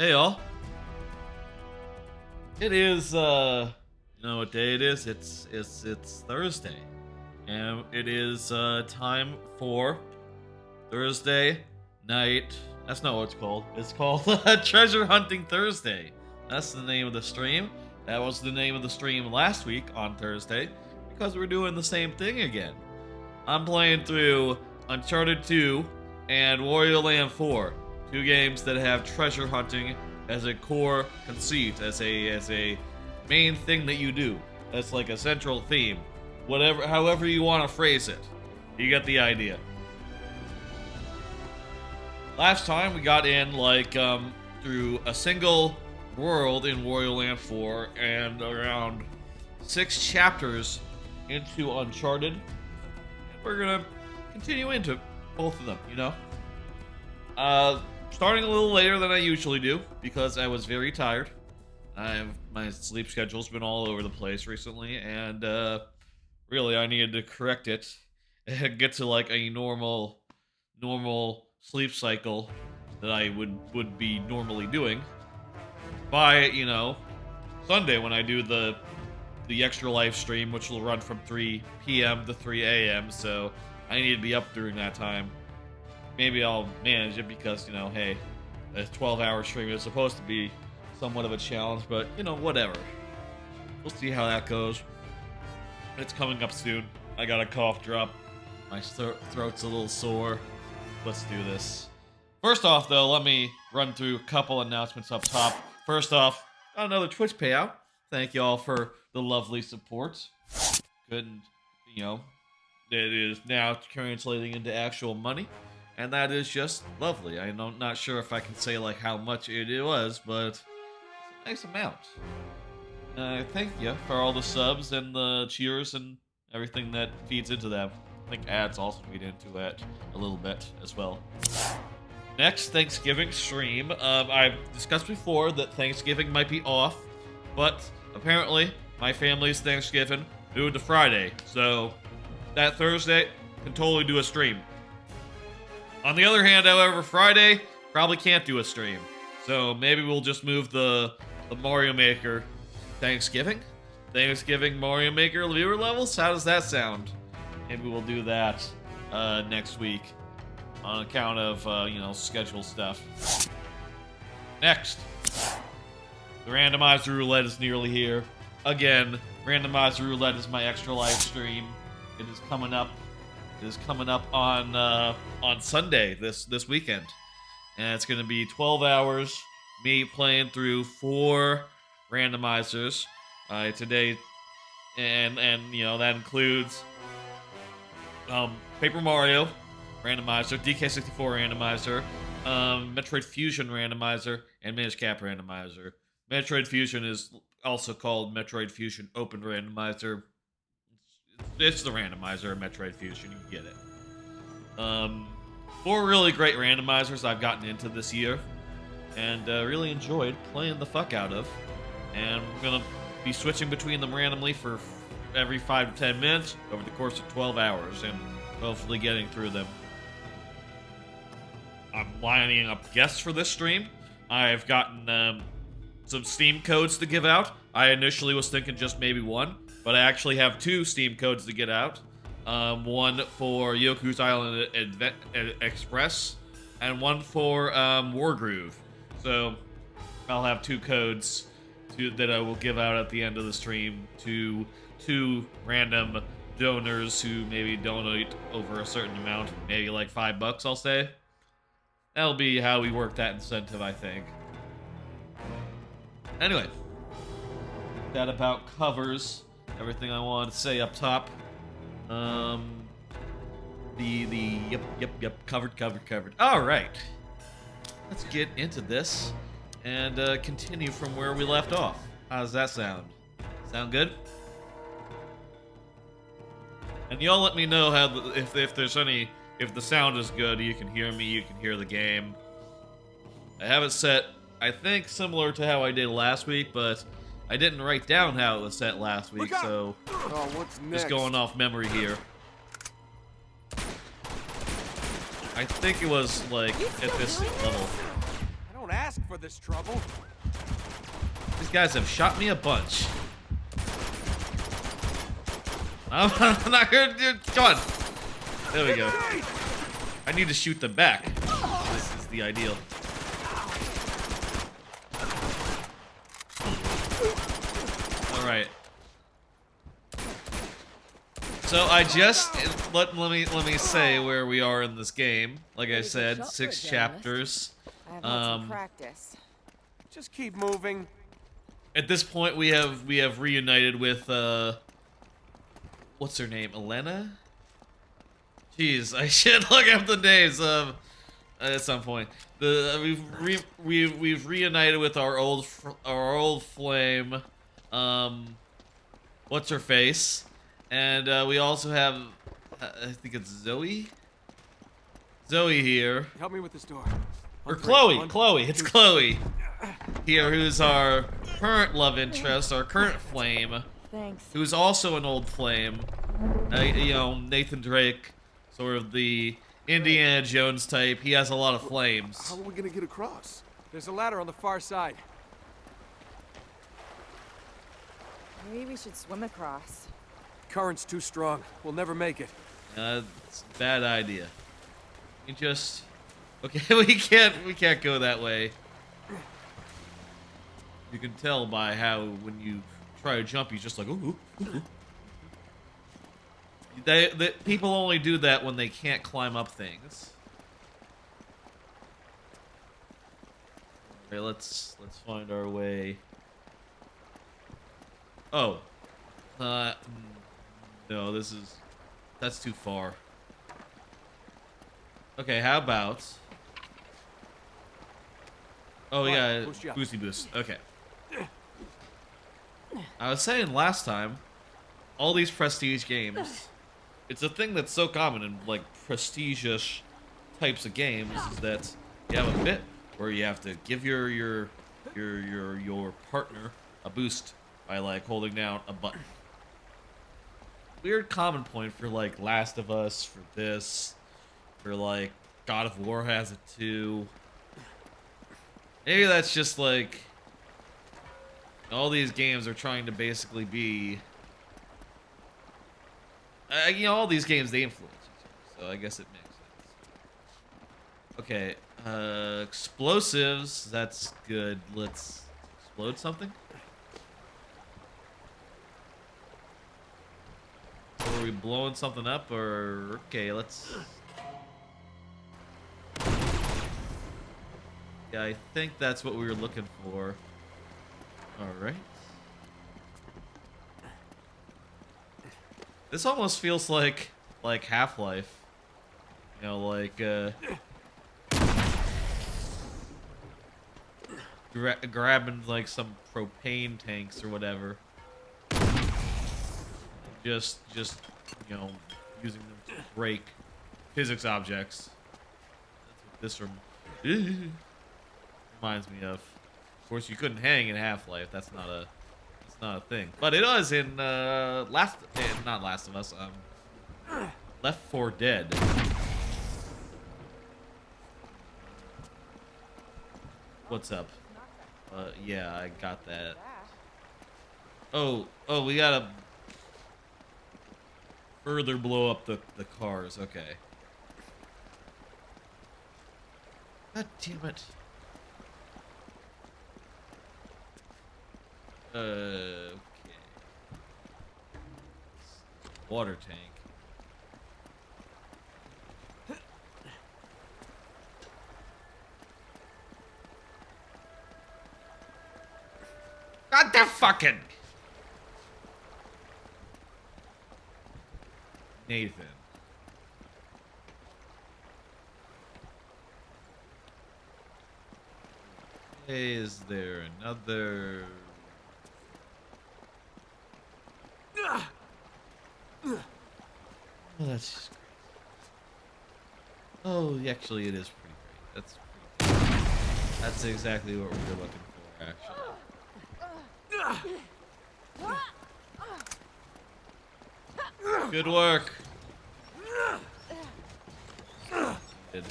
Hey all. It is you know what day it is? It's Thursday. And it is time for Thursday night. That's not what it's called. It's called Treasure Hunting Thursday. That's the name of the stream. That was the name of the stream last week on Thursday because we're doing the same thing again. I'm playing through Uncharted 2 and Wario Land 4, two games that have treasure hunting as a core conceit, as a main thing that you do. That's like a central theme. Whatever, however you want to phrase it. You get the idea. Last time we got in through a single world in Wario Land 4 and around 6 chapters into Uncharted. And we're gonna continue into both of them, you know? Starting a little later than I usually do because I was very tired. My sleep schedule's been all over the place recently, and really I needed to correct it and get to like a normal sleep cycle that I would be normally doing by, you know, Sunday when I do the extra live stream, which will run from 3 p.m. to 3 a.m. So I need to be up during that time. Maybe I'll manage it because, you know, hey, a 12-hour stream is supposed to be somewhat of a challenge, but, you know, whatever. We'll see how that goes. It's coming up soon. I got a cough drop. My throat's a little sore. Let's do this. First off, though, let me run through a couple announcements up top. First off, got another Twitch payout. Thank you all for the lovely support. Couldn't, you know, it is now translating into actual money. And that is just lovely. I'm not sure if I can say like how much it was, but it's a nice amount. Thank you for all the subs and the cheers and everything that feeds into that. I think ads also feed into it a little bit as well. Next, Thanksgiving stream. I've discussed before that Thanksgiving might be off, but apparently my family's Thanksgiving moved to Friday, so that Thursday can totally do a stream. On the other hand, however, Friday probably can't do a stream. So maybe we'll just move the Mario Maker Thanksgiving Mario Maker viewer levels. How does that sound? Maybe we'll do that next week on account of you know, schedule stuff. Next, the randomizer roulette is nearly here. Again, randomizer roulette is my extra live stream. It is coming up. It is coming up on Sunday this weekend, and it's going to be 12 hours. Me playing through 4 randomizers today, and you know that includes Paper Mario randomizer, DK64 randomizer, Metroid Fusion randomizer, and Minish Cap randomizer. Metroid Fusion is also called Metroid Fusion Open Randomizer. It's the randomizer of Metroid Fusion, you get it. 4 really great randomizers I've gotten into this year, and really enjoyed playing the fuck out of. And we're gonna be switching between them randomly for every 5 to 10 minutes over the course of 12 hours, and hopefully getting through them. I'm lining up guests for this stream. I've gotten some Steam codes to give out. I initially was thinking just maybe 1. But I actually have 2 Steam codes to get out. One for Yoku's Island Express, and one for Wargroove. So I'll have 2 codes that I will give out at the end of the stream to 2 random donors who maybe donate over a certain amount, maybe like $5, I'll say. That'll be how we work that incentive, I think. Anyway, that about covers everything I wanted to say up top. Yep, covered. All right, let's get into this and continue from where we left off. How does that sound? Sound good? And y'all let me know how if the sound is good, you can hear me, you can hear the game. I have it set, I think, similar to how I did last week, but I didn't write down how it was set last week, so what's next? just going off memory here. I think it was like at this level. I don't ask for this trouble. These guys have shot me a bunch. I'm not gonna do. Come on. There we go. I need to shoot them back. This is the ideal. All right. So I just let me say where we are in this game. Like I said, 6 chapters. I've had some practice. Just keep moving. At this point, we have reunited with what's her name? Elena? Jeez, I should look up the names at some point. We've reunited with our old flame. What's her face? And we also have I think it's Zoe here. Help me with this door. Or Chloe. It's Chloe here, who's our current love interest, our current flame. Thanks. Who's also an old flame. You know, Nathan Drake, sort of the Indiana Jones type. He has a lot of flames. How are we gonna get across? There's a ladder on the far side. Maybe we should swim across. Current's too strong. We'll never make it. It's a bad idea. You just... Okay, we can't go that way. You can tell by how when you try to jump, he's just like, ooh, ooh, ooh. People only do that when they can't climb up things. Okay, let's find our way. Oh. No, that's too far. Okay, how about... Oh, yeah, boosty boost. Okay. I was saying last time, all these prestige games, it's a thing that's so common in, like, prestige-ish types of games, is that you have a bit where you have to give your partner a boost by, like, holding down a button. Weird common point for, like, Last of Us, for this, for, like, God of War has it too. Maybe that's just, like, all these games are trying to basically be... you know, all these games, they influence each other, so I guess it makes sense. Okay, explosives, that's good. Let's explode something? Are we blowing something up, or... Okay, let's... Yeah, I think that's what we were looking for. Alright. This almost feels like Half-Life. You know, like, grabbing, like, some propane tanks or whatever. Just, you know, using them to break physics objects. That's what this reminds me of. Of course, you couldn't hang in Half-Life. That's not a thing. But it was in not Last of Us. Left 4 Dead. What's up? Yeah, I got that. Oh, we gotta further blow up the cars. Okay. God damn it. Okay. Water tank. God the fucking Nathan. Hey, is there another? Oh, that's just great. Oh, actually, it is pretty great. That's exactly what we were looking for, actually. Good work. Good.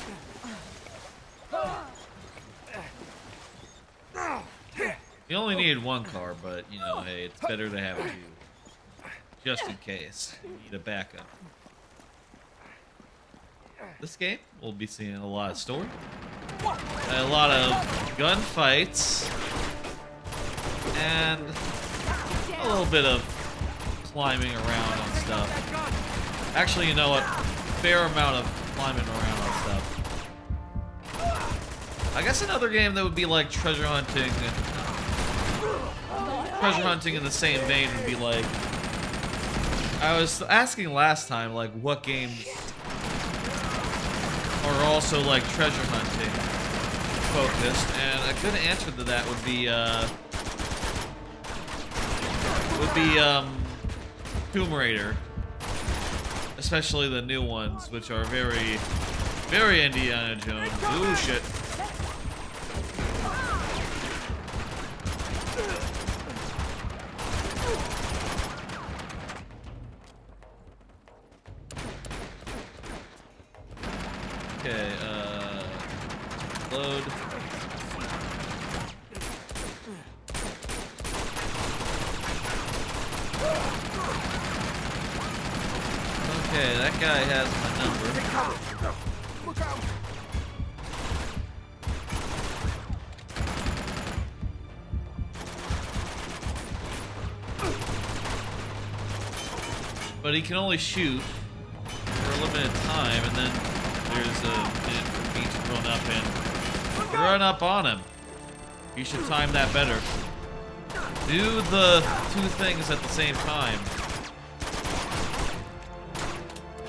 only need one car, but you know, hey, it's better to have two, just in case you need a backup. This game, we'll be seeing a lot of story, a lot of gunfights, and a little bit of climbing around on stuff. Actually, you know what? Fair amount of climbing around on stuff. I guess another game that would be like treasure hunting. Treasure hunting in the same vein would be like. I was asking last time, like, what games are also like treasure hunting focused, and a good answer to that would be Tomb Raider, especially the new ones, which are very, very Indiana Jones. Ooh, shit. Okay, load. Okay, that guy has my number. Look out! But he can only shoot for a limited time, and then there's a minute for me to run up on him. You should time that better. Do the two things at the same time.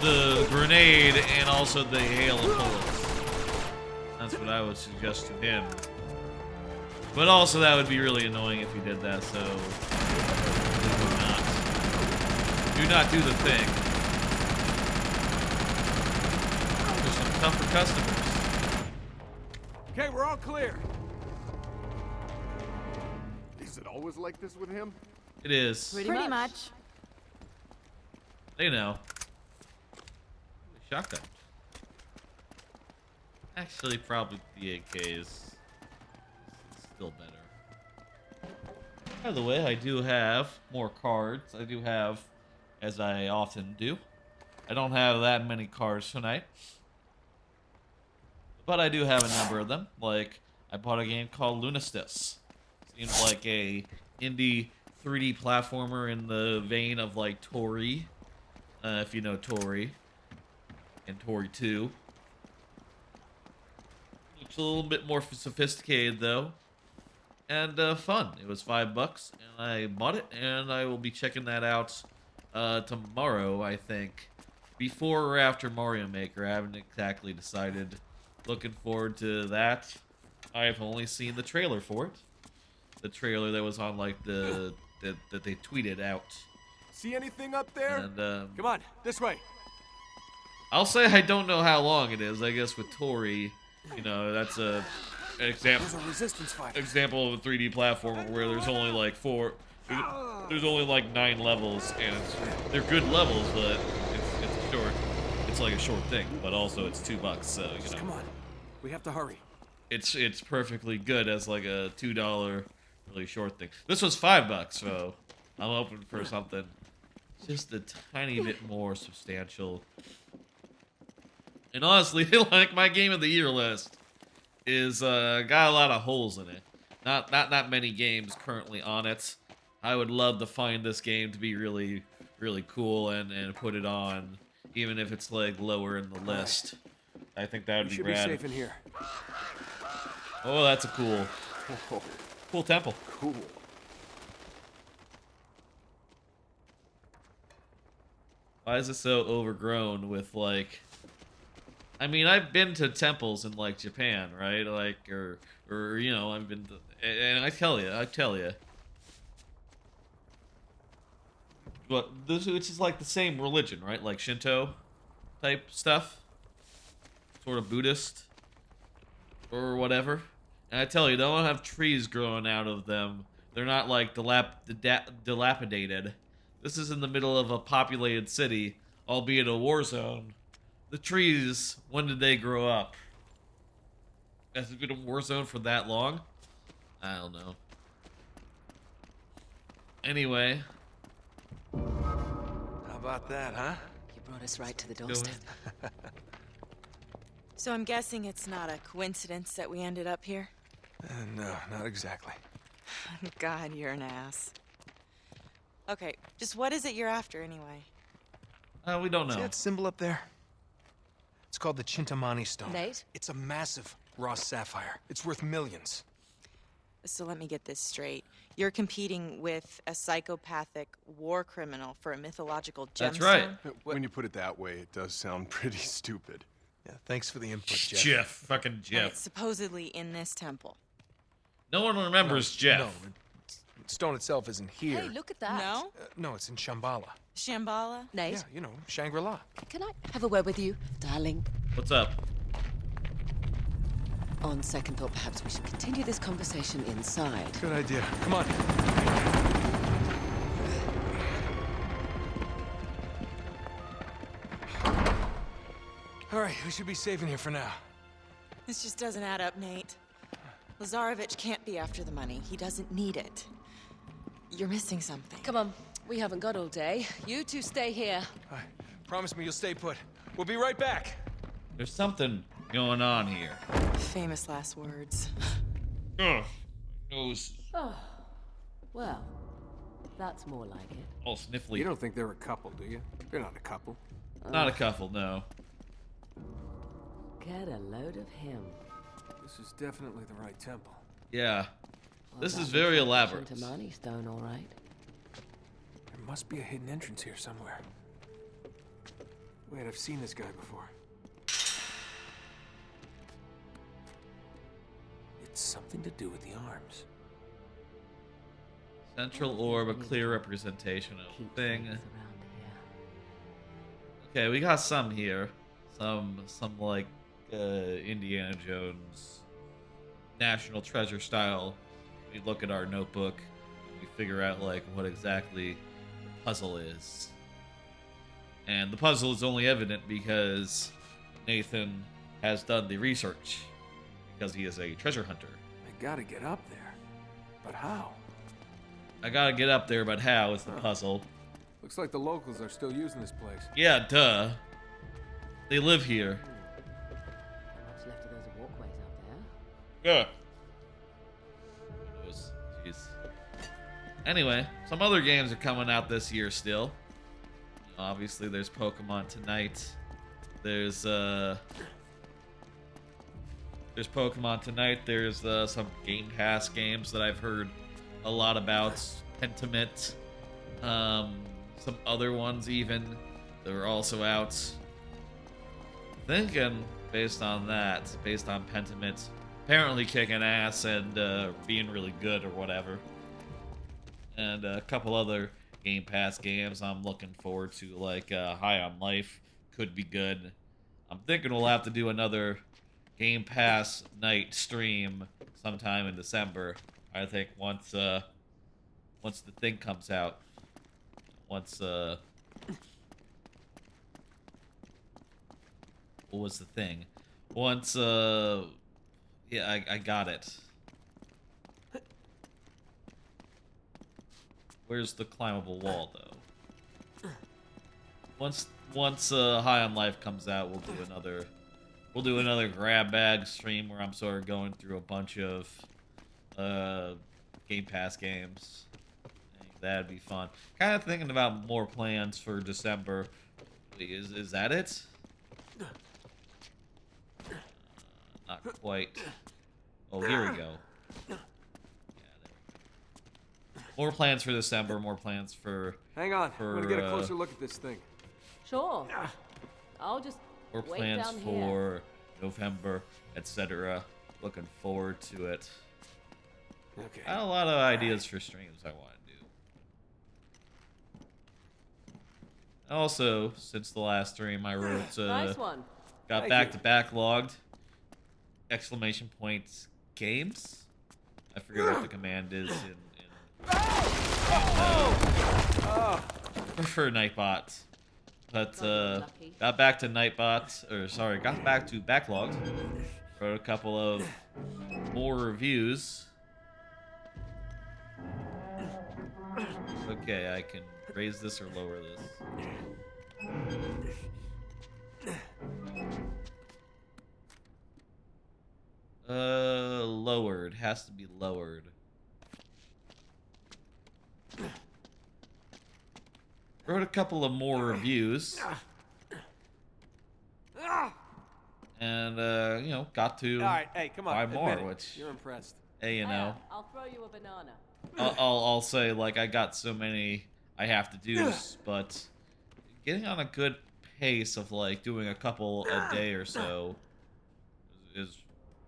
The grenade and also the hail of bullets. That's what I would suggest to him. But also that would be really annoying if he did that, so do not do the thing. There's some tougher customers. Okay, we're all clear. Is it always like this with him? It is. Pretty much. They know. Shotgun. Actually, probably the AK is still better. By the way, I do have more cards. I do have, as I often do. I don't have that many cards tonight. But I do have a number of them. Like, I bought a game called Lunistis. Seems like a indie 3D platformer in the vein of like Tori. If you know Tori. And Tori 2. Looks a little bit more sophisticated though. And fun. It was $5 and I bought it, and I will be checking that out tomorrow, I think. Before or after Mario Maker. I haven't exactly decided. Looking forward to that. I've only seen the trailer for it. The trailer that was on like that they tweeted out. See anything up there? And Come on, this way. I'll say I don't know how long it is. I guess with Tori, you know, that's an example. Those are resistance fighters. Example of a 3D platformer where there's only like there's only like 9 levels, and they're good levels, but it's short. It's like a short thing, but also it's $2, so you Just know. come on, we have to hurry. It's perfectly good as like a $2 really short thing. This was $5, so I'm hoping for something just a tiny bit more substantial. And honestly, like my game of the year list is got a lot of holes in it. Not many games currently on it. I would love to find this game to be really cool and put it on, even if it's like lower in the list. I think that would We be should rad. be safe in here. Oh, that's a cool temple. Cool. Why is it so overgrown with like? I mean, I've been to temples in like Japan, right? Like, or you know, I've been to, and I tell you. But this, which is like the same religion, right? Like Shinto type stuff, sort of Buddhist or whatever. And I tell you, they don't have trees growing out of them. They're not like dilapidated. This is in the middle of a populated city, albeit a war zone. The trees, when did they grow up? Has it been a war zone for that long? I don't know. Anyway, How about that, huh? You brought us right to the go doorstep. ahead. So I'm guessing it's not a coincidence that we ended up here? No, not exactly. God, you're an ass. Okay, just what is it you're after anyway? We don't See know. that symbol up there? It's called the Chintamani stone. Nate? It's a massive raw sapphire. It's worth millions. So let me get this straight. You're competing with a psychopathic war criminal for a mythological gemstone? That's right. When you put it that way, it does sound pretty stupid. Yeah, thanks for the input, Jeff. Jeff, fucking And Jeff. it's supposedly in this temple. No one remembers Jeff. No, the stone itself isn't here. Hey, look at that. No? No, it's in Shambhala. Shambhala? Nate, Yeah, you know, Shangri-La. can I have a word with you, darling? What's up? On second thought, perhaps we should continue this conversation inside. Good idea. Come on. All right, we should be safe in here for now. This just doesn't add up, Nate. Lazarevich can't be after the money. He doesn't need it. You're missing something. Come on, we haven't got all day. You two stay here. All right, promise me you'll stay put. We'll be right back. There's something going on here. Famous last words. Ugh. Nose Oh, well, that's more like it. all sniffly. You don't think they're a couple, do you? They're not a couple. Not a couple, no. Get a load of him. This is definitely the right temple. Yeah. Well, This that is looks very like elaborate. Shintamani stone, all right. There must be a hidden entrance here somewhere. Wait, I've seen this guy before. It's something to do with the arms. Central orb, a clear representation of Keep thing. things around here. Okay, we got some here. Some like Indiana Jones National Treasure style. We look at our notebook and we figure out like what exactly the puzzle is. And the puzzle is only evident because Nathan has done the research because he is a treasure hunter. I gotta get up there. But how? I gotta get up there, but how is the puzzle? Looks like the locals are still using this place. Yeah, duh. They live here. Not much left of those walkways out Yeah. there. Who knows? Jeez. Anyway, some other games are coming out this year still. Obviously, there's Pokemon tonight. There's Pokemon tonight. There's some Game Pass games that I've heard a lot about. Pentiment. Some other ones even that are also out. Thinking based on that, based on Pentiment apparently kicking ass and being really good or whatever. And a couple other Game Pass games I'm looking forward to, like High on Life could be good. I'm thinking we'll have to do another Game Pass night stream sometime in December. I think once the thing comes out. Once what was the thing? Once yeah, I got it. Where's the climbable wall though? Once High on Life comes out, we'll do another grab bag stream where I'm sort of going through a bunch of Game Pass games. I think that'd be fun. Kind of thinking about more plans for December. Wait, is that it? Not quite. Oh, here we go. Yeah, there we go. More plans for December. More plans for Hang on, For, I'm gonna get a closer look at this thing. Sure. I'll just more wait plans down here. for November, etc. Looking forward to it. Okay. I had a lot of ideas for streams I want to do. Also, since the last stream, I wrote Nice one. got Thank back you. to backlogged exclamation points games. I forget what the command is for Nightbot. But Lucky. got back to Nightbot, or sorry, got back to backlogged. Wrote a couple of more reviews. Okay, I can raise this or lower this. Lowered. Has to be lowered. Wrote a couple of more reviews. And, you know, got to All right, hey, come on. 5 more, admit it. which, You're impressed. hey, you know, I'll throw you a banana. I'll say, like, I got so many I have to do, but getting on a good pace of, like, doing a couple a day or so is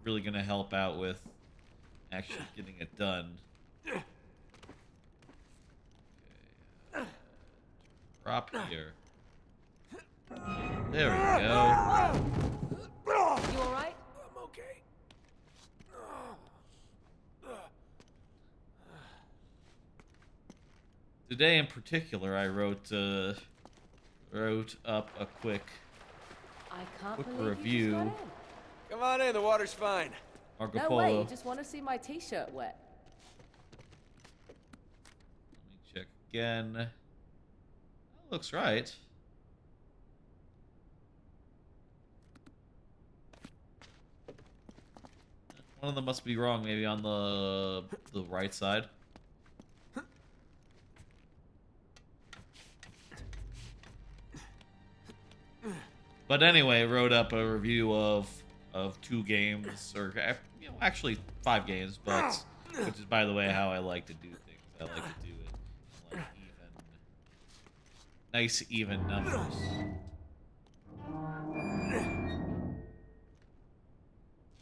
really going to help out with actually getting it done. Okay, drop here. There we go. You alright? I'm okay. Today in particular, I wrote up a quick I can't Quick believe review. you just got in. Come on in, the water's fine. Marco No Polo. way, you just want to see my t-shirt wet. Let me check again. That looks right. One of them must be wrong, maybe on the right side. But anyway, wrote up a review of 2 games, or you know, actually 5 games, but which is, by the way, how I like to do things. I like to do it in, like, nice even numbers.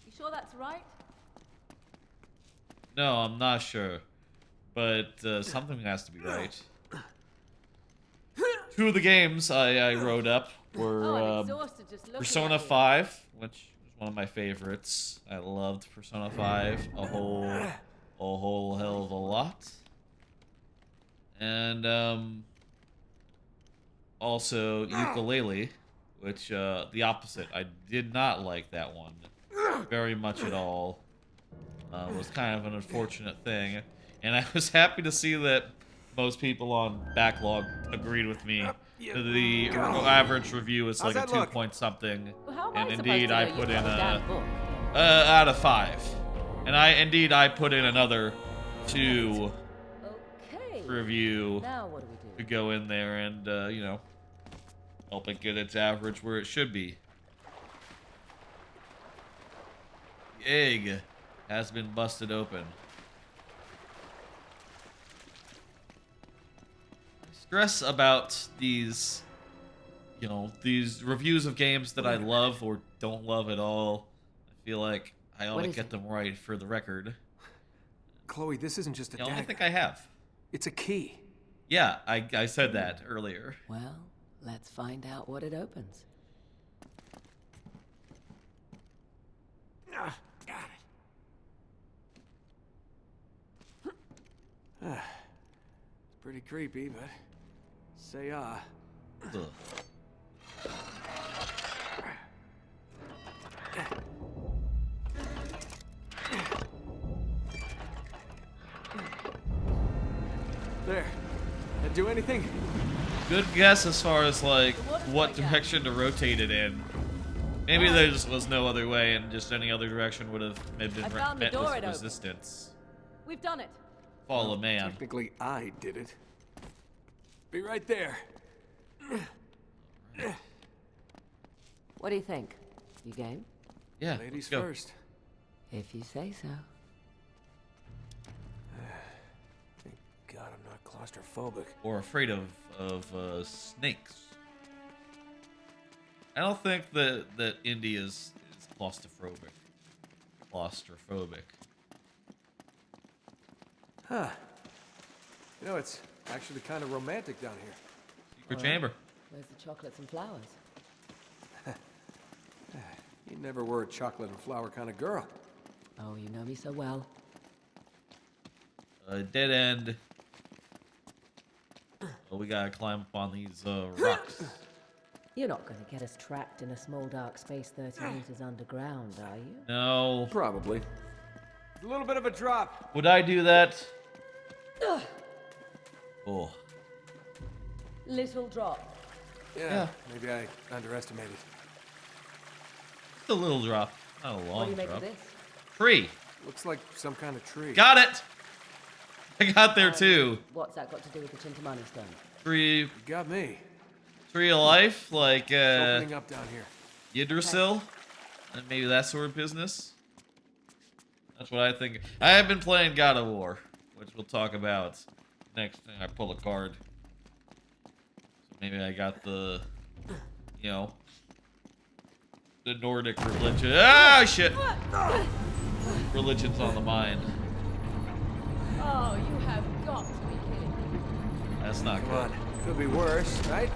You sure that's right? No, I'm not sure, but something has to be right. 2 of the games I wrote up were Oh, I'm exhausted just looking Persona at you. 5, which is one of my favorites. I loved Persona 5 a whole hell of a lot. And also Ukulele, which the opposite. I did not like that one very much at all. Was kind of an unfortunate thing, and I was happy to see that most people on Backlog agreed with me. The average review is like a How's that 2 look? point something, Well, how am and I supposed indeed to I know put you've in got a damn a book? out of 5, and I put in another 2 Okay. review Now what do we to do? go in there and you know, help it get its average where it should be. The egg has been busted open. I stress about these, you know, these reviews of games that I love or don't love at all. I feel like I ought What to is get it? them right for the record. Chloe, this isn't just a You know, I dagger. think I have. It's a key. Yeah, I said that earlier. Well, let's find out what it opens. Got it. It's pretty creepy, but say Ugh. there. That do anything? Good guess as far as like The water's what going down. direction to rotate it in. Maybe there just was no other way, and just any other direction would have been I found the met door with it opened. resistance. We've done it. Fall of man. Technically, I did it. Be right there. What do you think? You game? Yeah, Ladies let's go. first. If you say so. Thank God I'm not claustrophobic. Or afraid of snakes. I don't think that Indy is claustrophobic. Claustrophobic. Huh. You know, it's actually kind of romantic down here. Secret chamber. Where's the chocolates and flowers? You never were a chocolate and flower kind of girl. Oh, you know me so well. Dead end. Well, we gotta climb up on these rocks. You're not going to get us trapped in a small dark space 30 meters underground, are you? No. Probably. It's a little bit of a drop. Would I do that? Oh. Little drop. Yeah, maybe I underestimated. Just a little drop, not a What do long you make drop. of this? Tree. Looks like some kind of tree. Got it. I got there too. What's that got to do with the Chintamani stone? Tree. You got me. Tree of life, like It's opening up down here. Yggdrasil, and maybe that sort of business. That's what I think. I have been playing God of War, which we'll talk about next time I pull a card. So maybe I got the, you know, the Nordic religion. Ah, shit! Religion's on the mind. Oh, you have got to be kidding me. That's not Come good. on. Could be worse, right?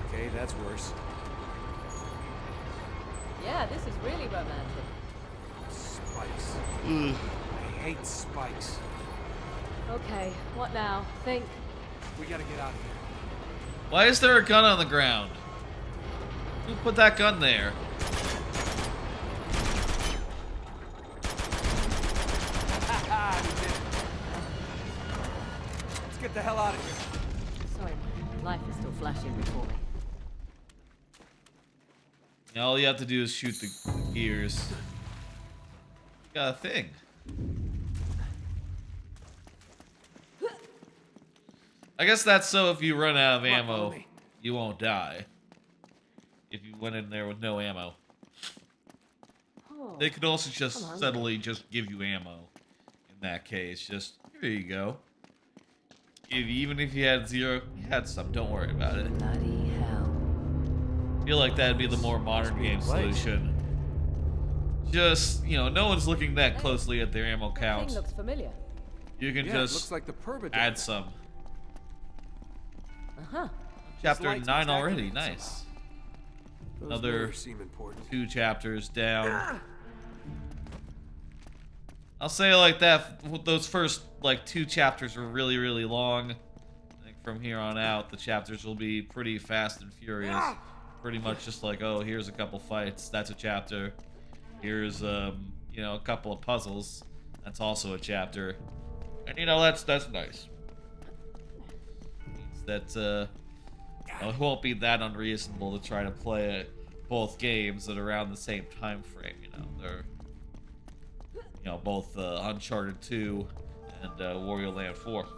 Okay, that's worse. Yeah, this is really romantic. Spikes. Ugh. I hate spikes. Okay, what now? Think. We gotta get out of here. Why is there a gun on the ground? Who put that gun there? Let's get the hell out of here. Sorry, life is still flashing before me. And all you have to do is shoot the gears. Got a thing. I guess that's so if you run out of Come on, ammo, follow me. you won't die. If you went in there with no ammo. Oh, They could also just I'm hungry. subtly just give you ammo. In that case, just, here you go. Even if you had zero, you had some, don't worry about it. bloody hell. I feel like that'd be the more modern game solution. Just, you know, no one's looking that closely at their ammo That count. thing looks familiar. You can Yeah, it just looks like the pervadone. add some. Uh-huh. Chapter lights 9 must already, activate nice. Those Another mirrors seem important. 2 chapters down. I'll say it like that, those first, like, 2 chapters were really, really long. I think from here on out, the chapters will be pretty fast and furious. Pretty much just like, oh, here's a couple fights, that's a chapter. Here's, you know, a couple of puzzles. That's also a chapter. And, you know, that's nice. Means that, it won't be that unreasonable to try to play both games at around the same time frame, you know. They're, you know, both Uncharted 2 and Wario Land 4. Maybe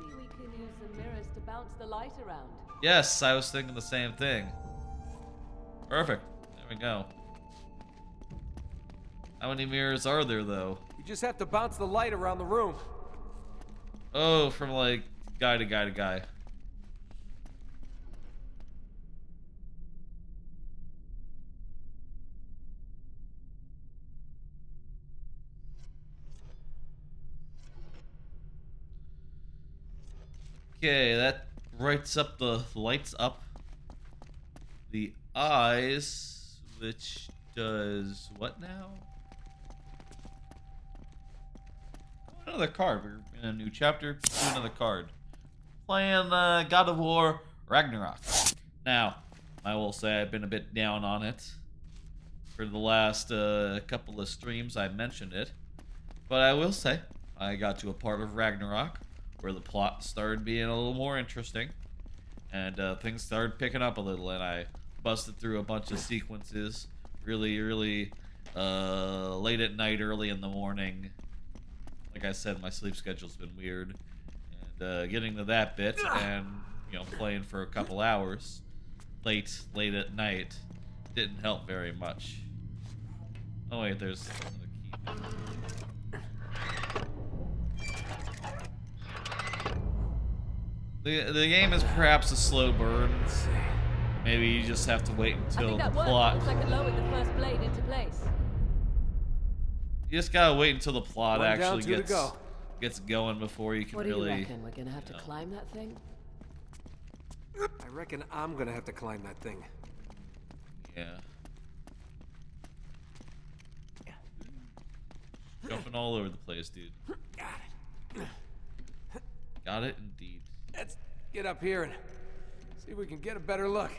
we can use the mirrors to bounce the light around. Yes, I was thinking the same thing. Perfect. There we go. How many mirrors are there, though? We just have to bounce the light around the room. Oh, from like guy to guy to guy. Okay, that lights up the eyes, which does what now? Another card. We're in a new chapter. Do another card. Playing God of War Ragnarok. Now, I will say I've been a bit down on it. For the last couple of streams, I mentioned it. But I will say, I got to a part of Ragnarok where the plot started being a little more interesting. And things started picking up a little, and I busted through a bunch of sequences really late at night, early in the morning. Like I said, my sleep schedule's been weird. And getting to that bit and, you know, playing for a couple hours late at night didn't help very much. Oh wait, there's another key. The game is perhaps a slow burn. Maybe you just have to wait I until think the that worked. plot. Looks like it lowered the first blade into place. You just gotta wait until the plot One down, actually 2 to gets go. going before you can What do you really. reckon? We're gonna have to climb that thing? I reckon I'm gonna have to climb that thing. Yeah. Jumping all over the place, dude. Got it. Got it, indeed. Let's get up here and see if we can get a better look.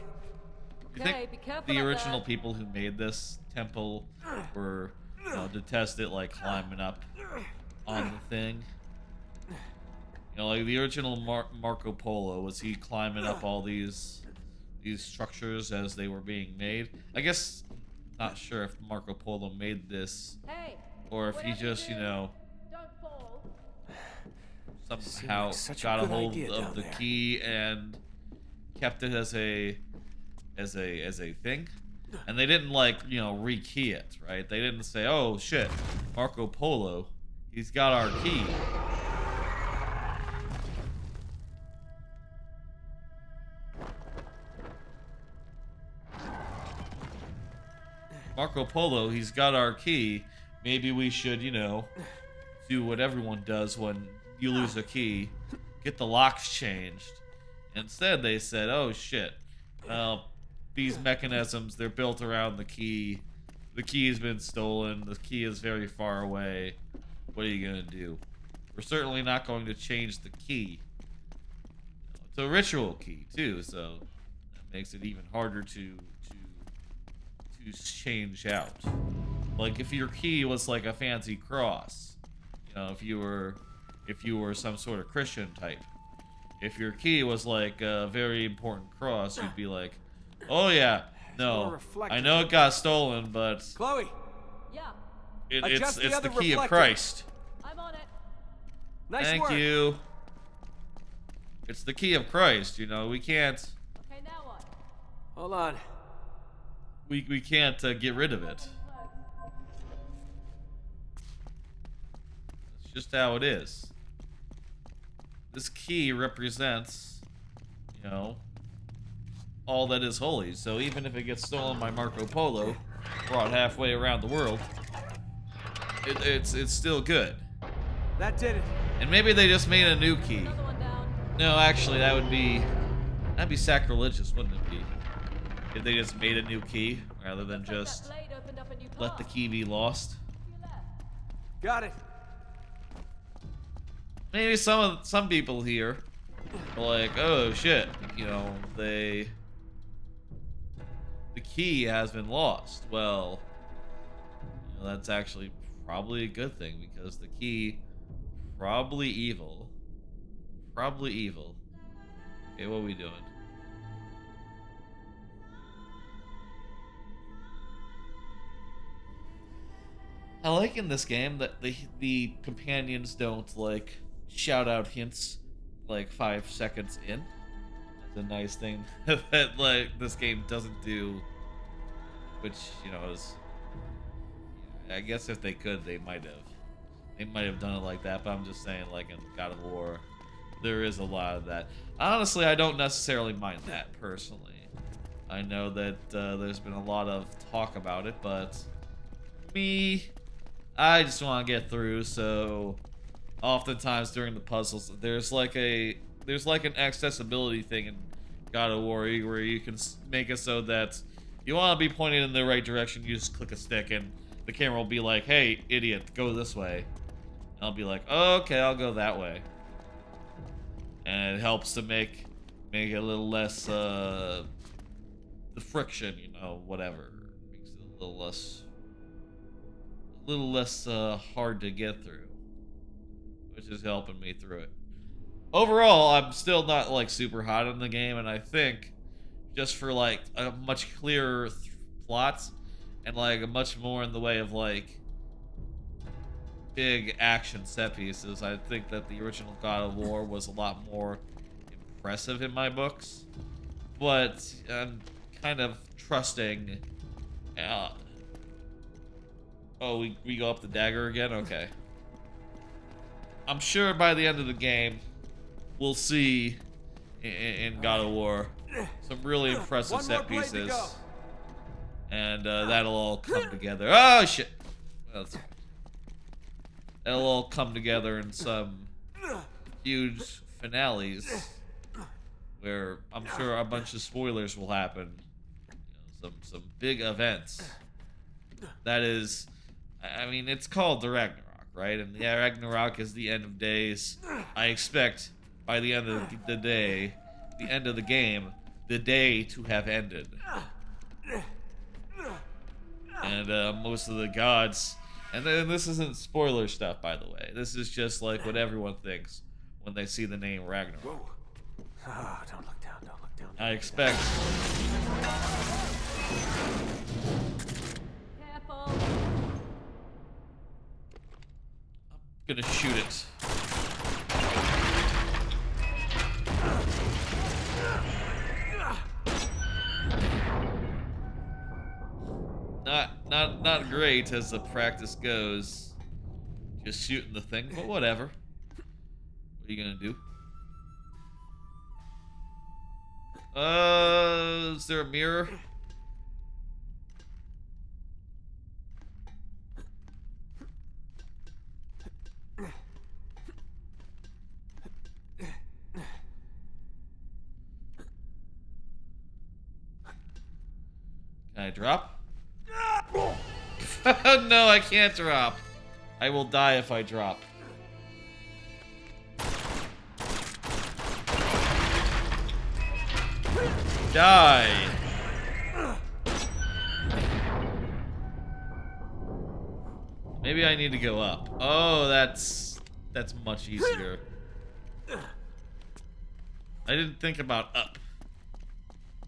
You Okay, think be careful the up original there. people who made this temple were, you know, to test it, like climbing up on the thing? You know, like the original Marco Polo, was he climbing up all these structures as they were being made? I guess, not sure if Marco Polo made this, or if he just, you know, somehow such a got a good hold idea of down the there. key and kept it as a thing. And they didn't, like, you know, rekey it, right? They didn't say, oh shit, Marco Polo, he's got our key. Marco Polo, he's got our key. Maybe we should, you know, do what everyone does when you lose a key. Get the locks changed. Instead, they said, oh shit. Well, these mechanisms, they're built around the key. The key has been stolen. The key is very far away. What are you going to do? We're certainly not going to change the key. It's a ritual key, too, so that makes it even harder to change out. Like if your key was like a fancy cross, you know, if you were some sort of Christian type, if your key was like a very important cross, you'd be like, oh yeah, no, I know it got stolen, but Chloe, it's the other the key of reflector. Christ. I'm on it. nice Thank work. you. It's the key of Christ, you know, we can't Okay, now what? Hold on. we can't get rid of it. It's just how it is. This key represents, you know, all that is holy. So even if it gets stolen by Marco Polo, brought halfway around the world, it's still good. That did it. And maybe they just made a new key. Another one down. No, actually, that'd be sacrilegious, wouldn't it be? If they just made a new key rather than just That blade opened up a new let the path. key be lost. To your left. Got it. Maybe some people here are like, oh shit, you know, the key has been lost. Well, you know, that's actually probably a good thing because the key probably evil. Probably evil. Okay, what are we doing? I like in this game that the companions don't like shout out hints like 5 seconds in. That's a nice thing that like this game doesn't do, which, you know, is, I guess if they could, they might have done it like that. But I'm just saying, like in God of War, there is a lot of that. Honestly, I don't necessarily mind that personally. I know that there's been a lot of talk about it, but me, I just want to get through. So oftentimes during the puzzles, there's like an accessibility thing in God of War where you can make it so that you want to be pointed in the right direction. You just click a stick and the camera will be like, "Hey, idiot, go this way." And I'll be like, oh, "Okay, I'll go that way." And it helps to make it a little less the friction, you know, whatever, makes it a little less hard to get through, which is helping me through it. Overall, I'm still not like super hot in the game, and I think just for like a much clearer plot and like a much more in the way of like big action set pieces, I think that the original God of War was a lot more impressive in my books. But I'm kind of trusting. Oh, we go up the dagger again? Okay. I'm sure by the end of the game, we'll see in God of War some really impressive set pieces. And that'll all come together. Oh, shit. That'll all come together in some huge finales where I'm sure a bunch of spoilers will happen. You know, some big events. That is, I mean, it's called the Ragnarok, right? And the Ragnarok is the end of days. I expect by the end of the day, the end of the game, the day to have ended. And most of the gods, and then this isn't spoiler stuff, by the way. This is just like what everyone thinks when they see the name Ragnarok. Whoa. Ah, don't look down, don't look down. I expect. Careful! I'm gonna shoot it. Not great as the practice goes. Just shooting the thing, but whatever. What are you gonna do? Is there a mirror? Can I drop? No, I can't drop. I will die if I drop. Die. Maybe I need to go up. Oh, that's much easier. I didn't think about up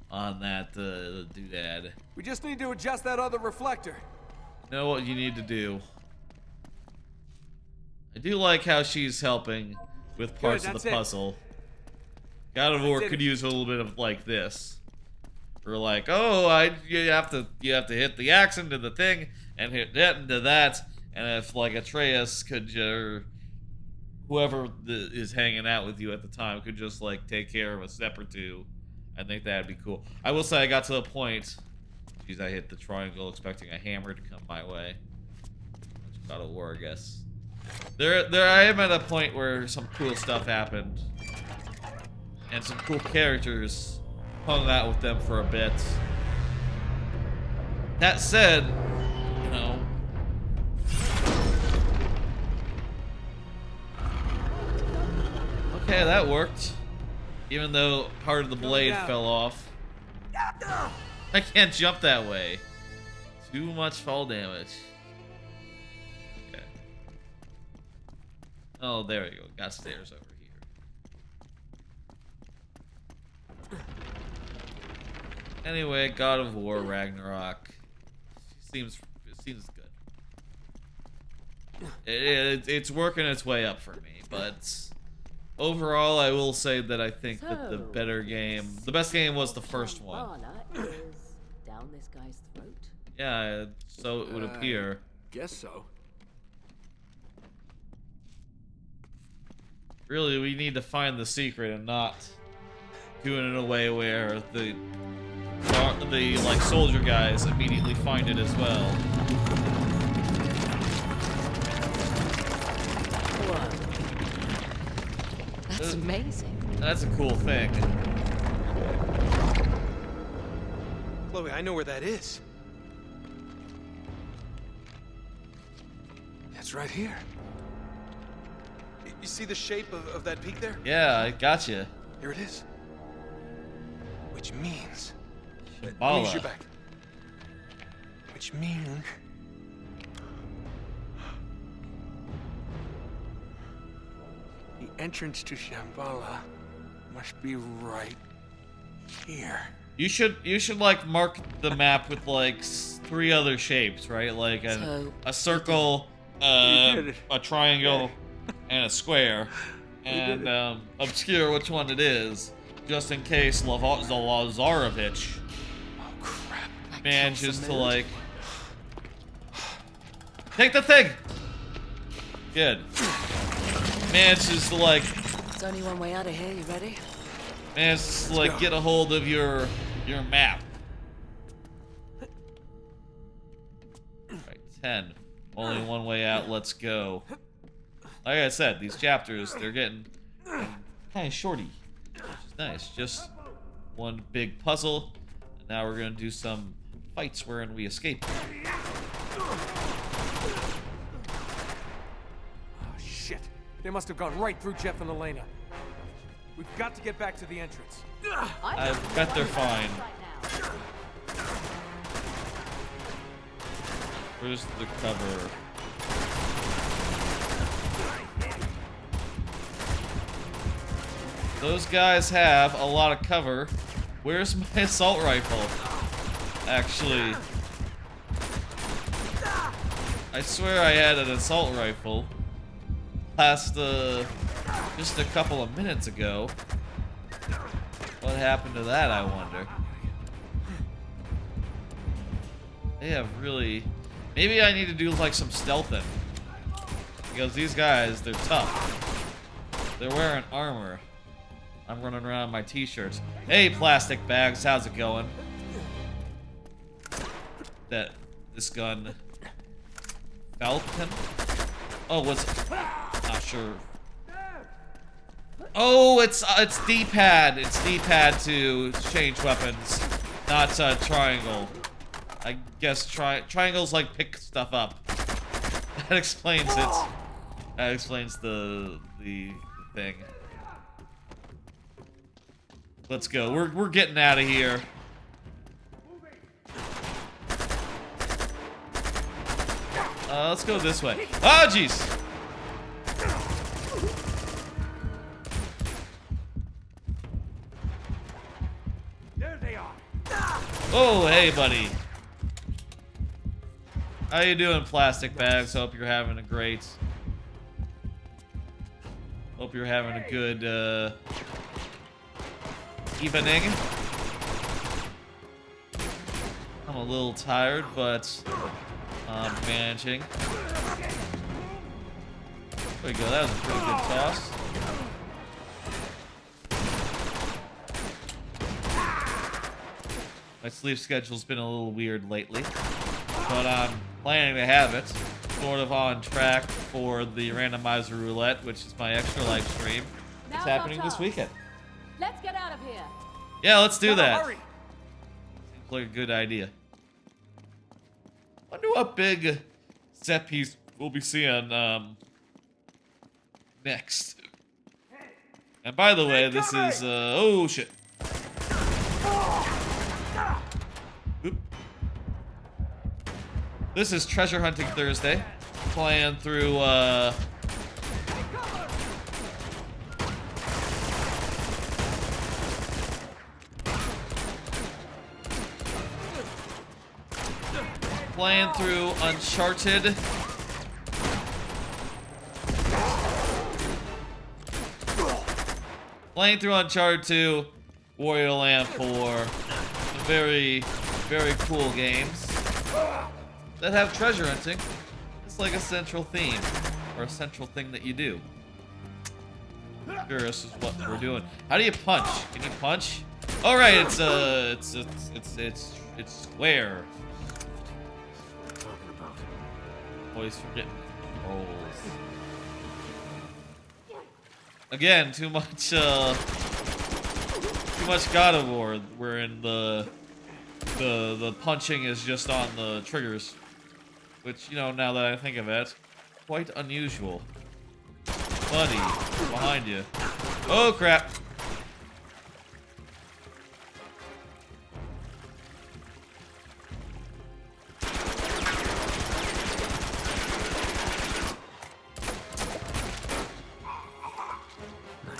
on that doodad. We just need to adjust that other reflector. You know what you need to do. I do like how she's helping with parts of the puzzle. God of War could use a little bit of like this. Or like, oh, you have to hit the axe into the thing and hit that into that, and if like Atreus could, or whoever is hanging out with you at the time could just like take care of a step or two, I think that'd be cool. I will say I got to the point. Geez, I hit the triangle expecting a hammer to come my way. God of War, I guess. There I am at a point where some cool stuff happened. And some cool characters. Hung out with them for a bit. That said, you know. Okay, that worked. Even though part of the blade fell off. I can't jump that way. Too much fall damage. Okay. Oh, there we go. Got stairs over here. Anyway, God of War Ragnarok seems good. It's working its way up for me, but overall, I will say that I think that the best game was the first one. Is down this guy's throat. Yeah, so it would appear. Guess so. Really, we need to find the secret and not do it in a way where the like soldier guys immediately find it as well. Whoa. That's amazing. That's a cool thing. Chloe, I know where that is. It's right here. You see the shape of that peak there? Yeah, I gotcha. Here it is. Which means... Shambhala. Use your back. Which means... The entrance to Shambhala must be right here. You should like mark the map with like 3 other shapes, right? Like a circle, a triangle, and a square, and obscure which one it is, just in case Lazarovich Oh, crap. manages to like take the thing. Good. Manages to like. There's only one way out of here. You ready? Manages to like get a hold of your map. Right, 10. Only one way out. Let's go. Like I said, these chapters, they're getting kind of shorty, which is nice. Just one big puzzle. And now we're gonna do some fights wherein we escape. Oh, shit. They must have gone right through Jeff and Elena. We've got to get back to the entrance. I bet they're fine. Where's the cover? Those guys have a lot of cover. Where's my assault rifle? Actually, I swear I had an assault rifle last, just a couple of minutes ago. What happened to that, I wonder? They have really... Maybe I need to do, like, some stealthing. Because these guys, they're tough. They're wearing armor. I'm running around in my t-shirts. Hey, plastic bags, how's it going? This gun... Falcon? Oh, what's... Not sure. Oh, it's D-pad. It's D-pad to change weapons, not triangle. I guess triangles like pick stuff up. That explains it. That explains the thing. Let's go. We're getting out of here. Let's go this way. Oh, jeez. Oh, hey, buddy. How you doing, plastic bags? Hope you're having a great... Hope you're having a good, evening. I'm a little tired, but I'm managing. There we go, that was a pretty good toss. My sleep schedule's been a little weird lately, but I'm planning to have it sort of on track for the randomizer roulette, which is my extra live stream. It's happening this weekend. Let's get out of here. Yeah, let's do that. Seems like a good idea. Wonder what big set piece we'll be seeing next. And by the way, this is oh shit. Oop. This is Treasure Hunting Thursday. Playing through Uncharted. Playing through Uncharted 2, Wario Land 4. Very, very cool games that have treasure hunting. It's like a central theme, or a central thing that you do. Sure, this is what we're doing. How do you punch? Can you punch? All right, it's square. Always forgetting rolls. Again, too much God of War, wherein the punching is just on the triggers, which, you know, now that I think of it, quite unusual. Buddy, behind you. Oh crap!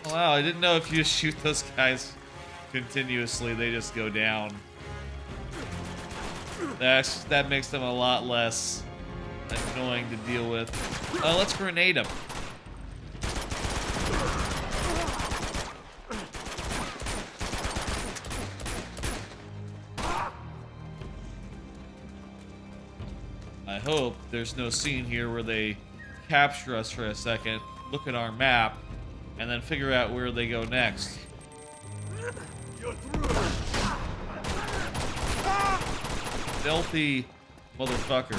Wow, I didn't know if you just shoot those guys continuously, they just go down. That makes them a lot less annoying to deal with. Let's grenade them. I hope there's no scene here where they capture us for a second, look at our map, and then figure out where they go next. Stealthy motherfucker.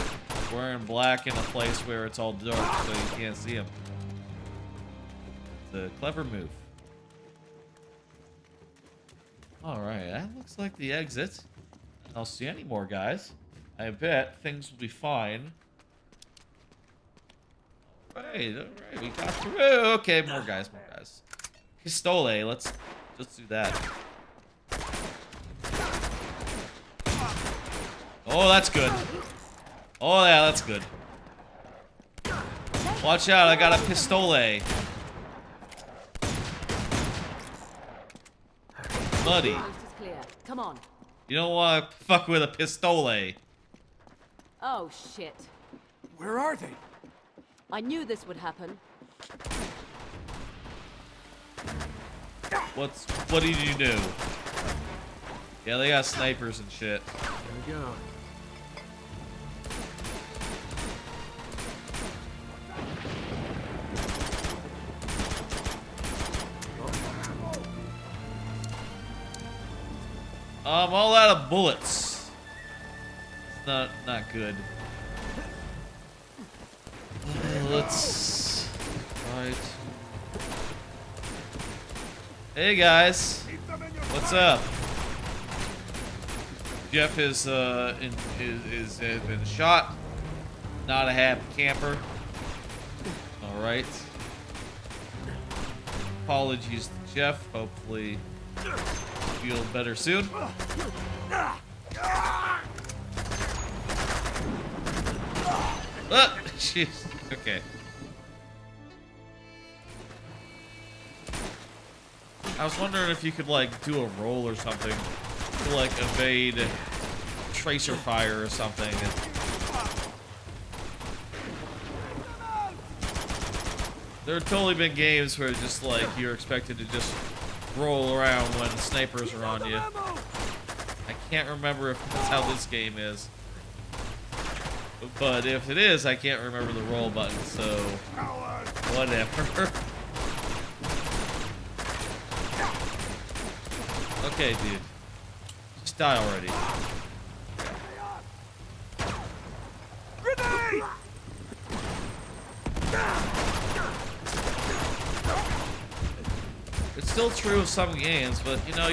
Wearing black in a place where it's all dark so you can't see him. The clever move. Alright, that looks like the exit. I don't see any more guys. I bet things will be fine. Alright, we got through. Okay, more guys. Pistole, let's do that. Oh, that's good. Oh, yeah, that's good. Watch out, I got a pistole. muddy. Coast is clear. Come on. You don't want to fuck with a pistole. Oh, shit. Where are they? I knew this would happen. What did you do? Yeah, they got snipers and shit. Here we go. I'm all out of bullets. It's not good. Let's. Right. Hey guys, what's up? Jeff is has been shot. Not a happy camper. All right. Apologies to Jeff. Hopefully, feel better soon. Jeez. Okay. I was wondering if you could like do a roll or something to like evade tracer fire or something. There have totally been games where just like you're expected to just roll around when snipers are on you. I can't remember if that's how this game is. But if it is, I can't remember the roll button, so whatever. Okay, dude. Just die already. It's still true of some games, but you know,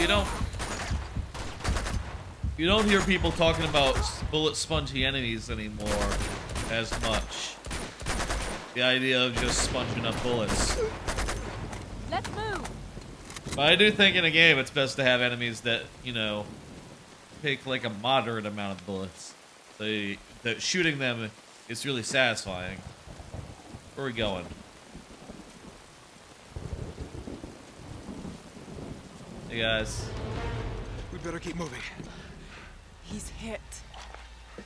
you don't hear people talking about bullet spongy enemies anymore as much. The idea of just sponging up bullets. Let's move. But I do think in a game it's best to have enemies that, you know, take like a moderate amount of bullets. That shooting them is really satisfying. Where are we going? Hey guys. We better keep moving. He's hit.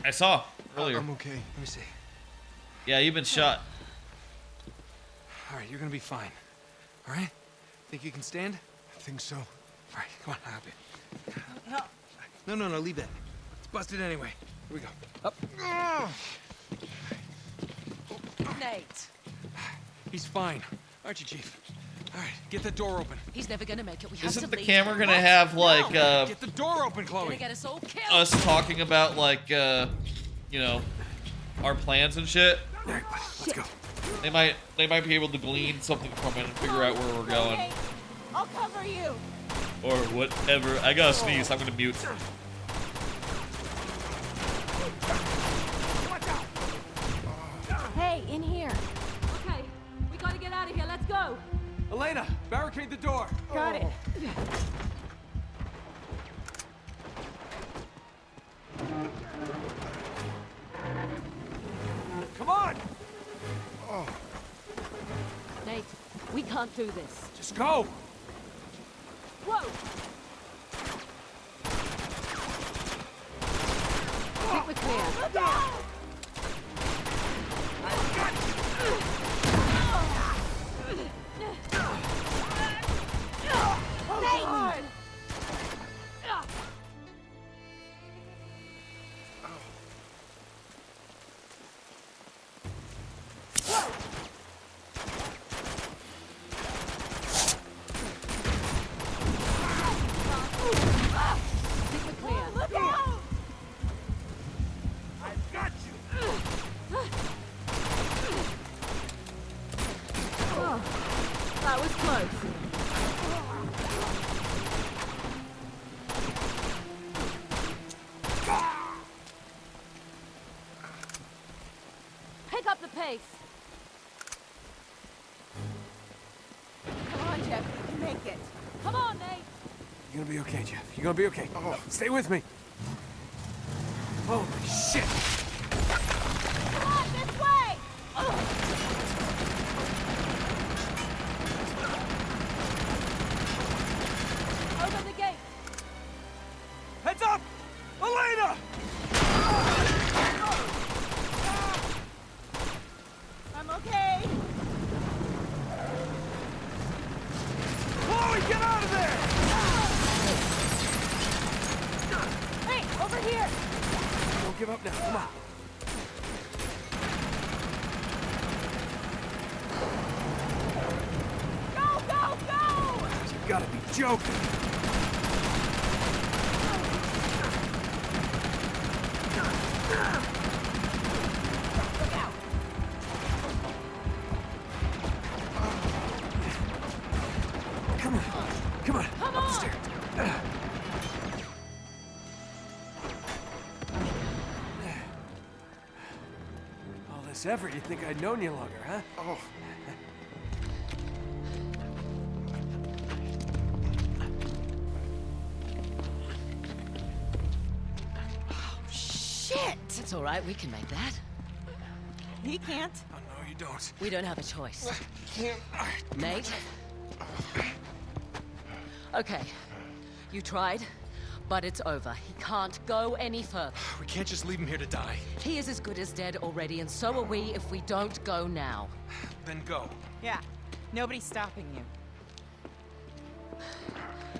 I saw earlier. I'm okay. Let me see. Yeah, you've been shot. All right, you're gonna be fine. All right? Think you can stand? I think so. All right, come on, hop in. No, leave that. It's busted anyway. Here we go. Up. Nate. He's fine. Aren't you, Chief? All right, get the door open. He's never gonna make it. We have to Isn't the leave. camera gonna have like Get the door open, Gonna Chloe. get us all killed. us talking about like you know, our plans and shit? All right, buddy, let's go. They might be able to glean something from it and figure out where we're going. I'll cover you. Or whatever. I gotta sneeze, I'm gonna mute. Hey, in here. Okay, we gotta get out of here. Let's go. Elena, barricade the door. Got it. Come on. Nate, we can't do this. Just go. Whoa! I think we're clear. That was close. Pick up the pace. Come on, Jeff. You can make it. Come on, Nate. You're gonna be okay, Jeff. You're gonna be okay. Stay with me. Holy shit. Come on, this way. Open the gate. up now. Come on. Go, go, go! You gotta be joking. Look out! Come on. Come on. Come Up on! the stairs. All this effort, you'd think I'd known you longer, huh? Oh. Shit! It's all right, we can make that. He can't. Oh, no, you don't. We don't have a choice. Can't. Nate? Okay, you tried, but it's over. He can't go any further. We can't just leave him here to die. He is as good as dead already, and so are we if we don't go now. Then go. Yeah, nobody's stopping you.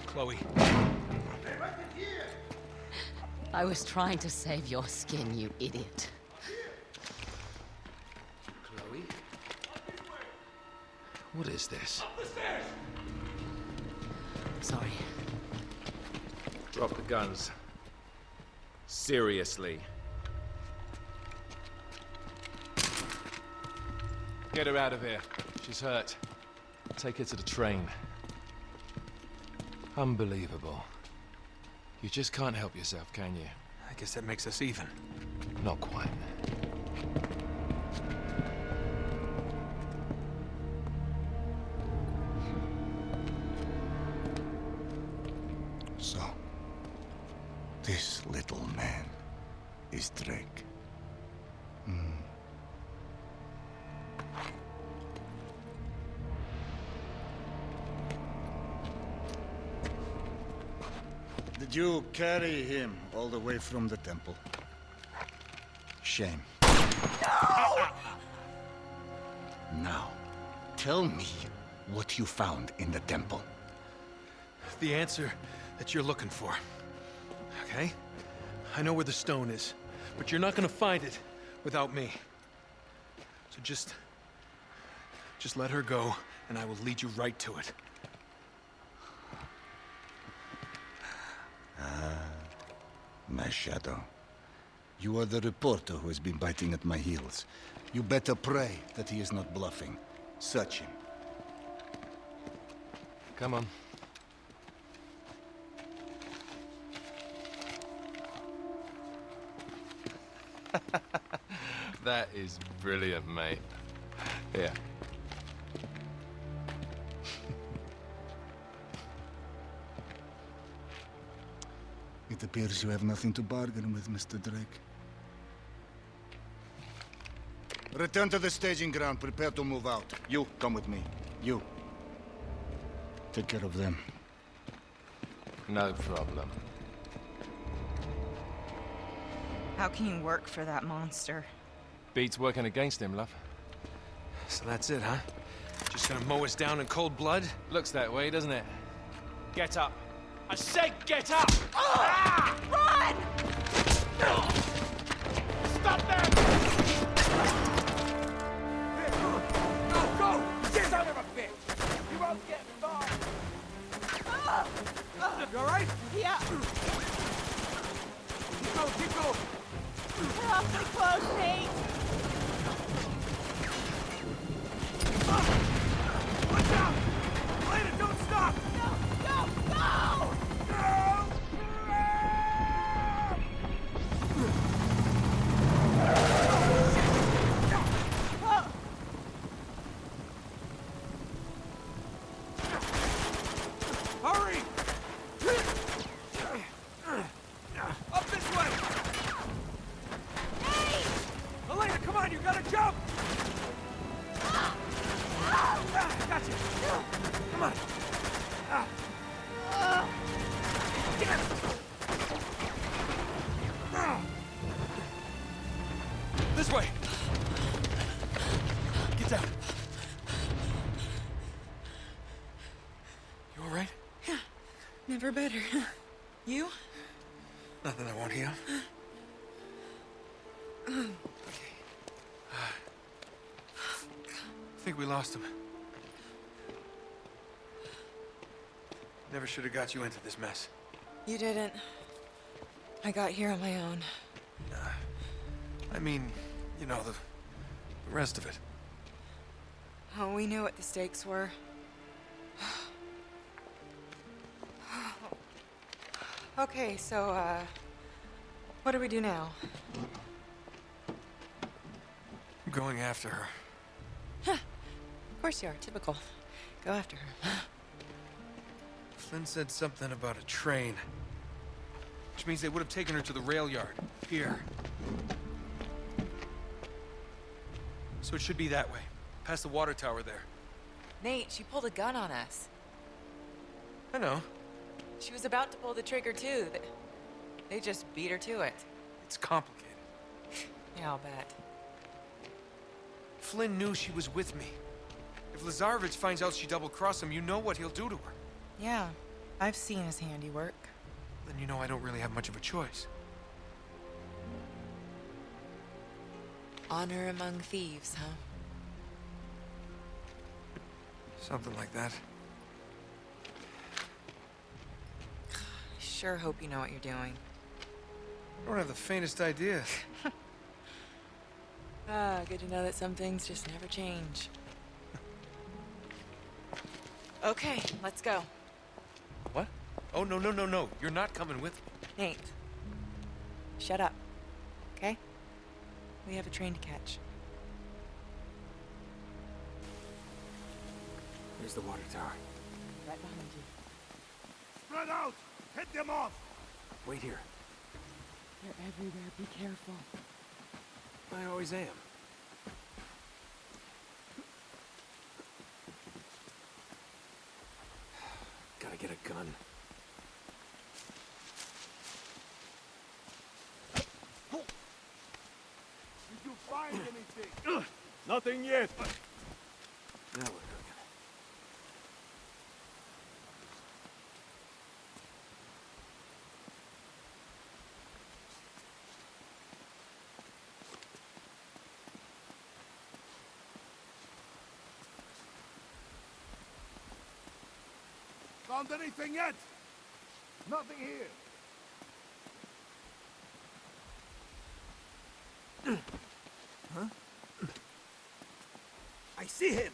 Chloe. I was trying to save your skin, you idiot. Chloe? What is this? Sorry. Drop the guns. Seriously. Get her out of here. She's hurt. Take her to the train. Unbelievable. You just can't help yourself, can you? I guess that makes us even. Not quite. So, this little man is Drake. Did you carry him all the way from the temple? Shame. No! Now, tell me what you found in the temple. The answer that you're looking for. Okay? I know where the stone is, but you're not gonna find it without me. So just let her go, and I will lead you right to it. My shadow. You are the reporter who has been biting at my heels. You better pray that he is not bluffing. Search him. Come on. That is brilliant, mate. Here. It appears you have nothing to bargain with, Mr. Drake. Return to the staging ground. Prepare to move out. You, come with me. You. Take care of them. No problem. How can you work for that monster? Beats working against him, love. So that's it, huh? Just gonna mow us down in cold blood? Looks that way, doesn't it? Get up. I said get up! Run! Stop them! Go, go! Son of a bitch! You won't get far! You alright? Yeah, Keep going, keep going! we're awfully close, Nate. Watch out! Elena, don't stop! Go, go, go! Hurry! Up this way! Nate! Elena, come on, you gotta jump! Gotcha! Come on! Damn it! This way! Get down! You alright? Never better. You? Nothing I won't heal. I think we lost him. Never should have got you into this mess. You didn't. I got here on my own. I mean, you know, the rest of it. Oh, we knew what the stakes were. Okay, so, what do we do now? I'm going after her. Of course you are. Typical. Go after her. Flynn said something about a train. Which means they would have taken her to the rail yard. Here. So it should be that way. Past the water tower there. Nate, she pulled a gun on us. I know. She was about to pull the trigger, too. They just beat her to it. It's complicated. Yeah, I'll bet. Flynn knew she was with me. If Lazarevic finds out she double-crossed him, you know what he'll do to her. Yeah, I've seen his handiwork. Then you know I don't really have much of a choice. Honor among thieves, huh? Something like that. I sure hope you know what you're doing. I don't have the faintest idea. Good to know that some things just never change. Okay, let's go. What? Oh, no, no, no, no. You're not coming with me. Nate, shut up, okay? We have a train to catch. Here's the water tower. Right behind you. Spread out! Hit them off! Wait here. They're everywhere. Be careful. I always am. Gotta get a gun. Did you find anything? Nothing yet. Now we're cooking. Found anything yet? Nothing here. Huh? I see him.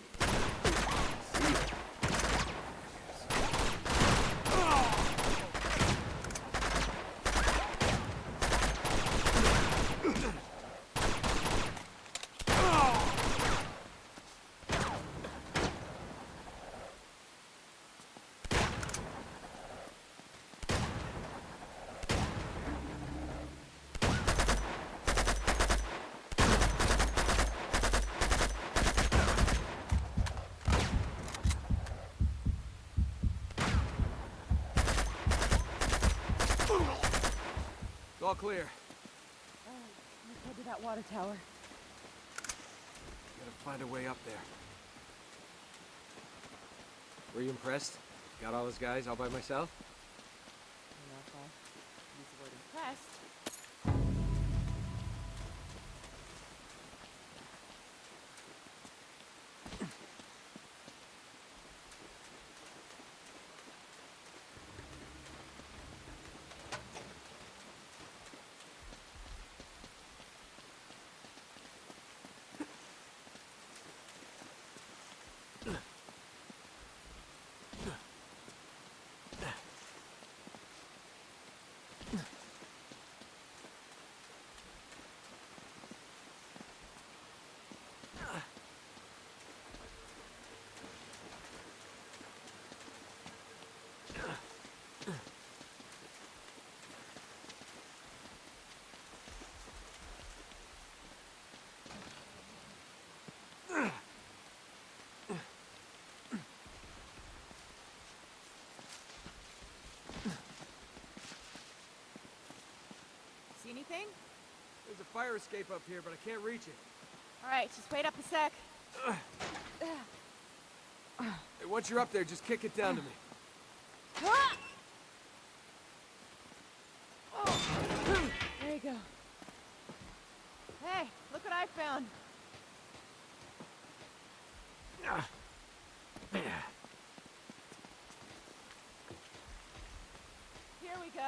All clear. Let's head to that water tower. Gotta find a way up there. Were you impressed? Got all those guys all by myself? Use the word impressed. See anything? There's a fire escape up here, but I can't reach it. All right, just wait up a sec. Hey, once you're up there, just kick it down to me. There you go. eastbound. Here we go.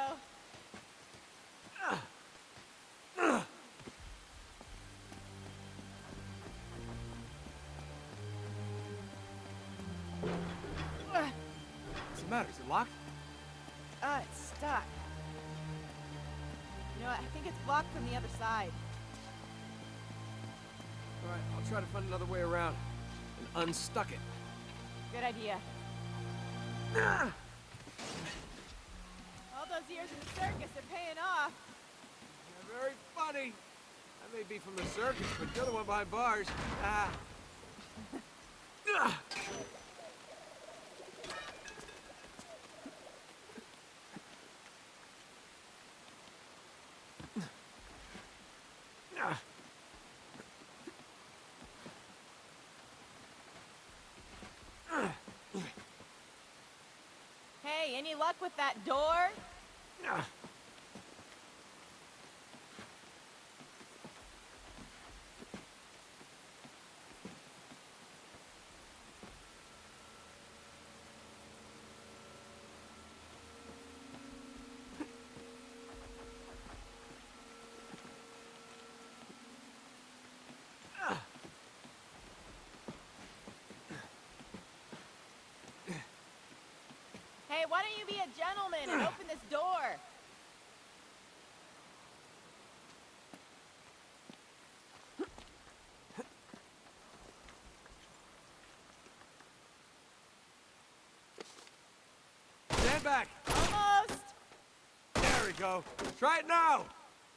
What's the matter? Is it locked? It's stuck. You know what? I think it's blocked from the other side. All right, I'll try to find another way around and unstuck it. Good idea. All those years in the circus are paying off. You're very funny. I may be from the circus, but you're the one behind bars. Ah. Hey, any luck with that door? Hey, why don't you be a gentleman and open this door? Stand back. Almost. There we go. Try it now.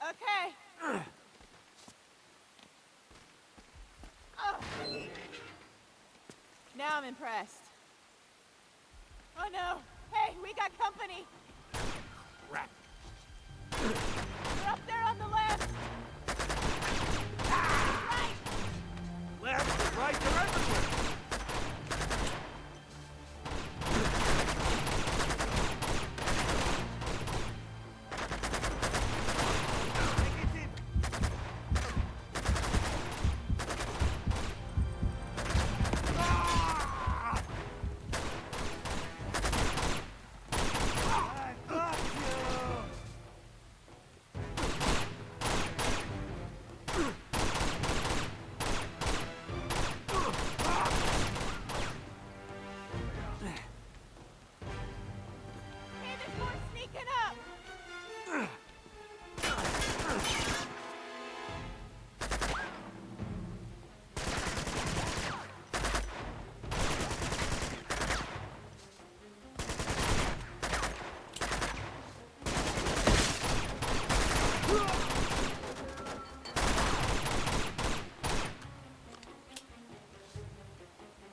Okay. Oh. Now I'm impressed. Oh no! Hey, we got company! Crap. We're up there on the left! Right! Left, right, they're everywhere. Hey, there's more sneaking up!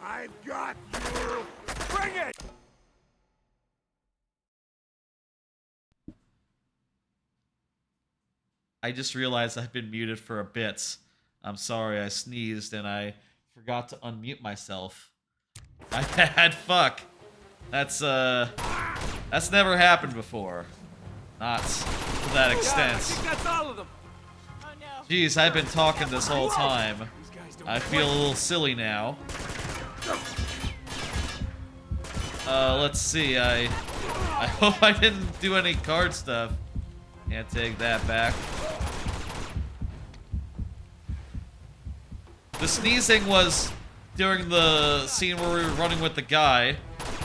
I've got you. Bring it. I just realized I've been muted for a bit. I'm sorry, I sneezed and I forgot to unmute myself. My bad, fuck. That's never happened before. Not to that I extent. think that's all of them. Oh no. Jeez, I've been talking this whole time. These guys don't I feel a little silly now. Let's see, I hope I didn't do any card stuff. Can't take that back. The sneezing was during the scene where we were running with the guy.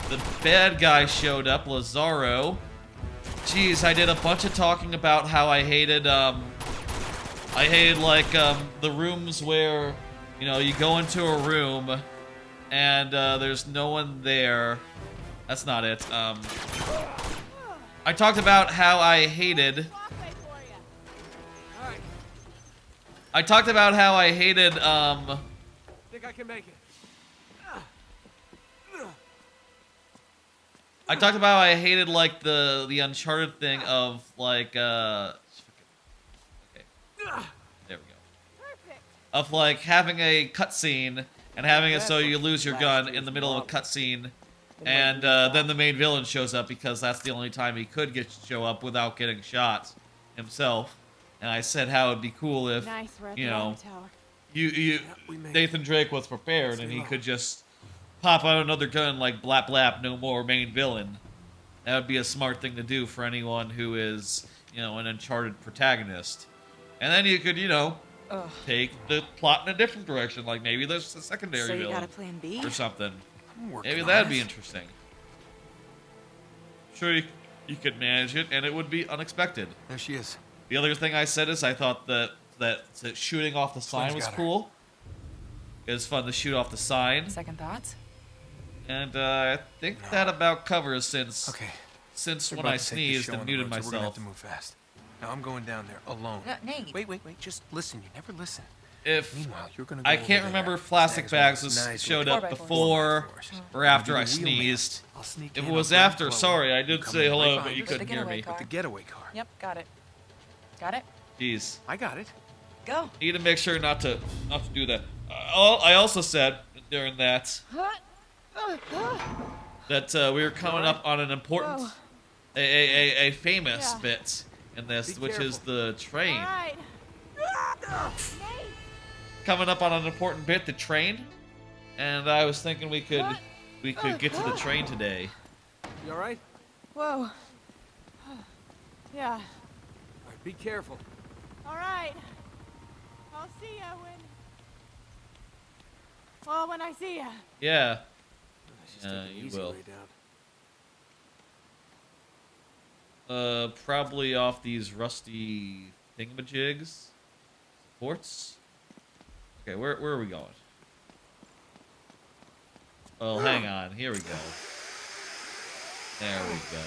The bad guy showed up, Lazaro. Jeez, I did a bunch of talking about how I hated the rooms where, you know, you go into a room and there's no one there. That's not it. I talked about how I hated. Walkway for ya. All right. I talked about how I hated Think I can make it. I talked about how I hated like the Uncharted thing of like okay. There we go. Perfect. Of like having a cutscene and having it so you lose your gun in the middle of a cutscene, and then the main villain shows up because that's the only time he could show up without getting shot himself. And I said how it'd be cool if, Nice, we're at you the know, water tower. Nathan Drake was prepared, and he could just pop out another gun like blap blap, no more main villain. That would be a smart thing to do for anyone who is, an Uncharted protagonist. And then you could, take the plot in a different direction, like maybe there's a secondary So you villain got a plan B? or something. Working Maybe on that'd be it. interesting. Sure, you could manage it, and it would be unexpected. There she is. The other thing I said is I thought that shooting off the sign Flynn's was got her. cool. It was fun to shoot off the sign. Second thoughts? And I think that about covers since Okay. when We're I about to take this sneezed show and on the muted road, so we're gonna have myself. to move fast. Now I'm going down there alone. No, Nate. Wait. Just listen. You never listen. If Meanwhile, you're gonna go I over can't there, remember if snag plastic us one of bags those nice showed looking up 4x4s. before 4x4s. or after I'll I give you a wheel man. sneezed. I'll sneak If in, it was I'll grab after, Chloe. sorry, I You did come say in right hello, behind but you us. couldn't hear getaway me. car. With the getaway car. Yep, got it. Got it? Jeez. I got it. Go. Need to make sure not to do that. I also said during that we were coming up on an important, Whoa. a famous Yeah. bit in this, Be which is careful. the train. All right. Coming up on an important bit, the train, and I was thinking we could get to the train today. You all right? Whoa. Yeah. All right. Be careful. All right. I'll see ya when I see ya. Yeah, She's taking the you easy will. way down. Probably off these rusty thingamajigs. Supports. Okay, where are we going? Oh, hang on. Here we go. There we go.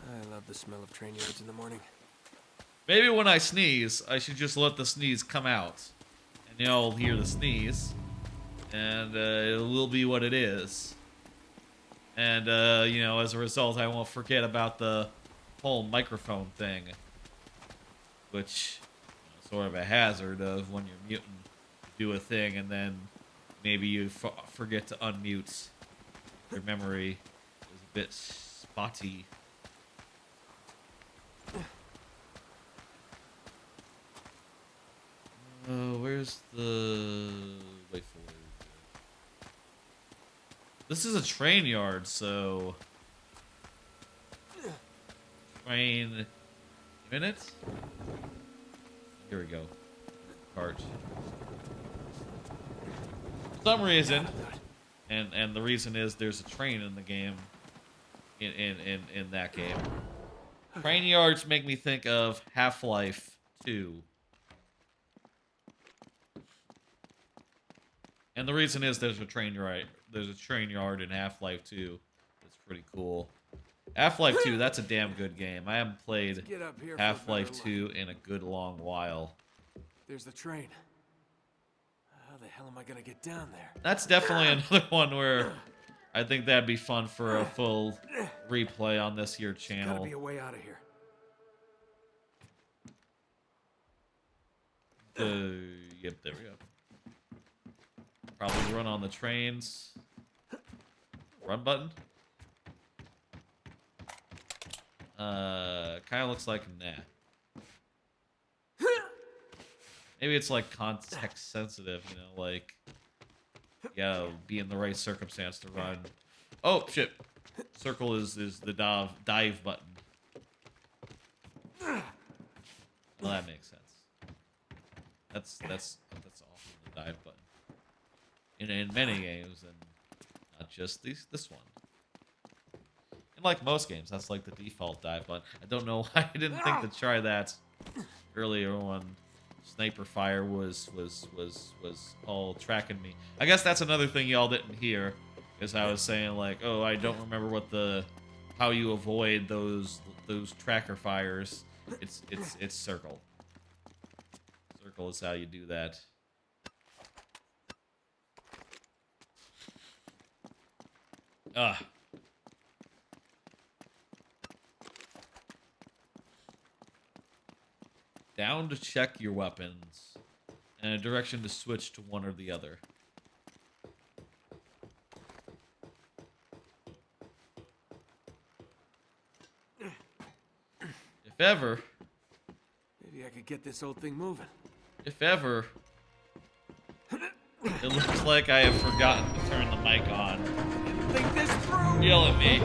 I love the smell of train yards in the morning. Maybe when I sneeze, I should just let the sneeze come out. And you'll hear the sneeze. And it will be what it is. And, as a result, I won't forget about the whole microphone thing. Which, sort of a hazard of when you're muting, do a thing, and then maybe you forget to unmute. Your memory is a bit spotty. Where's the... Wait for it. This is a train yard, so... Train... Minute? Here we go. Cart. For some reason, and the reason is there's a train in the game, in that game. Train yards make me think of Half-Life 2. And the reason is there's a train yard in Half-Life 2. It's pretty cool. Half-Life 2, that's a damn good game. I haven't played Get up here for a Half-Life better 2 in a good long while. There's the train. How the hell am I gonna get down there? That's definitely another one where I think that'd be fun for a full replay on this here Gotta channel. be a way out of here. Yep, there we go. Probably run on the trains. Run button? Kind of looks like nah. Maybe it's like context sensitive, like you gotta be in the right circumstance to run. Oh shit! Circle is the dive button. Well, that makes sense. That's often the dive button in many games, and not just this one. And like most games, that's like the default dive button. I don't know why I didn't think to try that earlier when sniper fire was all tracking me. I guess that's another thing y'all didn't hear, is I was saying like, oh, I don't remember how you avoid those tracker fires. It's circle. Circle is how you do that. Ah. Down to check your weapons, and a direction to switch to one or the other. If ever, Maybe I could get this old thing moving. if ever, it looks like I have forgotten to turn the mic on. Think this through. Yell at me,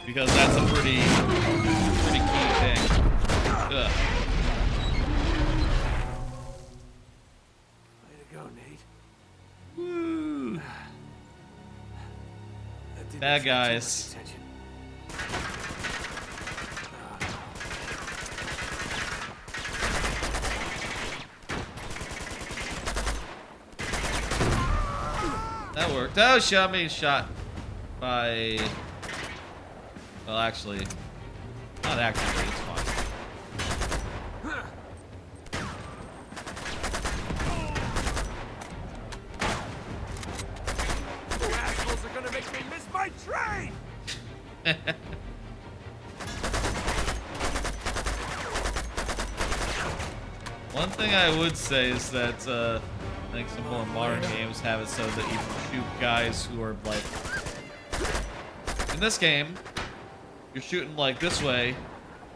because that's a pretty key thing. Ugh. Way to go, Nate. Woo. That didn't Bad attract too much guys. attention. That worked. Oh, shot me. Shot by... Well, actually... Not actually. It's fine. You assholes are gonna make me miss my train! One thing I would say is that I think some more modern games have it so that you can shoot guys who are like... In this game, you're shooting like this way,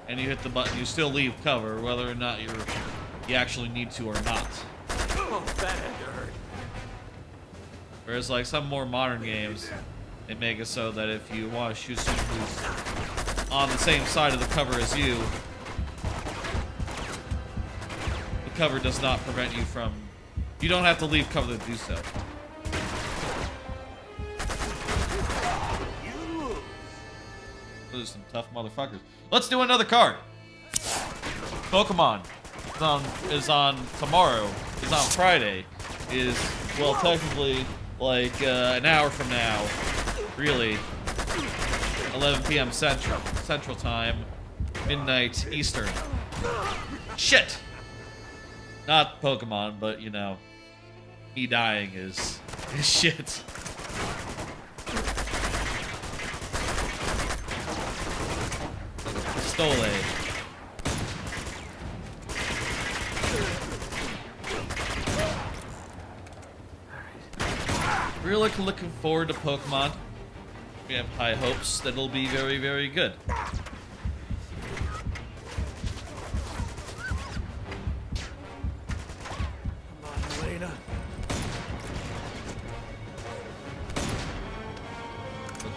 and you hit the button, you still leave cover, whether or not you actually need to or not. Oh, that had to hurt. Whereas like some more modern games, they make it so that if you want to shoot someone who's on the same side of the cover as you, the cover does not prevent you from... You don't have to leave cover to do so. Those are some tough motherfuckers. Let's do another card. Pokemon is on tomorrow. Is on Friday. Is, well, technically like an hour from now. Really. 11 p.m. Central Time. Midnight Eastern. Shit! Not Pokemon, but you know, me dying is shit. Stole. Really looking forward to Pokemon. We have high hopes that it'll be very, very good.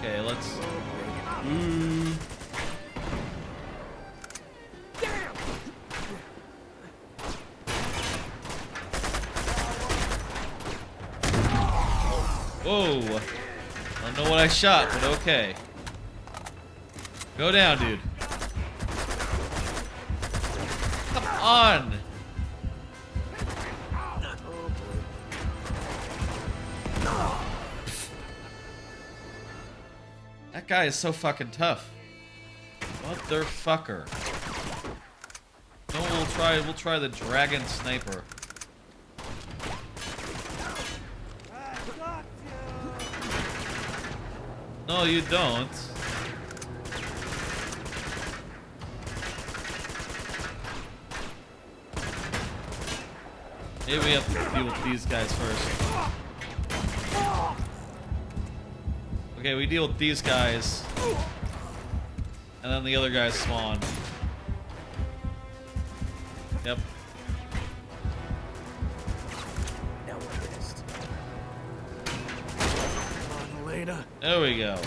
Okay, let's... Whoa! I don't know what I shot, but okay. Go down, dude. Come on! That guy is so fucking tough. Motherfucker. No, we'll try the dragon sniper. No, you don't. Maybe we have to deal with these guys first. Okay, we deal with these guys. And then the other guys spawn. Yep. Now we're missed. Come on, Elena. There we go.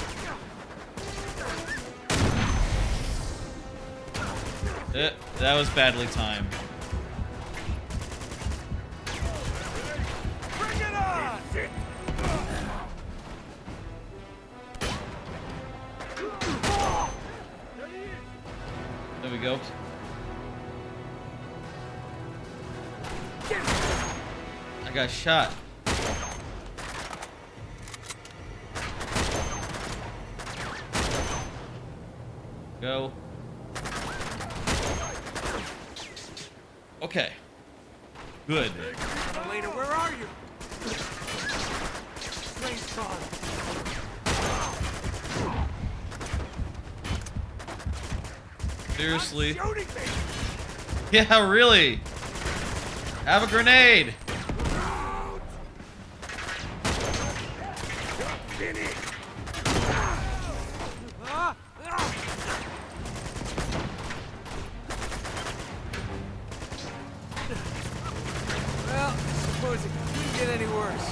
That was badly timed. Bring it on! There we go. I got shot. Go. Okay. Good. Elena, where are you? Train's gone. Seriously? Shooting me! Yeah, really. Have a grenade. Rosie. Couldn't get any worse.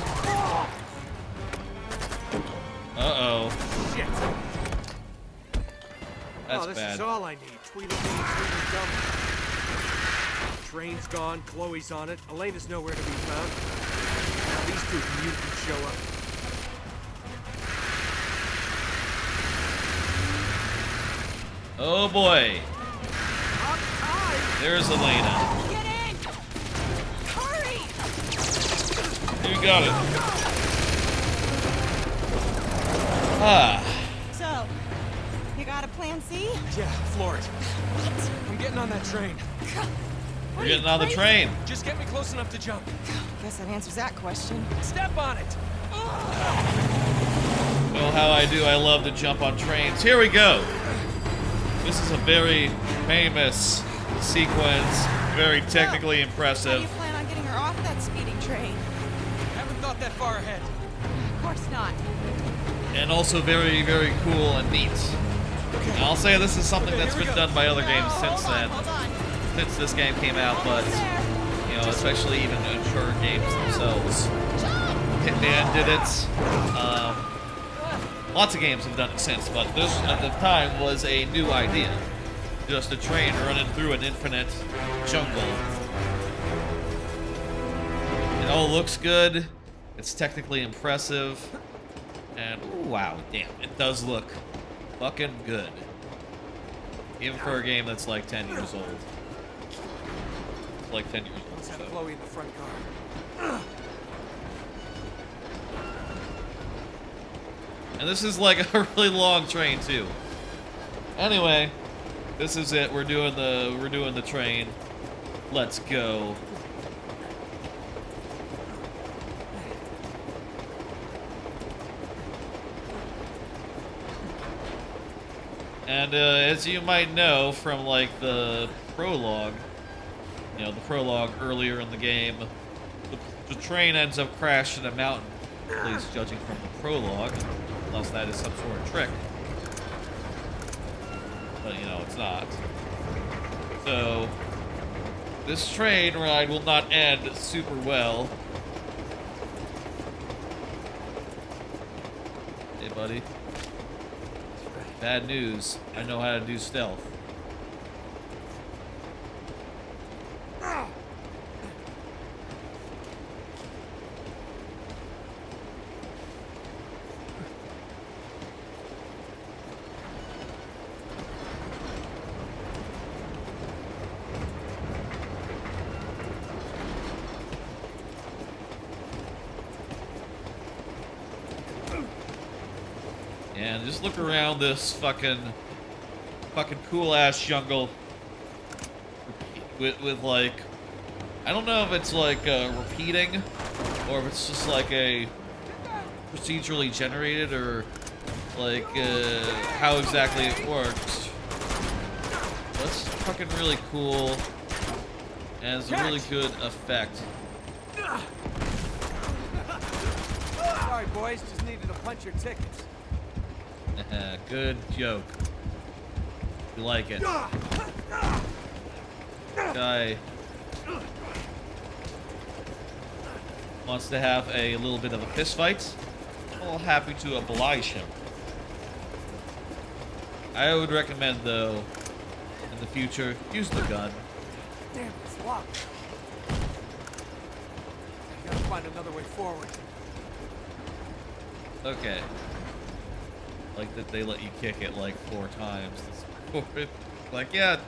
Uh-oh. Shit. That's this bad. is all I need. Tweedledee, Tweedledum. Train's gone. Chloe's on it. Elena's nowhere to be found. Now these two mutants show up. Oh boy. There's Elena. Get in! Hurry! You got it. Ah. So, you got a plan C? Yeah, floor it. I'm getting on that train. We're getting on the train. Just get me close enough to jump. Guess that answers that question. Step on it. Well, how I do, I love to jump on trains. Here we go. This is a very famous sequence, very technically How do impressive. you plan on getting her off that speeding train? Haven't thought that far ahead. Of course not. And also very, very cool and neat. And I'll say this is something that's been done by other games since then, Hold on. since this game came out, but, you know, especially even Uncharted games themselves. Hitman did it. Lots of games have done it since, but this, at the time, was a new idea. Just a train running through an infinite jungle. It all looks good. It's technically impressive. And, ooh, wow, damn, it does look fucking good. Even for a game that's like 10 years old. It's like 10 years old. Let's have So. Chloe in the front car. And this is like a really long train too. Anyway, this is it. We're doing the train. Let's go. And as you might know from like the prologue, you know, the prologue earlier in the game, the train ends up crashing a mountain, at least judging from the prologue, unless that is some sort of trick. But, you know, it's not. So, this train ride will not end super well. Hey, buddy. Bad news. I know how to do stealth. And just look around this fucking cool ass jungle with like, I don't know if it's like repeating or if it's just like a procedurally generated or like how exactly it works. That's fucking really cool and it's a really good effect. Sorry, boys. Just needed to punch your tickets. Good joke. You like it. Guy wants to have a little bit of a fist fight. I'm all happy to oblige him. I would recommend, though, in the future, use the gun. Damn, it's locked. I gotta find another way forward. Okay. Like that they let you kick it like 4 times. Like, yeah,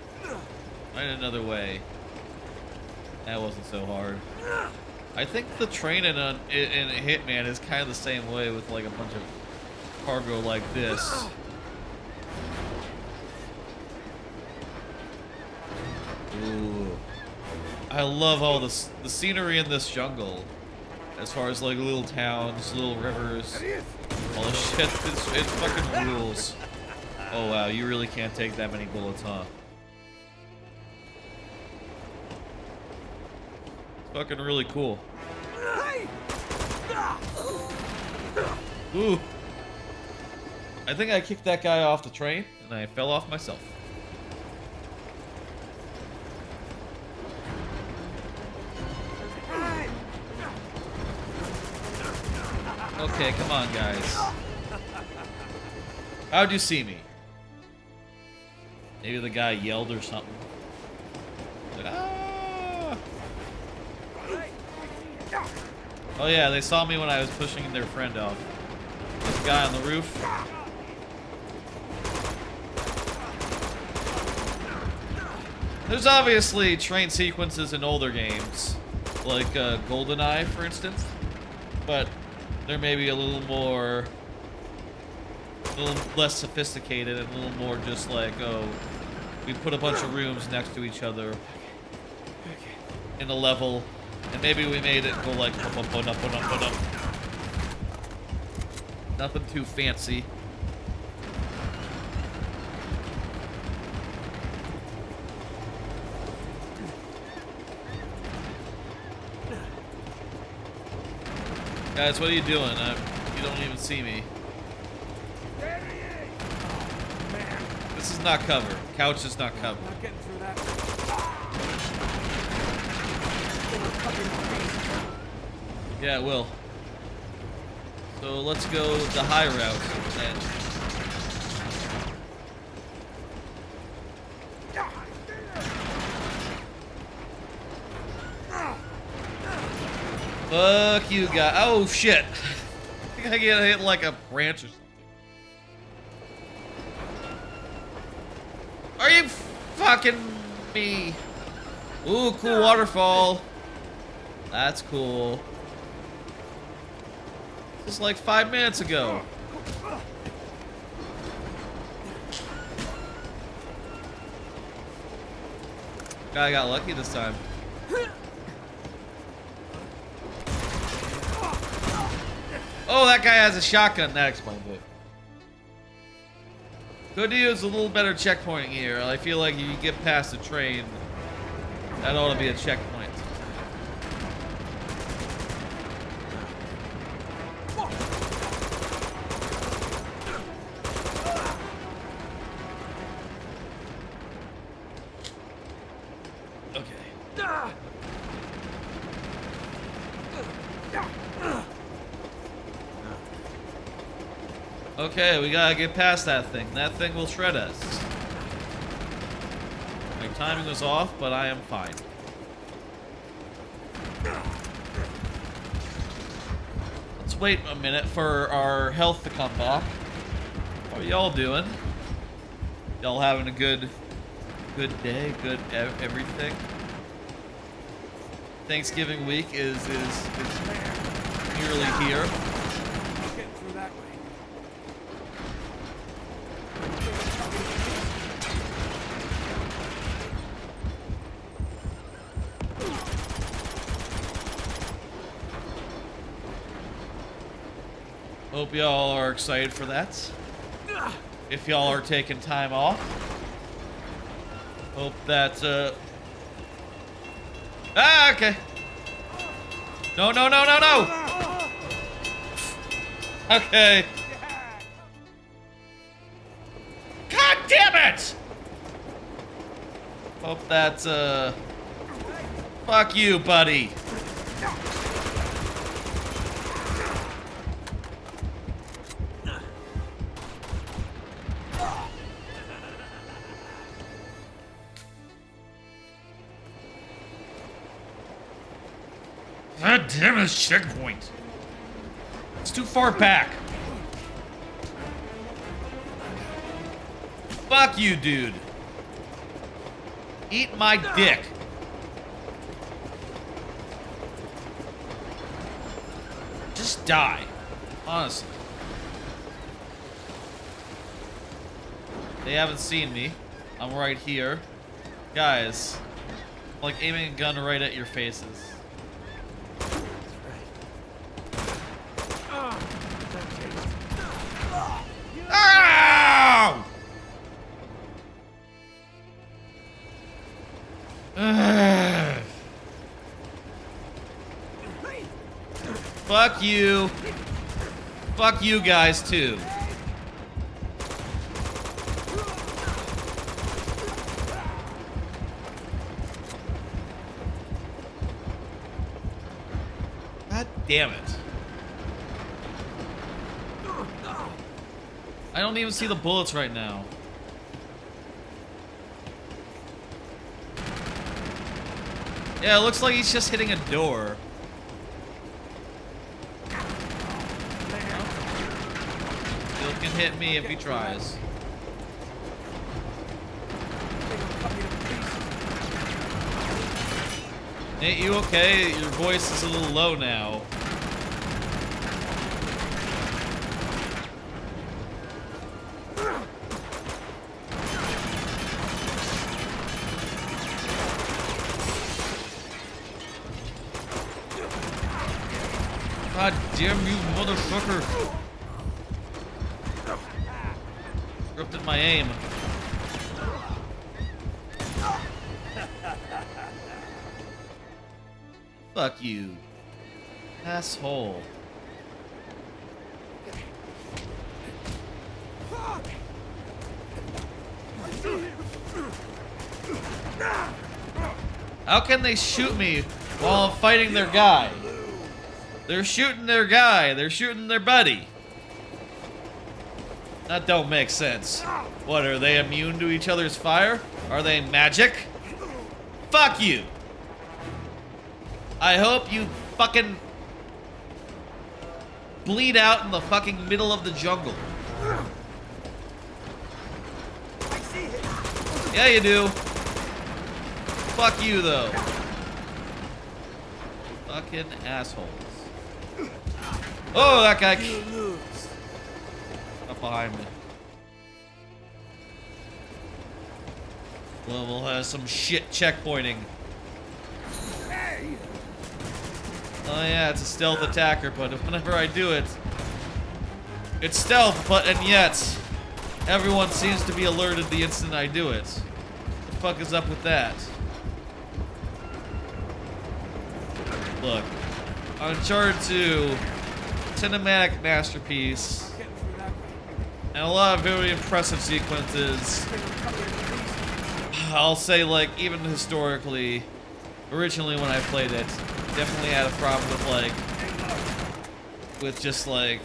find another way. That wasn't so hard. I think the train in Hitman is kind of the same way with like a bunch of cargo like this. Ooh. I love all the scenery in this jungle. As far as like little towns, little rivers, all this shit, it fucking rules. Oh wow, you really can't take that many bullets, huh? It's fucking really cool. Ooh. I think I kicked that guy off the train, and I fell off myself. Okay, come on, guys. How'd you see me? Maybe the guy yelled or something. Like, ah! Oh yeah, they saw me when I was pushing their friend off. This guy on the roof. There's obviously train sequences in older games, like GoldenEye, for instance, but they're maybe a little less sophisticated and a little more just like, oh, we put a bunch of rooms next to each other in a level, and maybe we made it go like up. Nothing too fancy. Guys, what are you doing? You don't even see me. This is not cover. Couch is not cover. Not getting through that. Yeah, it will. So let's go the high route then. Fuck you guys. Oh shit. I think I get hit like a branch or something. Are you fucking me? Ooh, cool waterfall. That's cool. This is like 5 minutes ago. Guy got lucky this time. Oh, that guy has a shotgun. That explains it. Could use a little better checkpointing here. I feel like you get past the train, that ought to be a checkpoint. Okay, we gotta get past that thing. That thing will shred us. My timing was off, but I am fine. Let's wait a minute for our health to come back. How are y'all doing? Y'all having a good day, good everything? Thanksgiving week is nearly here. Hope y'all are excited for that. If y'all are taking time off. Hope that, Ah, okay. No. Okay. God damn it! Hope that's, fuck you, buddy. God damn this checkpoint. It's too far back. Fuck you, dude. Eat my dick. Just die. Honestly. They haven't seen me. I'm right here. Guys, I'm like aiming a gun right at your faces. Ow! Fuck you. Fuck you guys too. God damn it. I don't even see the bullets right now. Yeah, it looks like he's just hitting a door. Still can hit me if he tries. Ain't you okay? Your voice is a little low now. God damn you, motherfucker! Scripted my aim. Fuck you, asshole. How can they shoot me while I'm fighting their guy? They're shooting their guy. They're shooting their buddy. That don't make sense. What, are they immune to each other's fire? Are they magic? Fuck you. I hope you fucking bleed out in the fucking middle of the jungle. Yeah, you do. Fuck you, though. Fucking assholes. Oh, that guy. Up behind me. Level has some shit checkpointing. Oh yeah, it's a stealth attacker, but whenever I do it, it's stealth, but and yet, everyone seems to be alerted the instant I do it. What the fuck is up with that? Look, Uncharted 2, cinematic masterpiece, and a lot of very impressive sequences. I'll say, like, even historically, originally when I played it, definitely had a problem with, like, with just, like,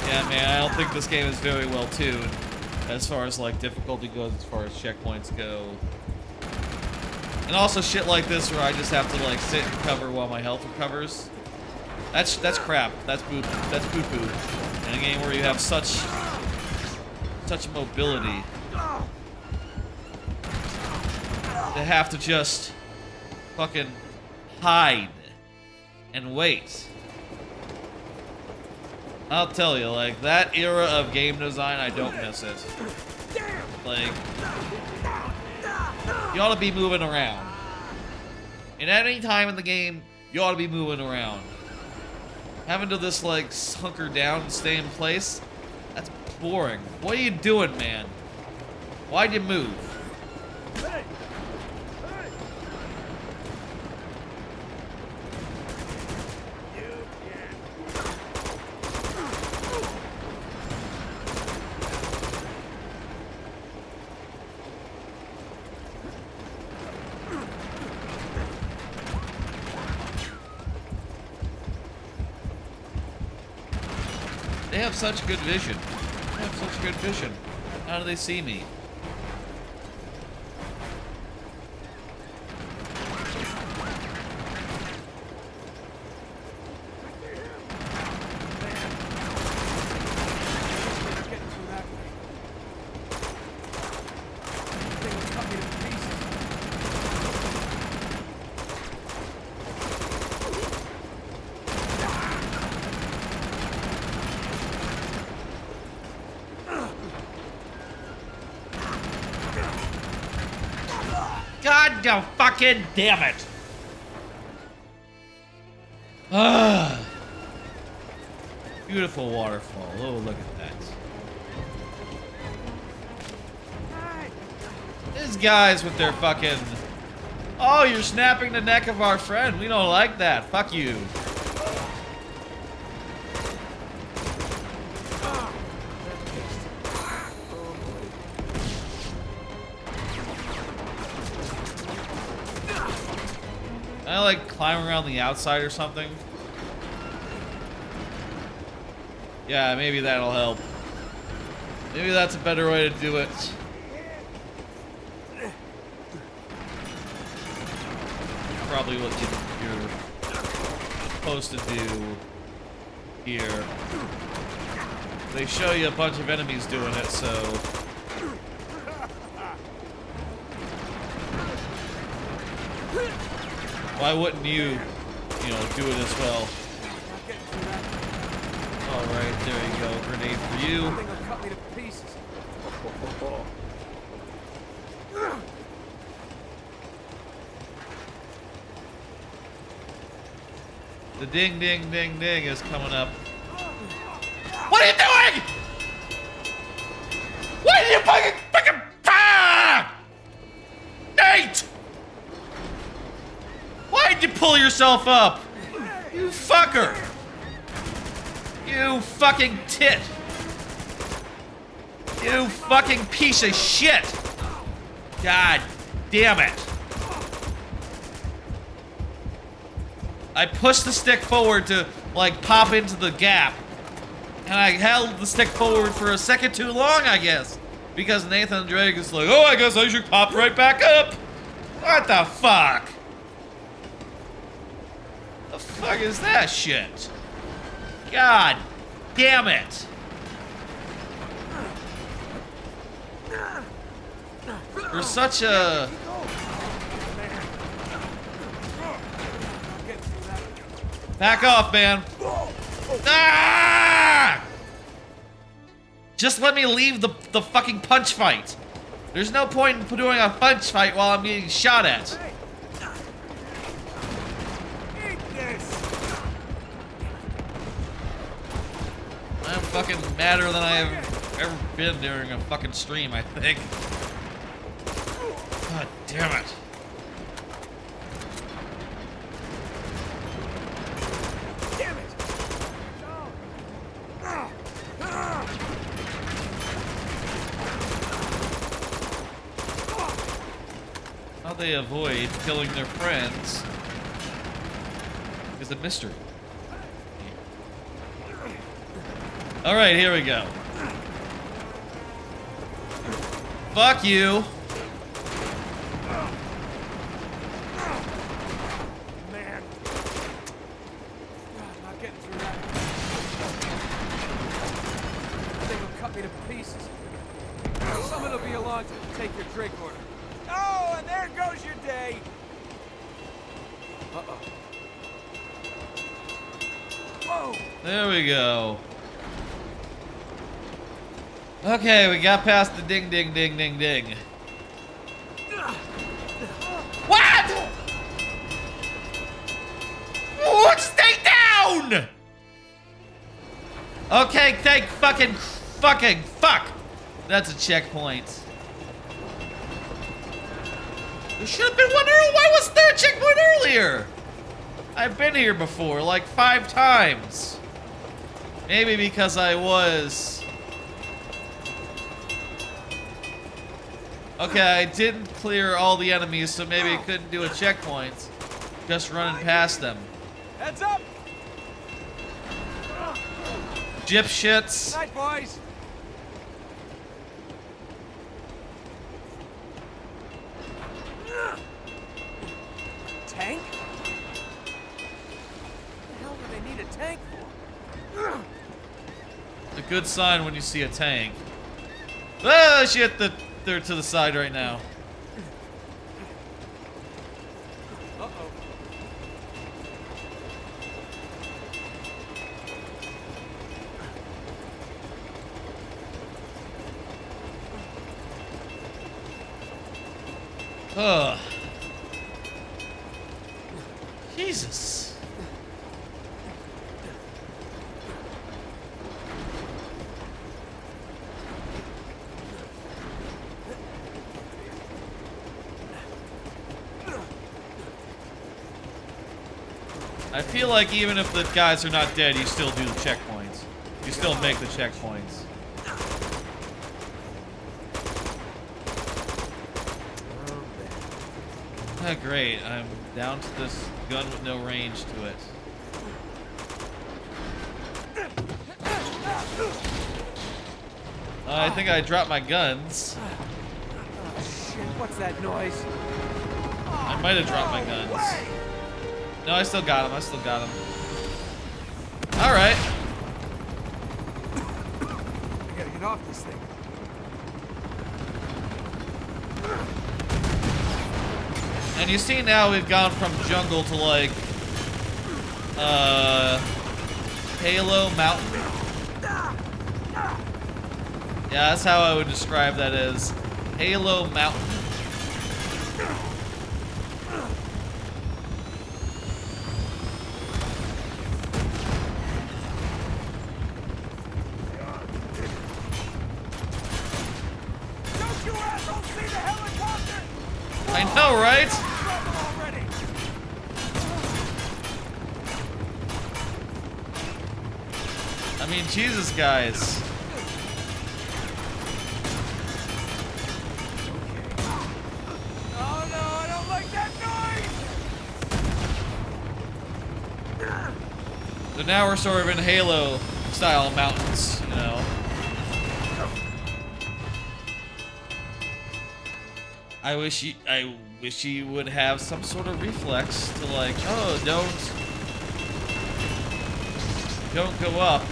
yeah, man, I don't think this game is very well tuned as far as, like, difficulty goes, as far as checkpoints go. And also shit like this where I just have to, like, sit and cover while my health recovers. That's crap. That's poo-poo. In a game where you have such mobility, to have to just fucking hide and wait. I'll tell you, like, that era of game design, I don't miss it. Like, you ought to be moving around. And at any time in the game, you ought to be moving around. Having to just, like, hunker down and stay in place, that's boring. What are you doing, man? Why'd you move? Hey! They have such good vision. They have such good vision. How do they see me? God no fucking damn it! Ah, beautiful waterfall. Oh, look at that. These guys with their fucking... Oh, you're snapping the neck of our friend. We don't like that. Fuck you. I like climb around the outside or something. Yeah, maybe that'll help. Maybe that's a better way to do it. Probably what you're supposed to do here. They show you a bunch of enemies doing it, so... Why wouldn't you know, do it as well? Alright, there you go. Grenade for you. Cut me to pieces. The ding ding ding ding is coming up. What are you doing? Why are you fucking Nate! Why'd you pull yourself up? You fucker! You fucking tit! You fucking piece of shit! God damn it! I pushed the stick forward to, like, pop into the gap. And I held the stick forward for a second too long, I guess. Because Nathan Drake is like, oh, I guess I should pop right back up. What the fuck? The fuck is that shit? God damn it. You're such a... Back off, man. Ah! Just let me leave the fucking punch fight. There's no point in doing a punch fight while I'm getting shot at. I'm fucking madder than I have ever been during a fucking stream, I think. God damn it. How they avoid killing their friends is a mystery. Alright, here we go. Fuck you. Man. God, not getting through that. Thing will cut me to pieces. Someone will be along to take your drink order. Oh, and there goes your day. Uh-oh. Whoa. There we go. Okay, we got past the ding ding ding ding ding. What? What? Stay down! Okay, thank fuck. That's a checkpoint. There should have been one earlier. Why wasn't there a checkpoint earlier? I've been here before, like 5 times. Maybe because I was... Okay, I didn't clear all the enemies, so maybe I couldn't do a checkpoint. Just running past them. Heads up! Gypshits. Night, boys. Tank? What the hell do they need a tank for? A good sign when you see a tank. Ah, shit! They're to the side right now. Uh-oh. Ugh. Jesus. I feel like even if the guys are not dead, you still do the checkpoints. You still make the checkpoints. Oh, great. I'm down to this gun with no range to it. I think I dropped my guns. Oh, shit, what's that noise? I might have dropped my guns. No, I still got him. I still got him. All right. I gotta get off this thing. And you see now we've gone from jungle to like Halo Mountain. Yeah, that's how I would describe that as Halo Mountain. Don't you assholes see the helicopter? I know, right? Trouble already. I mean, Jesus, guys. Oh no, I don't like that noise! So now we're sort of in Halo style mountains, you know. I wish he would have some sort of reflex to like, oh, don't go up.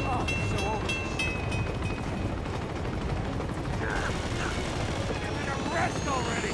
Oh, so over. Give it a rest already!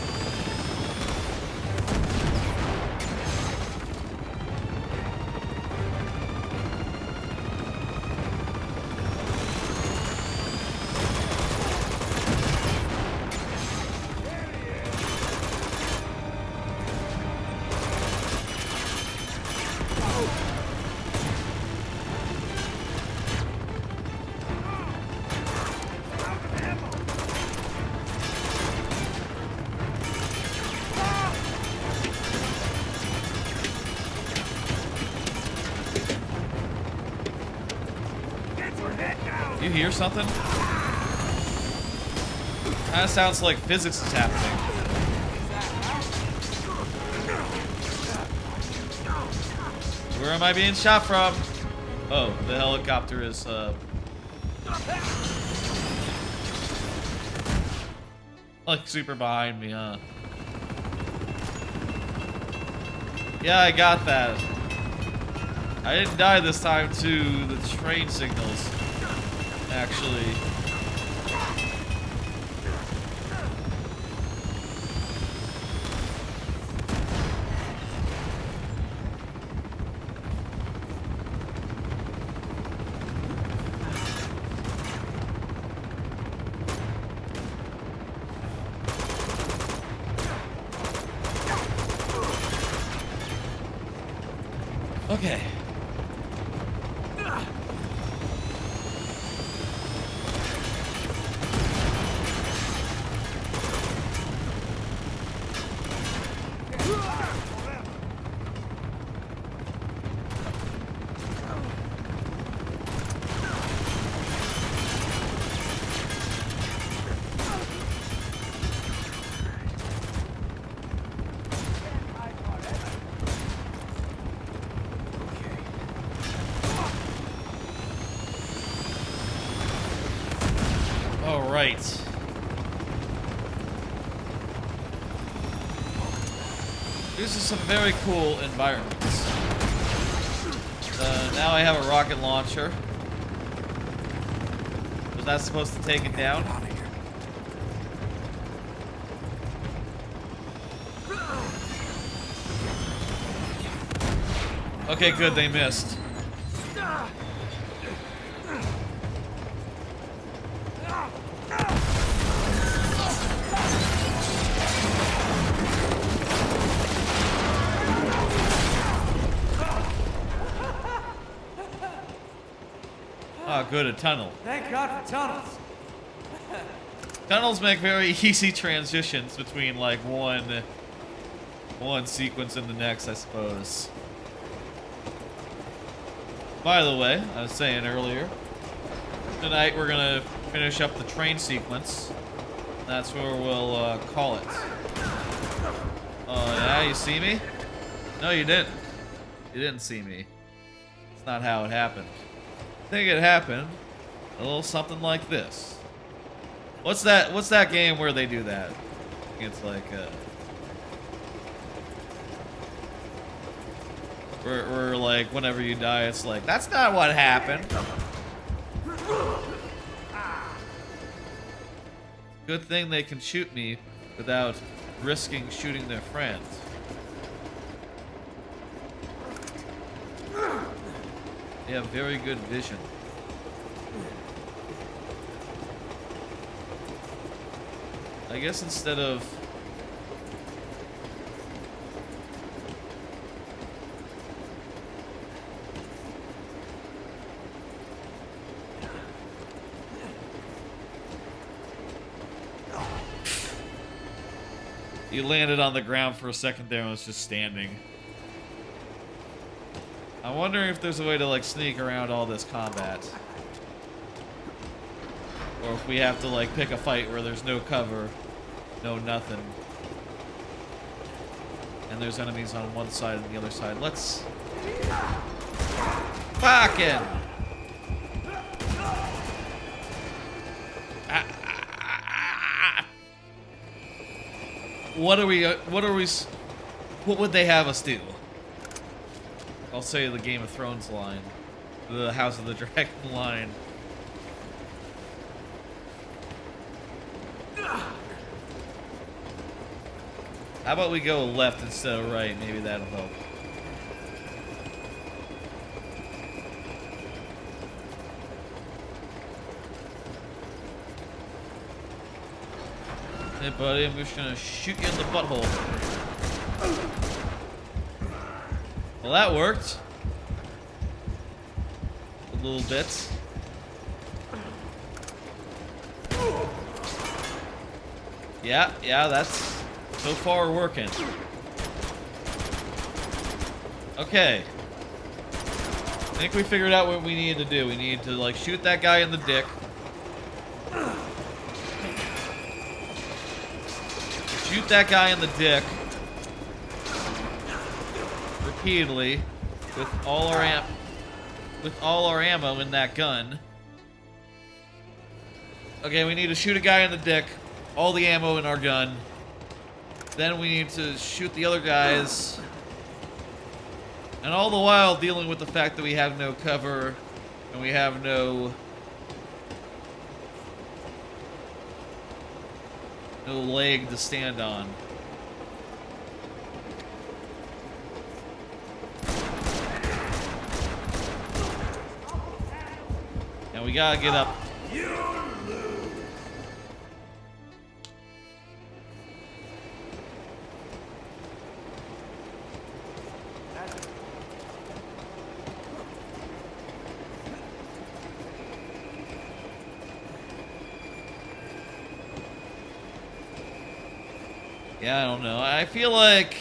You hear something? Kinda sounds like physics is happening. Where am I being shot from? Oh, the helicopter is, like super behind me, huh? Yeah, I got that. I didn't die this time to the train signals, actually. Okay. All right. These are some very cool environments. Now I have a rocket launcher. Was that supposed to take it down? Okay, good, they missed. Oh, good, a tunnel. Thank God for tunnels. Tunnels make very easy transitions between like one sequence and the next, I suppose. By the way, I was saying earlier, tonight we're gonna finish up the train sequence. That's where we'll call it. Oh yeah, you see me? No, you didn't. You didn't see me. not how it happened. I think it happened a little something like this. What's that game where they do that? It's like where like whenever you die, it's like that's not what happened. Good thing they can shoot me without risking shooting their friends. They have very good vision. I guess instead of you landed on the ground for a second there and was just standing. I'm wondering if there's a way to like sneak around all this combat. Or if we have to like pick a fight where there's no cover, no nothing. And there's enemies on one side and the other side. Let's fucking what would they have us do? I'll say the Game of Thrones line. The House of the Dragon line. How about we go left instead of right? Maybe that'll help. Hey buddy, I'm just gonna shoot you in the butthole. Well, that worked. A little bit. Yeah, that's so far working. Okay. I think we figured out what we needed to do. We needed to like shoot that guy in the dick. Shoot that guy in the dick repeatedly with all our ammo in that gun. Okay, we need to shoot a guy in the dick, all the ammo in our gun. Then we need to shoot the other guys. And all the while dealing with the fact that we have no cover and we have no leg to stand on. And we gotta get up. Yeah, I don't know. I feel like,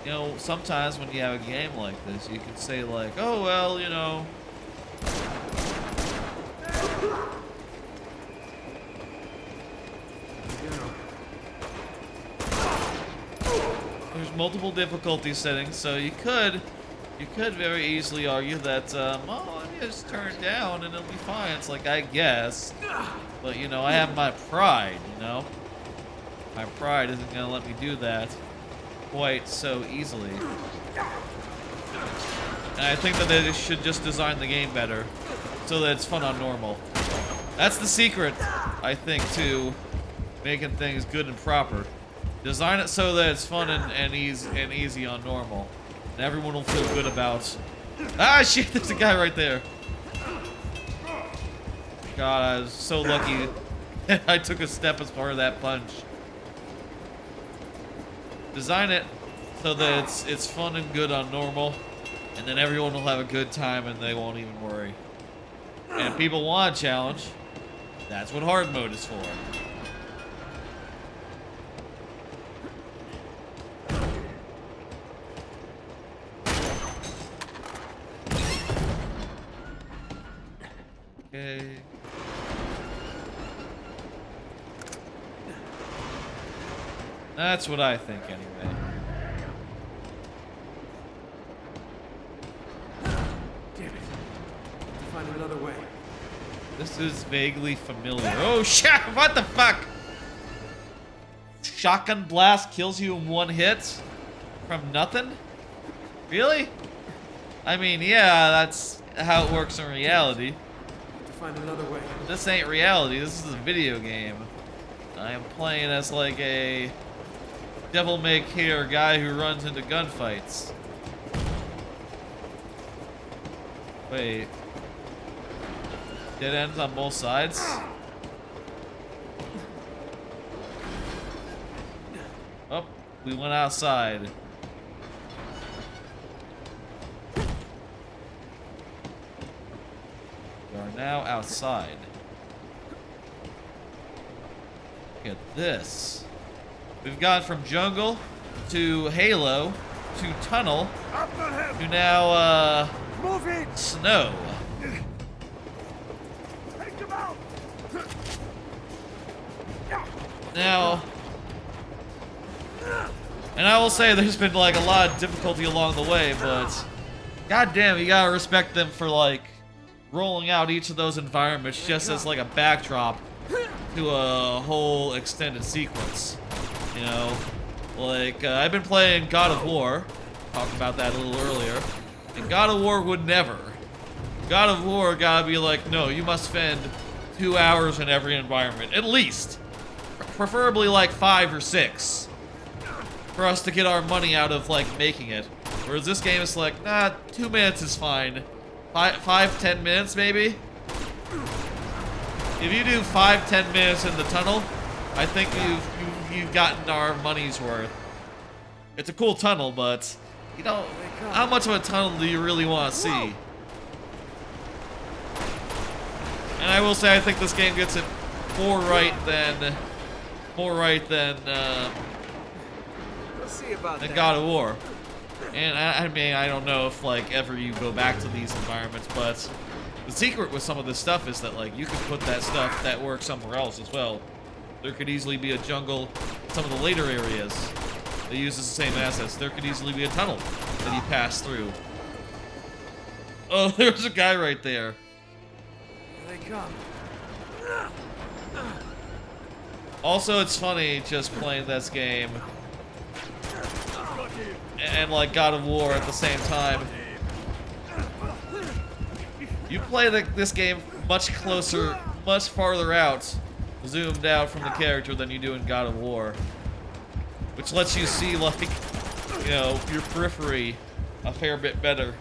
you know, sometimes when you have a game like this, you can say like, oh, well, you know. There's multiple difficulty settings, so you could very easily argue that, oh, let me just turn it down and it'll be fine. It's like, I guess. But, you know, I have my pride, you know? My pride isn't going to let me do that quite so easily. And I think that they should just design the game better so that it's fun on normal. That's the secret, I think, to making things good and proper. Design it so that it's fun and easy on normal. And everyone will feel good about... Ah, shit, there's a guy right there. God, I was so lucky I took a step as part of that punch. Design it so that it's fun and good on normal, and then everyone will have a good time and they won't even worry. And if people want a challenge, that's what hard mode is for. Okay. That's what I think, anyway. Damn it. find another way. This is vaguely familiar. Oh shit! What the fuck? Shotgun blast kills you in one hit from nothing? Really? I mean, yeah, that's how it works in reality. To find another way. This ain't reality. This is a video game. I am playing as like a devil-may-care guy who runs into gunfights. Wait. Dead ends on both sides? Oh, we went outside. We are now outside. Look at this. We've gone from jungle to Halo to tunnel to now snow. Now, and I will say there's been like a lot of difficulty along the way, but goddamn, you gotta respect them for like rolling out each of those environments just as like a backdrop to a whole extended sequence. You know, like I've been playing God of War, talked about that a little earlier, and God of War would never. God of War gotta be like, no, you must spend 2 hours in every environment, at least. Preferably like 5 or 6 for us to get our money out of like making it. Whereas this game is like, nah, 2 minutes is fine. 5-10 minutes maybe? If you do 5-10 minutes in the tunnel, I think you've gotten our money's worth. It's a cool tunnel, but you know, how much of a tunnel do you really want to see? And I will say, I think this game gets it more right than God of War. And I mean, I don't know if like ever you go back to these environments, but the secret with some of this stuff is that like you can put that stuff that works somewhere else as well. There could easily be a jungle, some of the later areas that uses the same assets. There could easily be a tunnel that you pass through. Oh, there's a guy right there. Here they come. Also, it's funny just playing this game and like God of War at the same time. You play this game much closer, much farther out, zoomed out from the character than you do in God of War, which lets you see like, you know, your periphery a fair bit better.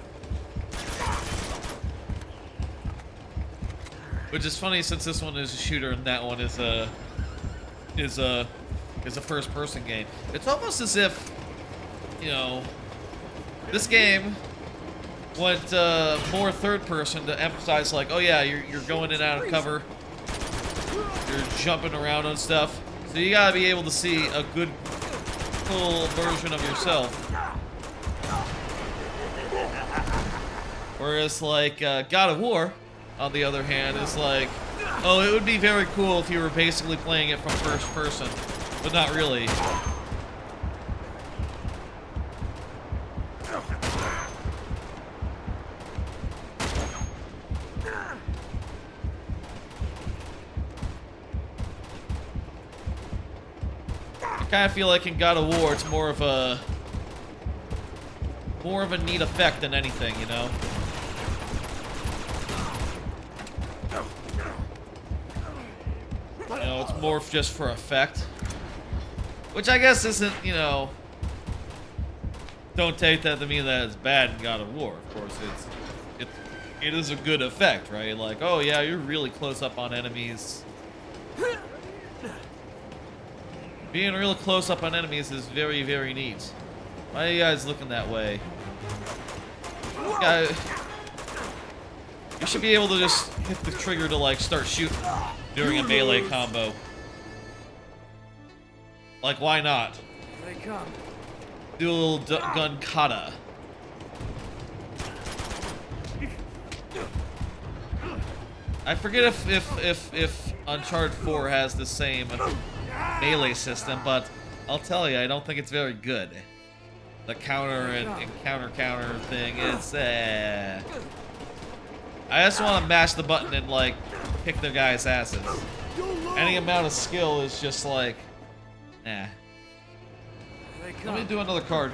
Which is funny since this one is a shooter and that one is a first-person game. It's almost as if, you know, this game went more third-person to emphasize like, oh yeah, you're going in and out of cover, you're jumping around and stuff, so you gotta be able to see a good full version of yourself. Whereas like God of War, on the other hand, is like, oh, it would be very cool if you were basically playing it from first person, but not really. I kind of feel like in God of War, it's more of a neat effect than anything, you know? You know, it's more just for effect. Which I guess isn't, you know... Don't take that to mean that it's bad in God of War. Of course, it is a good effect, right? Like, oh yeah, you're really close up on enemies. Being real close up on enemies is very, very neat. Why are you guys looking that way? You should be able to just hit the trigger to like start shooting during a melee combo. Like, why not? Here they come. Do a little gun kata. I forget if Uncharted 4 has the same melee system, but I'll tell you, I don't think it's very good. The counter and counter thing is I just want to mash the button and, like, kick their guys' asses. Any amount of skill is just like, nah. Let me do another card.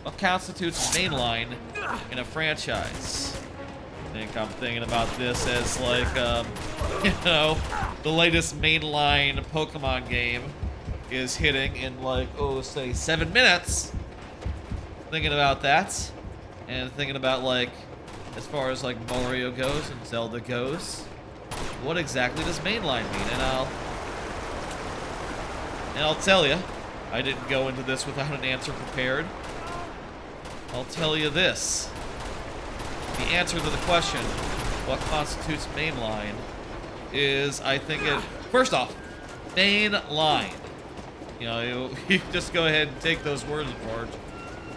What constitutes mainline in a franchise? I think I'm thinking about this as like, you know, the latest mainline Pokemon game is hitting in like, oh, say 7 minutes. Thinking about that, and thinking about like, as far as like Mario goes and Zelda goes, what exactly does mainline mean? And I'll tell you, I didn't go into this without an answer prepared. I'll tell you this. The answer to the question, what constitutes mainline, is, I think it, first off, main line. You know, you just go ahead and take those words apart.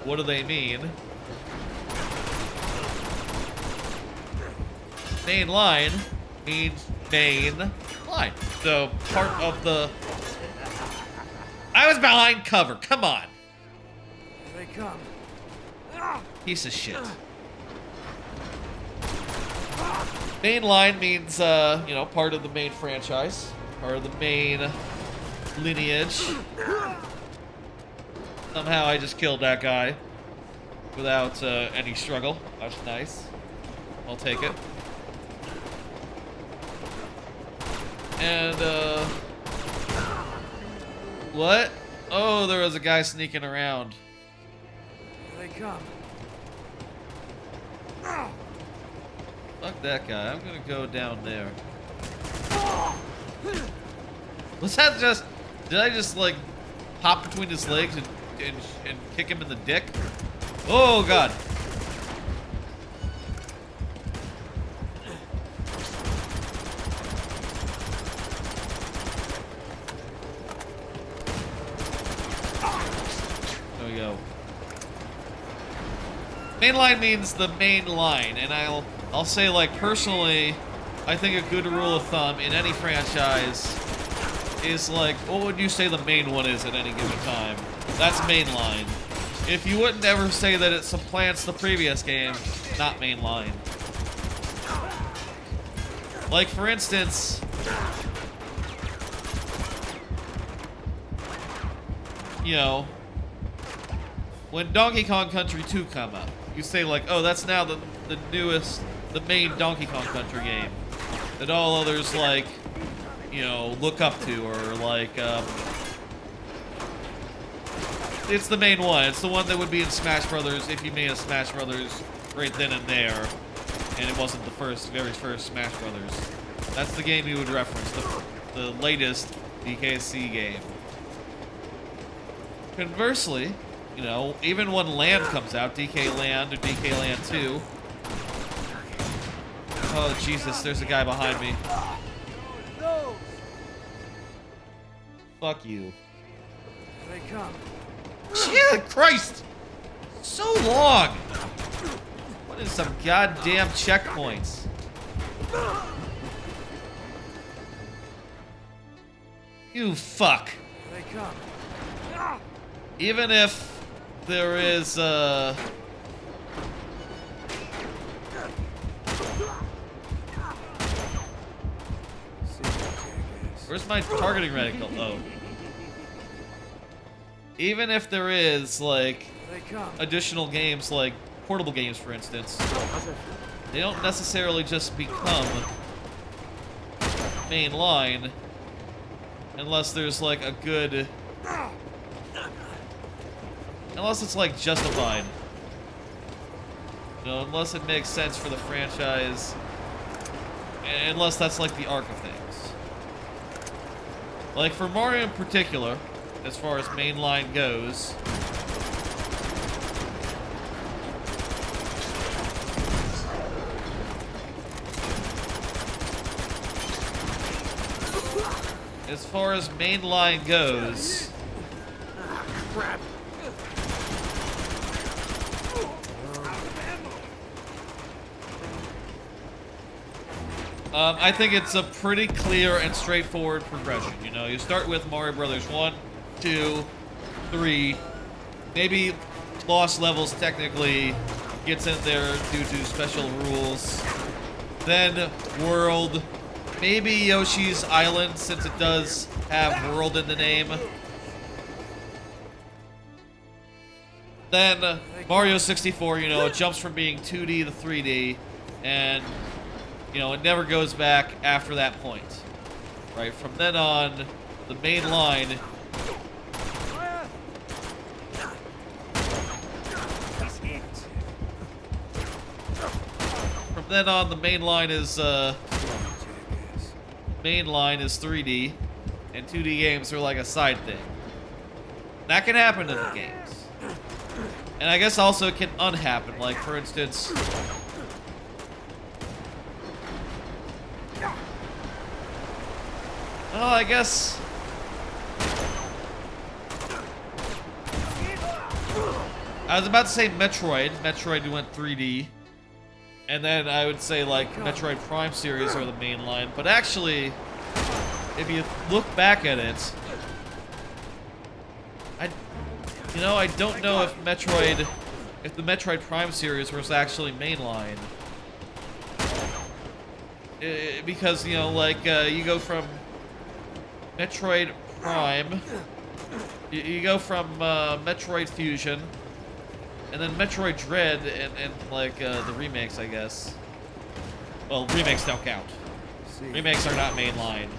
What do they mean? Main line means main line. So, part of the... I was behind cover, come on. Here they come. Piece of shit. Main line means, you know, part of the main franchise. Part of the main lineage. Somehow I just killed that guy without any struggle. That's nice. I'll take it. And, what? Oh, there was a guy sneaking around. Here they come. Fuck that guy. I'm gonna go down there. Was that just... Did I just, like, hop between his legs and kick him in the dick? Oh, God. There we go. Main line means the main line, and I'll say, like, personally, I think a good rule of thumb in any franchise is, like, what would you say the main one is at any given time? That's main line. If you wouldn't ever say that it supplants the previous game, not main line. Like, for instance, you know, when Donkey Kong Country 2 come up, you say, like, oh, that's now the newest, the main Donkey Kong Country game that all others, like, you know, look up to, or, like, it's the main one. It's the one that would be in Smash Brothers if you made a Smash Brothers right then and there, and it wasn't the very first Smash Brothers. That's the game you would reference, the latest DKC game. Conversely, you know, even when Land comes out, DK Land or DK Land 2. Oh, Jesus, there's a guy behind me. Fuck you. Here they come. Jesus Christ! So long! What is some goddamn checkpoints? You fuck. Here they come. Even if there is, where's my targeting reticle? Oh. Even if there is, like, additional games, like portable games, for instance, they don't necessarily just become main line unless there's, like, a good... Unless it's, like, justified. You know, unless it makes sense for the franchise. Unless that's, like, the arc of things. Like, for Mario in particular, as far as mainline goes, Crap. I think it's a pretty clear and straightforward progression. You know, you start with Mario Brothers 1, 2, 3, maybe lost levels technically gets in there due to special rules. Then World. Maybe Yoshi's Island, since it does have World in the name. Then Mario 64, you know, it jumps from being 2D to 3D, and, you know, it never goes back after that point. Right? From then on, the main line... From then on, the main line is 3D, and 2D games are like a side thing. That can happen in the games. And I guess also it can unhappen, like for instance... Well, I guess... I was about to say Metroid. Metroid went 3D. And then I would say, like, Metroid Prime series are the main line. But actually, if you look back at it... I don't know if the Metroid Prime series was actually mainline. Because, you know, like, you go from Metroid Prime, you go from Metroid Fusion, and then Metroid Dread, and like, the remakes, I guess. Well, remakes don't count. Remakes are not mainline.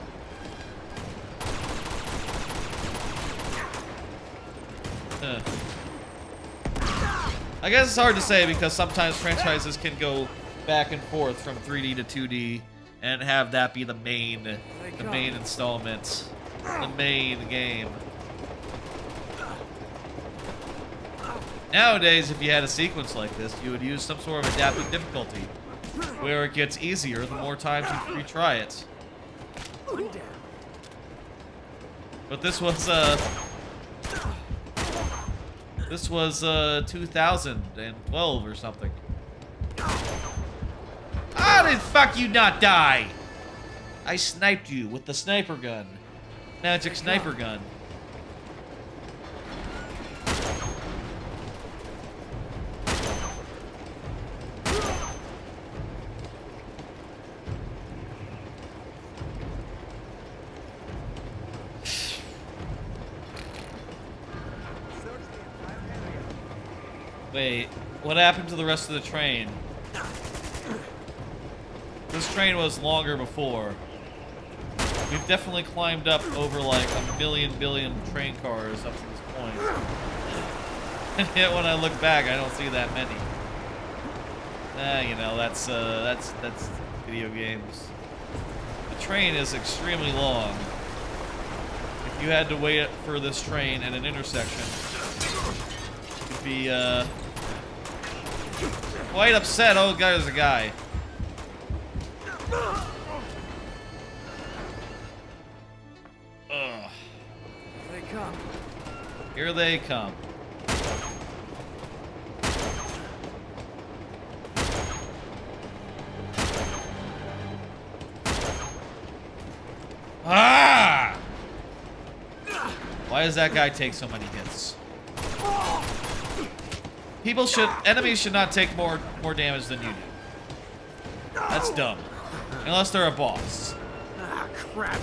I guess it's hard to say because sometimes franchises can go back and forth from 3D to 2D and have that be the main installment, the main game. Nowadays, if you had a sequence like this, you would use some sort of adaptive difficulty, where it gets easier the more times you retry it. But this was 2012 or something. How did fuck you not die? I sniped you with the sniper gun. Magic sniper gun. Wait, what happened to the rest of the train? This train was longer before. We've definitely climbed up over like a million billion train cars up to this point. And yet when I look back, I don't see that many. You know, that's video games. The train is extremely long. If you had to wait for this train at an intersection, you'd be quite upset. Oh, there's a guy. Ugh. Here they come. Here they come. Ah! Why does that guy take so many hits? Enemies should not take more damage than you do. That's dumb. Unless they're a boss. Ah, crap.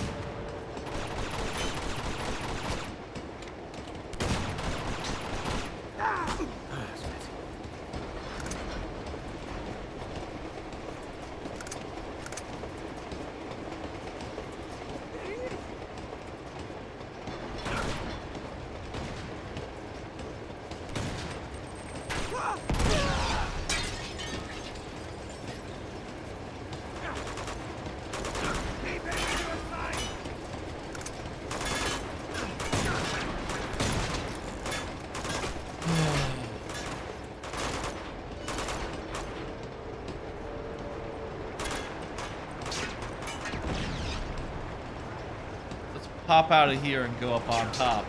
Pop out of here and go up on top.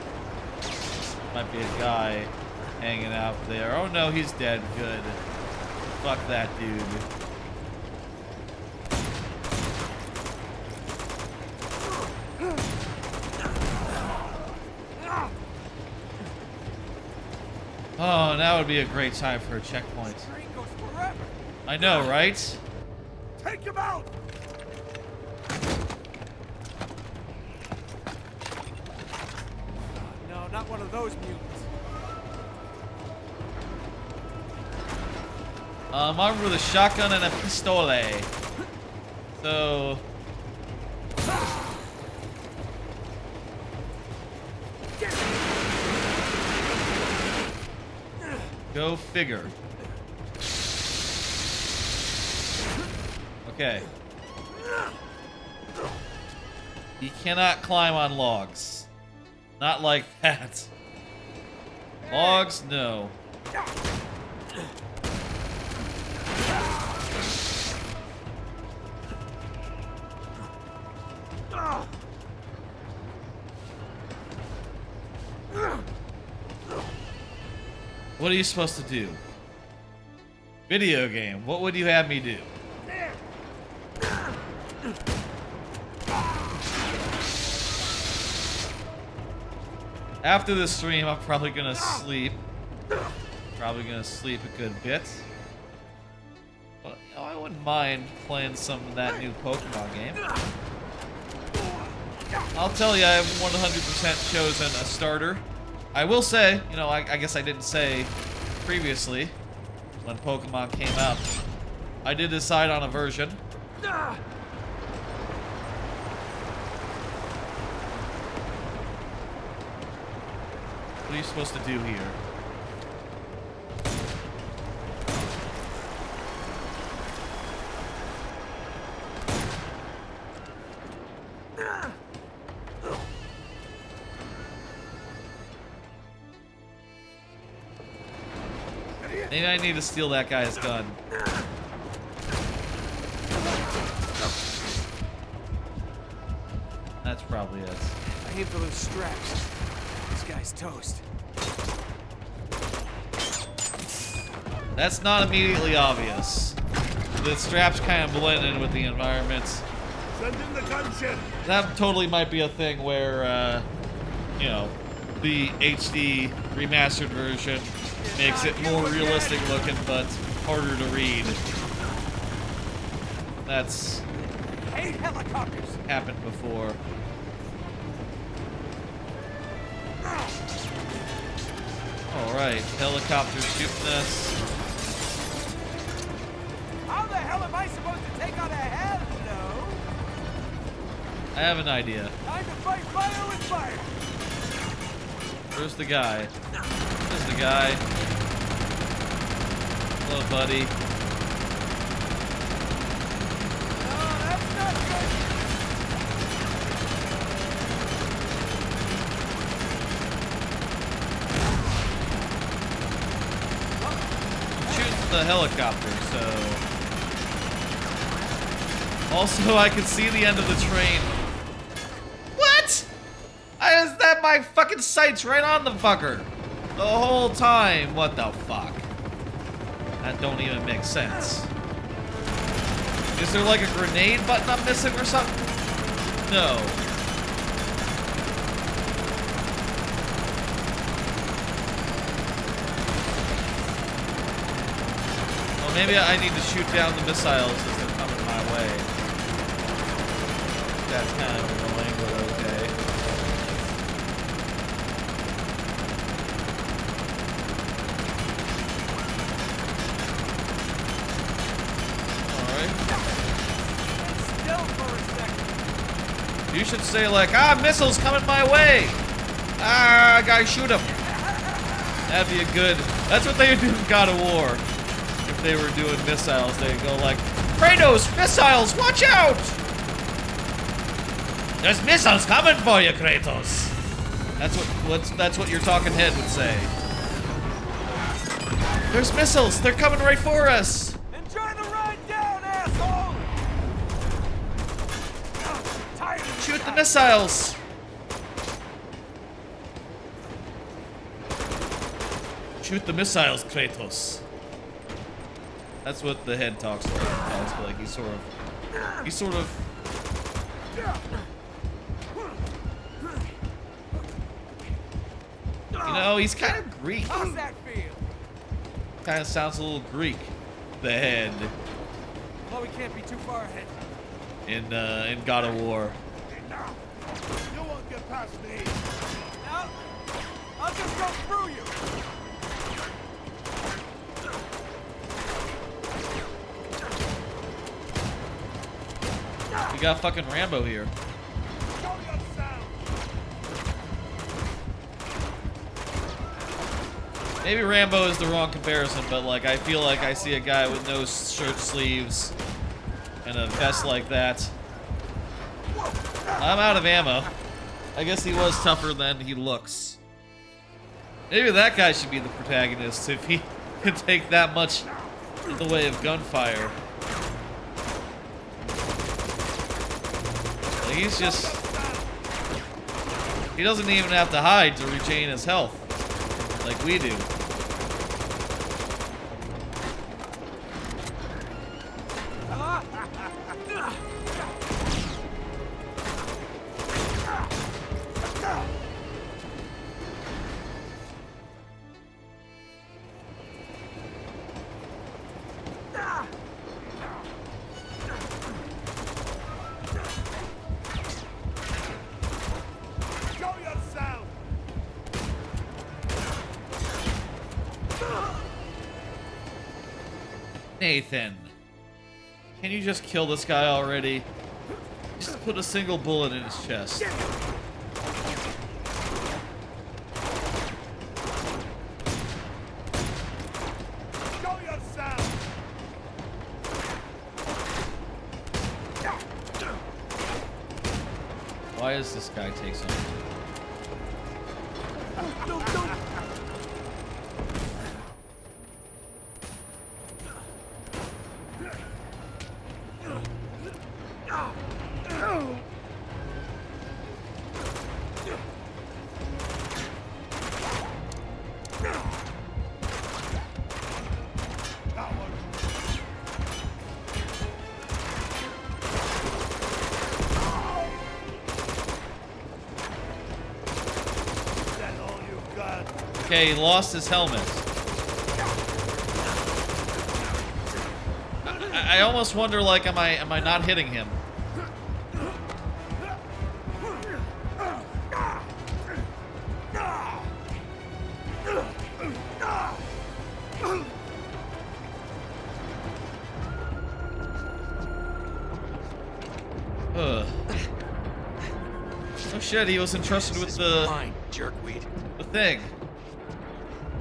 Might be a guy hanging out there. Oh no, he's dead. Good. Fuck that dude. Oh, now would be a great time for a checkpoint. This train goes forever. I know, right? Take him out! No, not one of those mutants. I'm armed with a shotgun and a pistole. So... Go figure. Okay. He cannot climb on logs. Not like that. Logs, no. What are you supposed to do? Video game. What would you have me do? After this stream, I'm probably gonna sleep. Probably gonna sleep a good bit. But, you know, I wouldn't mind playing some of that new Pokemon game. I'll tell you, I have 100% chosen a starter. I will say, you know, I guess I didn't say previously, when Pokemon came out, I did decide on a version. What are you supposed to do here? Maybe I need to steal that guy's gun. That's probably it. I aim for those straps. This guy's toast. That's not immediately obvious. The straps kind of blend in with the environment. Send in the gunship! That totally might be a thing where, you know, the HD remastered version makes it more realistic looking, but harder to read. That's Hate helicopters. happened before. Alright, helicopter shooting us. How the hell am I supposed to take on a hello? I have an idea. Time to fight fire with fire. Where's the guy? There's the guy. Hello, buddy. No, that's not good. Shooting the helicopter, so... Also, I can see the end of the train. What? My fucking sight's right on the fucker. The whole time. What the fuck? That don't even make sense. Is there like a grenade button I'm missing or something? No. Well, maybe I need to shoot down the missiles as they're coming my way. That's kind of annoying, but okay. You should say like, missiles coming my way. Guy, shoot him. That'd be a good, that's what they would do in God of War. If they were doing missiles, they'd go like, Kratos, missiles, watch out. There's missiles coming for you, Kratos. That's what your talking head would say. There's missiles, they're coming right for us. Enjoy the ride down, asshole. Shoot the missiles! Shoot the missiles, Kratos. That's what the head talks like. He's sort of. You know, he's kind of Greek. How's that feel? Kind of sounds a little Greek. The head Well, we can't be too far ahead. in God of War. Now, you won't get past me. No, I'll just go through you. We got fucking Rambo here. Show your sound. Maybe Rambo is the wrong comparison, but like I feel like I see a guy with no shirt sleeves and a vest like that. I'm out of ammo. I guess he was tougher than he looks. Maybe that guy should be the protagonist if he can take that much in the way of gunfire. Like he's just... He doesn't even have to hide to regain his health like we do. Show your sound. Nathan, can you just kill this guy already? Just put a single bullet in his chest. Show your sound. Why does this guy take so long? That's all you've got. Okay, he lost his helmet. I almost wonder, like, am I not hitting him? Ugh. Oh shit, he was entrusted with the Fine, jerkweed. thing.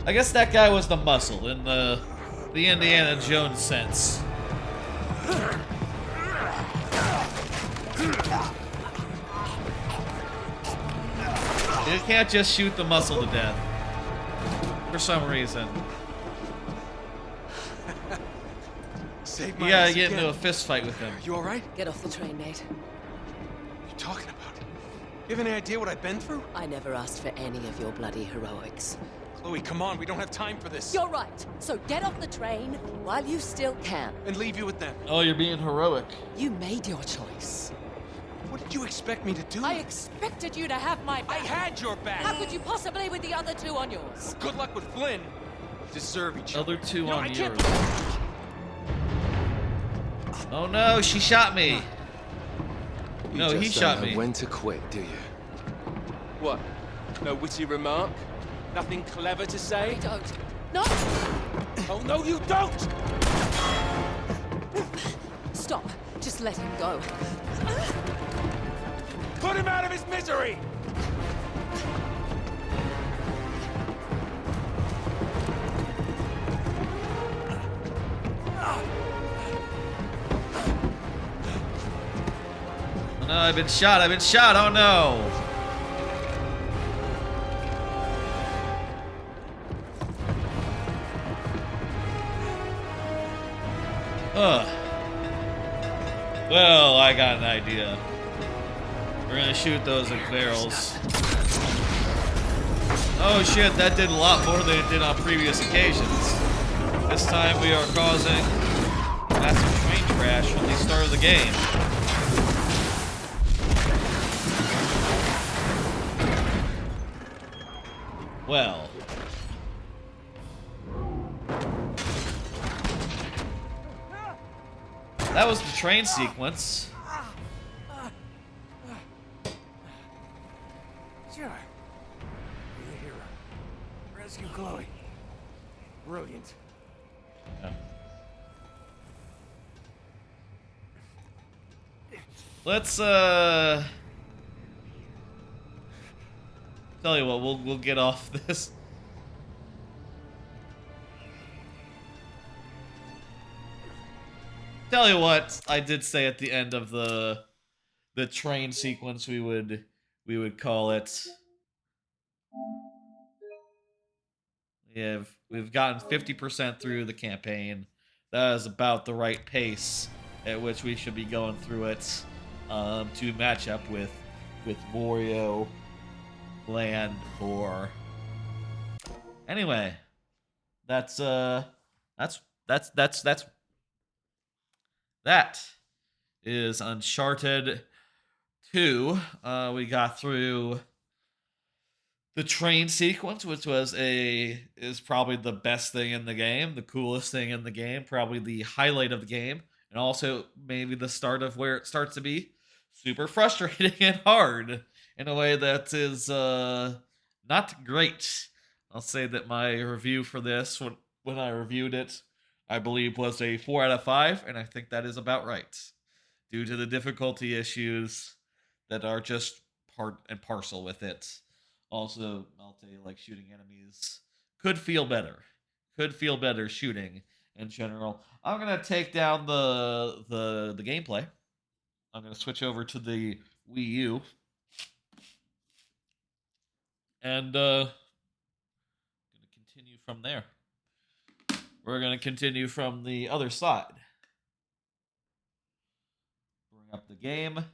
I guess that guy was the muscle in the Indiana Jones sense. You can't just shoot the muscle to death. For some reason. Save You my gotta ass get into again. a fist fight with him. You all right? Get off the train, mate. What are you talking about? You have any idea what I've been through? I never asked for any of your bloody heroics. Chloe, come on, we don't have time for this. You're right. So get off the train while you still can. And leave you with them. Oh, you're being heroic. You made your choice. What did you expect me to do? I expected you to have my I back. had your back. How could you possibly with the other two on yours? Good luck with Flynn. We deserve each other. Other two No, on I can't yours. Oh no, she shot me. No, he shot me. When to quit, do you? What? No witty remark? Nothing clever to say? I don't. No! Oh no, you don't! Stop. Just let him go. Put him out of his misery! Oh no, I've been shot. I've been shot. Oh no. Ugh. Well, I got an idea. We're gonna shoot those at barrels. Oh shit, that did a lot more than it did on previous occasions. This time we are causing massive train crash from the start of the game. Well. That was the train sequence. Sure. You're the hero. Rescue Chloe. Brilliant. Yeah. Let's tell you what, we'll get off this. Tell you what, I did say at the end of the train sequence we would call it. We've gotten 50% through the campaign. That is about the right pace at which we should be going through it to match up with Wario Land 4. Anyway, that is Uncharted 2. We got through the train sequence, which is probably the best thing in the game, the coolest thing in the game, probably the highlight of the game, and also maybe the start of where it starts to be super frustrating and hard in a way that is not great. I'll say that my review for this, when I reviewed it, I believe was a 4 out of 5, and I think that is about right, due to the difficulty issues that are just part and parcel with it. Also, I'll tell you, like, shooting enemies could feel better. Could feel better shooting in general. I'm gonna take down the gameplay. I'm gonna switch over to the Wii U, and gonna continue from there. We're gonna continue from the other side. Bring up the game.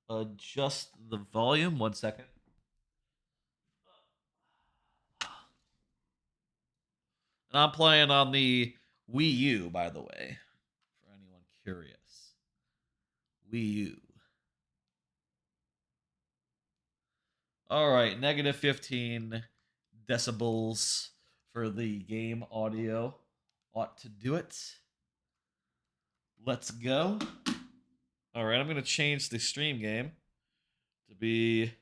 Adjust the volume. 1 second. And I'm playing on the Wii U, by the way, for anyone curious. Wii U. All right, negative 15 decibels for the game audio. Ought to do it. Let's go. All right, I'm going to change the stream game to be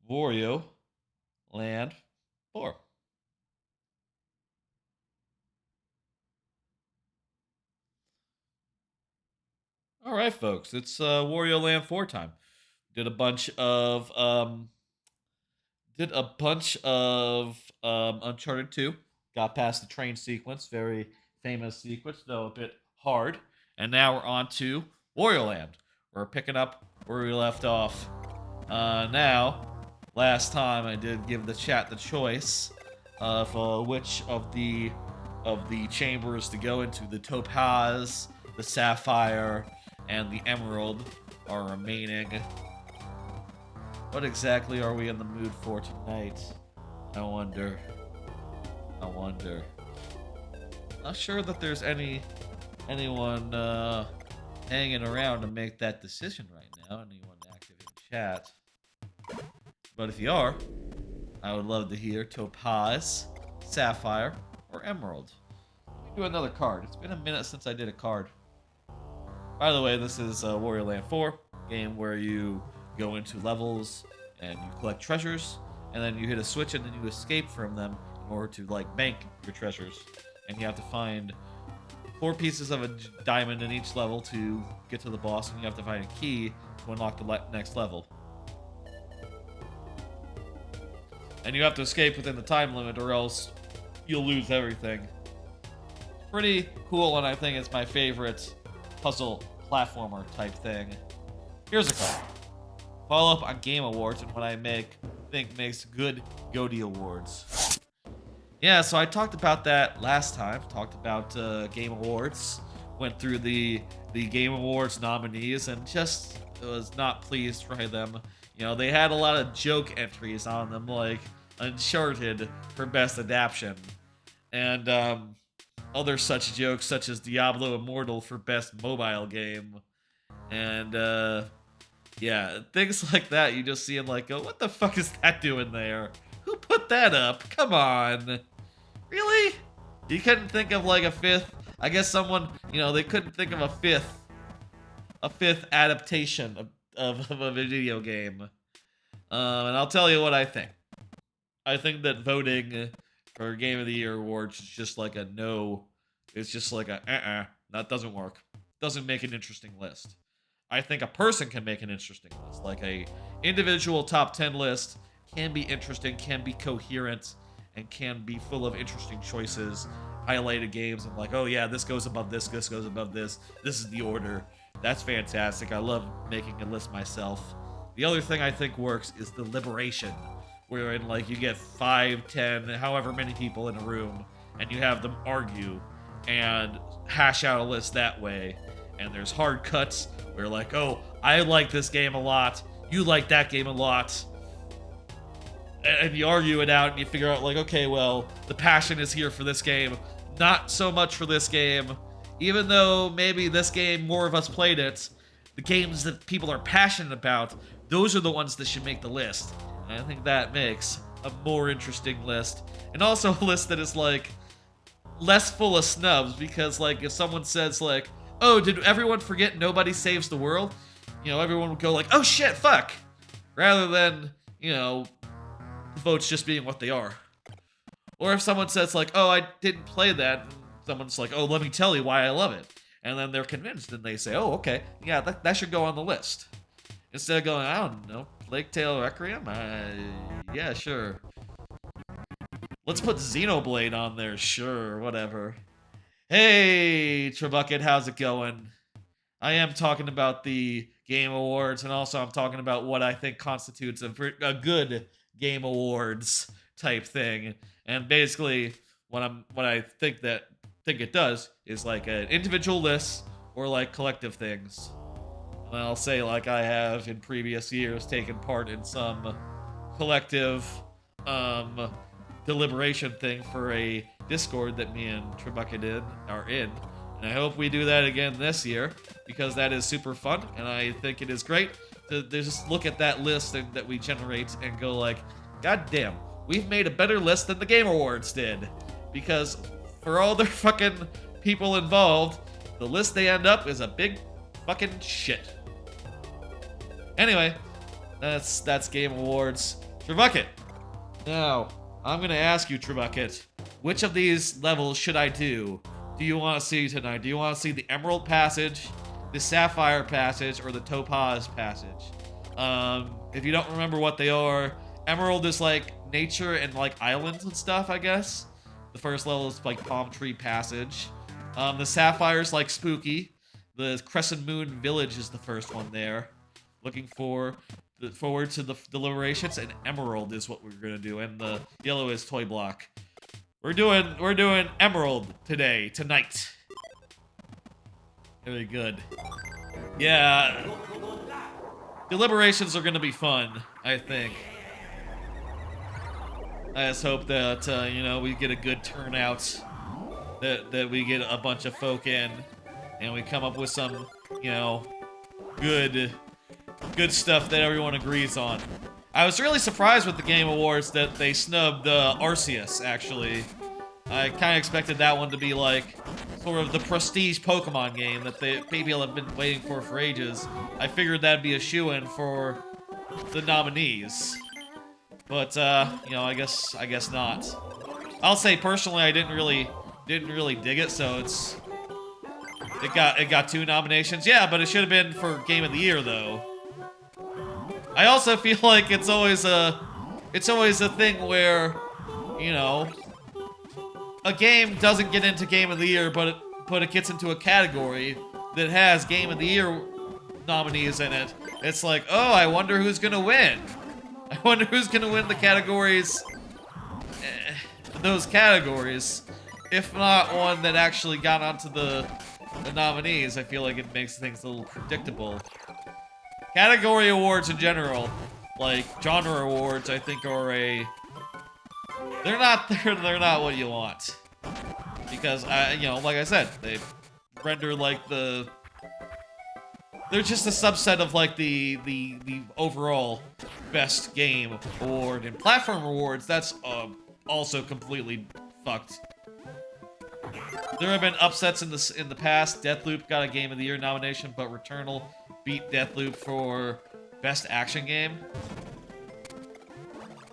Wario Land 4. All right, folks, it's Wario Land 4 time. Did a bunch of Uncharted 2. Got past the train sequence, very famous sequence, though a bit hard. And now we're on to Wario Land. We're picking up where we left off. Now, last time I did give the chat the choice of which of the chambers to go into. The topaz, the sapphire, and the emerald are remaining. What exactly are we in the mood for tonight? I wonder. Not sure that there's anyone hanging around to make that decision right now. Anyone active in chat. But if you are, I would love to hear topaz, sapphire, or emerald. Let me do another card. It's been a minute since I did a card. By the way, this is Wario Land 4, game where you go into levels and you collect treasures, and then you hit a switch and then you escape from them in order to, like, bank your treasures. And you have to find 4 pieces of a diamond in each level to get to the boss, and you have to find a key to unlock the next level. And you have to escape within the time limit or else you'll lose everything. Pretty cool, and I think it's my favorite puzzle platformer type thing. Here's a card. Follow up on Game Awards and what I think makes good GOTY Awards. Yeah, so I talked about that last time. Talked about Game Awards. Went through the Game Awards nominees and just was not pleased by them. You know, they had a lot of joke entries on them, like Uncharted for Best Adaptation, and other such jokes such as Diablo Immortal for Best Mobile Game, and Yeah, things like that, you just see and like, go, what the fuck is that doing there? Who put that up? Come on. Really? You couldn't think of like a fifth? I guess someone, you know, they couldn't think of a fifth adaptation of a video game. And I'll tell you what I think. I think that voting for Game of the Year awards is just like a no. It's just like a that doesn't work. Doesn't make an interesting list. I think a person can make an interesting list. Like a individual top 10 list can be interesting, can be coherent, and can be full of interesting choices, highlighted games, and like, oh yeah, this goes above this goes above this is the order. That's fantastic. I love making a list myself. The other thing I think works is the deliberation, wherein like you get 5, 10, however many people in a room, and you have them argue and hash out a list that way. And there's hard cuts where like, oh, I like this game a lot, you like that game a lot. And you argue it out and you figure out like, okay, well, the passion is here for this game, not so much for this game. Even though maybe this game, more of us played it, the games that people are passionate about, those are the ones that should make the list. And I think that makes a more interesting list. And also a list that is like, less full of snubs, because like, if someone says like, oh, did everyone forget Nobody Saves the World? You know, everyone would go like, oh shit, fuck! Rather than, you know, votes just being what they are. Or if someone says like, oh, I didn't play that, and someone's like, oh, let me tell you why I love it. And then they're convinced and they say, oh, okay, yeah, that should go on the list. Instead of going, I don't know, Plague Tale Requiem? Yeah, sure. Let's put Xenoblade on there, sure, whatever. Hey, Trebucket, how's it going? I am talking about the Game Awards, and also I'm talking about what I think constitutes a good Game Awards type thing. And basically, what I think it does is like an individual list or like collective things. And I'll say like I have in previous years taken part in some collective deliberation thing for a Discord that me and Trebucket are in. And I hope we do that again this year, because that is super fun, and I think it is great to just look at that list that we generate and go like, God damn, we've made a better list than the Game Awards did. Because for all the fucking people involved, the list they end up is a big fucking shit. Anyway, that's Game Awards. Trebucket, now, I'm gonna ask you, Trebucket, which of these levels should I do? Do you want to see tonight? Do you want to see the Emerald Passage, the Sapphire Passage, or the Topaz Passage? If you don't remember what they are, Emerald is like nature and like islands and stuff, I guess. The first level is like Palm Tree Passage. The Sapphire's like spooky. The Crescent Moon Village is the first one there. Looking forward to the deliberations, and Emerald is what we're gonna do, and the yellow is Toy Block. We're doing Emerald tonight. Very good. Yeah. Deliberations are gonna be fun, I think. I just hope that, you know, we get a good turnout. That we get a bunch of folk in, and we come up with some, you know, good stuff that everyone agrees on. I was really surprised with the Game Awards that they snubbed Arceus, actually. I kind of expected that one to be like sort of the prestige Pokemon game that people have been waiting for ages. I figured that'd be a shoo-in for the nominees. But you know, I guess not. I'll say personally I didn't really dig it, so it got 2 nominations. Yeah, but it should have been for Game of the Year though. I also feel like it's always a thing where, you know, a game doesn't get into Game of the Year, but it gets into a category that has Game of the Year nominees in it. It's like, oh, I wonder who's gonna win. I wonder who's gonna win the categories, those categories. If not one that actually got onto the nominees, I feel like it makes things a little predictable. Category awards in general, like genre awards, I think are they're not what you want, because you know, like I said, they render like the they're just a subset of like the overall best game award. And platform awards, that's also completely fucked. There have been upsets in the past. Deathloop got a Game of the Year nomination, but Returnal beat Deathloop for best action game.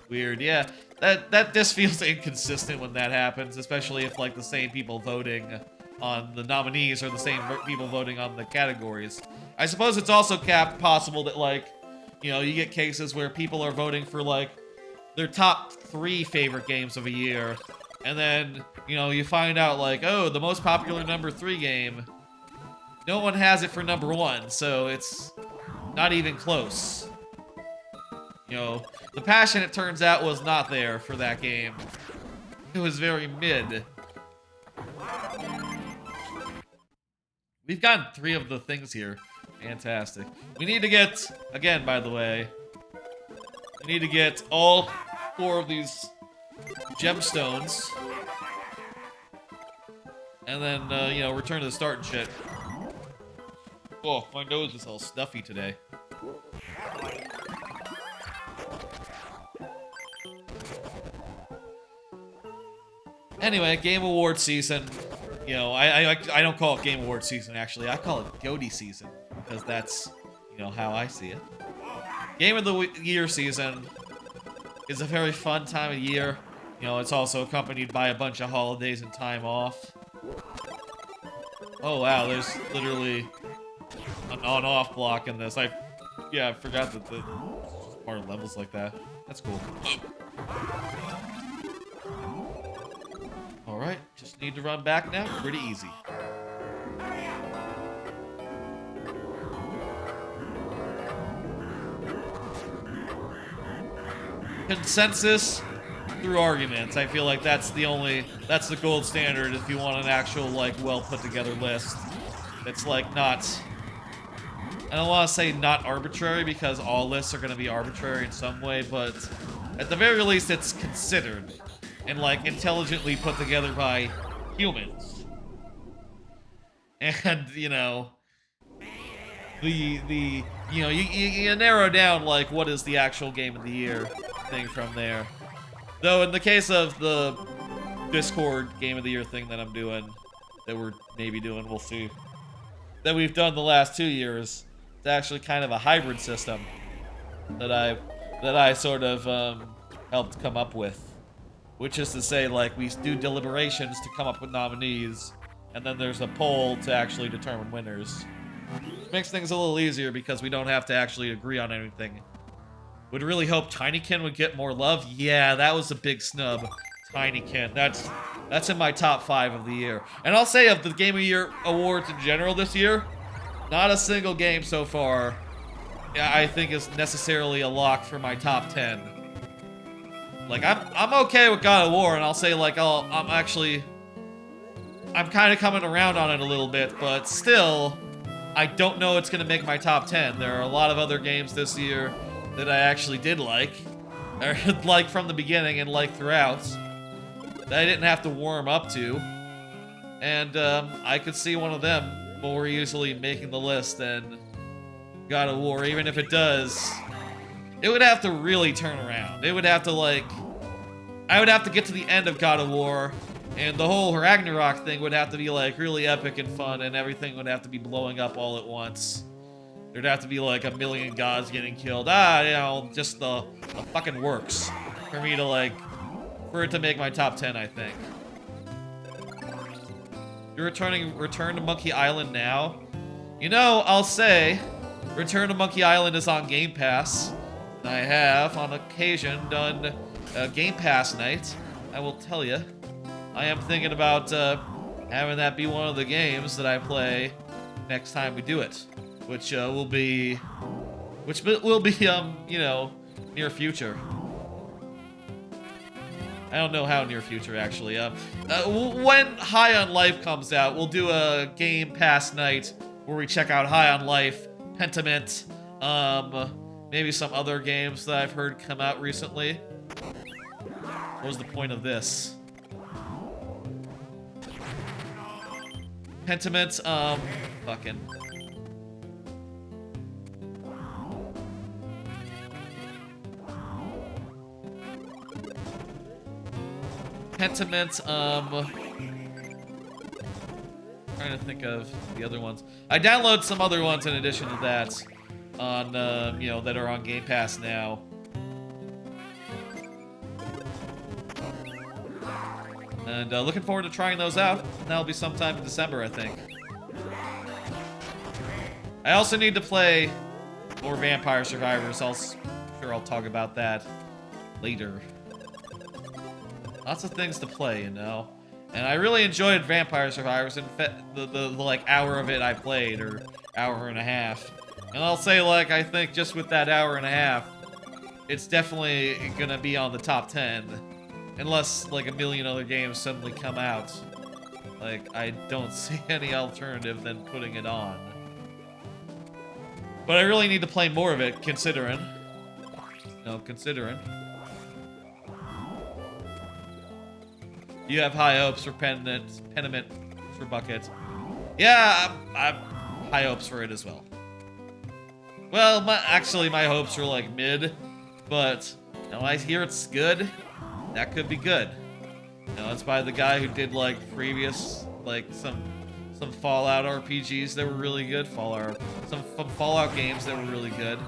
Weird, yeah. That just feels inconsistent when that happens, especially if like the same people voting on the nominees are the same people voting on the categories. I suppose it's also possible that like, you know, you get cases where people are voting for like their top 3 favorite games of a year, and then, you know, you find out like, oh, the most popular number 3 game, no one has it for number 1, so it's not even close. You know, the passion, it turns out, was not there for that game. It was very mid. We've gotten 3 of the things here. Fantastic. We need to get, again, by the way, we need to get all 4 of these gemstones. And then, you know, return to the start and shit. Oh, my nose is all stuffy today. Anyway, Game Award season. You know, I don't call it Game Award season, actually. I call it Goaty season, because that's, you know, how I see it. Game of the Year season is a very fun time of year. You know, it's also accompanied by a bunch of holidays and time off. Oh, wow, there's literally an on-off block in this. I forgot that the part of levels like that. That's cool. Alright, just need to run back now. Pretty easy. Consensus through arguments. I feel like that's the gold standard if you want an actual, like, well put together list. It's like not, I don't want to say not arbitrary, because all lists are going to be arbitrary in some way, but at the very least it's considered and like intelligently put together by humans. And, you know, you know, you narrow down like what is the actual Game of the Year thing from there. Though in the case of the Discord Game of the Year thing that I'm doing, that we're maybe doing, we'll see, that we've done the last 2 years, it's actually kind of a hybrid system that I sort of helped come up with. Which is to say, like, we do deliberations to come up with nominees, and then there's a poll to actually determine winners. Makes things a little easier because we don't have to actually agree on anything. Would really hope Tinykin would get more love. Yeah, that was a big snub. Tinykin. That's in my top 5 of the year. And I'll say of the Game of the Year awards in general this year, not a single game so far I think is necessarily a lock for my top 10. Like, I'm okay with God of War, and I'll say, like, I'm kind of coming around on it a little bit, but still, I don't know it's going to make my top 10. There are a lot of other games this year that I actually did like, or like from the beginning and like throughout, that I didn't have to warm up to, and I could see one of them more easily making the list than God of War, even if it does. It would have to really turn around. It would have to, like, I would have to get to the end of God of War, and the whole Ragnarok thing would have to be, like, really epic and fun, and everything would have to be blowing up all at once. There'd have to be, like, 1 million gods getting killed. You know, just the fucking works for me to, like, for it to make my top 10, I think. You're Return to Monkey Island now? You know, I'll say, Return to Monkey Island is on Game Pass. I have, on occasion, done a Game Pass night. I will tell you, I am thinking about having that be one of the games that I play next time we do it, which will be, you know, near future. I don't know how near future, actually. When High on Life comes out, we'll do a Game Pass night where we check out High on Life, Pentiment, maybe some other games that I've heard come out recently. What was the point of this? Pentiment, fucking... Pentiment, trying to think of the other ones. I downloaded some other ones in addition to that on, you know, that are on Game Pass now. And looking forward to trying those out. That'll be sometime in December, I think. I also need to play more Vampire Survivors. Sure I'll talk about that later. Lots of things to play, you know. And I really enjoyed Vampire Survivors. In fact, the like hour of it I played, or hour and a half. And I'll say, like, I think just with that hour and a half, it's definitely gonna be on the top 10. Unless, like, a million other games suddenly come out. Like, I don't see any alternative than putting it on. But I really need to play more of it, considering. No, considering. You have high hopes for Pentiment for Bucket. Yeah, I'm high hopes for it as well. Well, actually, my hopes are, like, mid. But, you know, I hear it's good. That could be good. You know, it's by the guy who did, like, previous, like, some Fallout RPGs that were really good. Some Fallout games that were really good.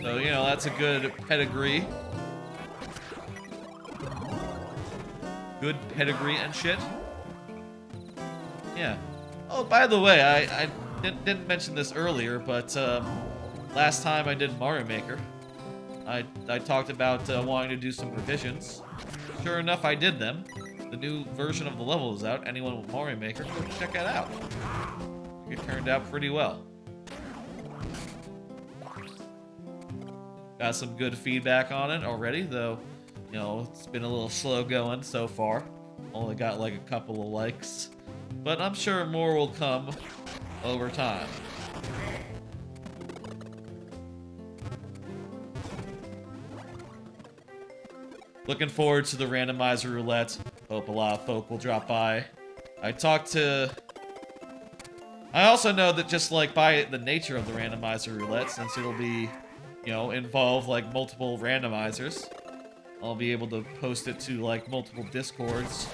So, you know, that's a good pedigree. Good pedigree and shit. Yeah. Oh, by the way, I didn't mention this earlier, but last time I did Mario Maker, I talked about wanting to do some revisions. Sure enough, I did them. The new version of the level is out. Anyone with Mario Maker, go check it out. It turned out pretty well. Got some good feedback on it already, though, you know, it's been a little slow going so far. Only got like a couple of likes. But I'm sure more will come over time. Looking forward to the randomizer roulette. Hope a lot of folk will drop by. I also know that just like by the nature of the randomizer roulette, since it'll be, you know, involve like multiple randomizers, I'll be able to post it to like multiple discords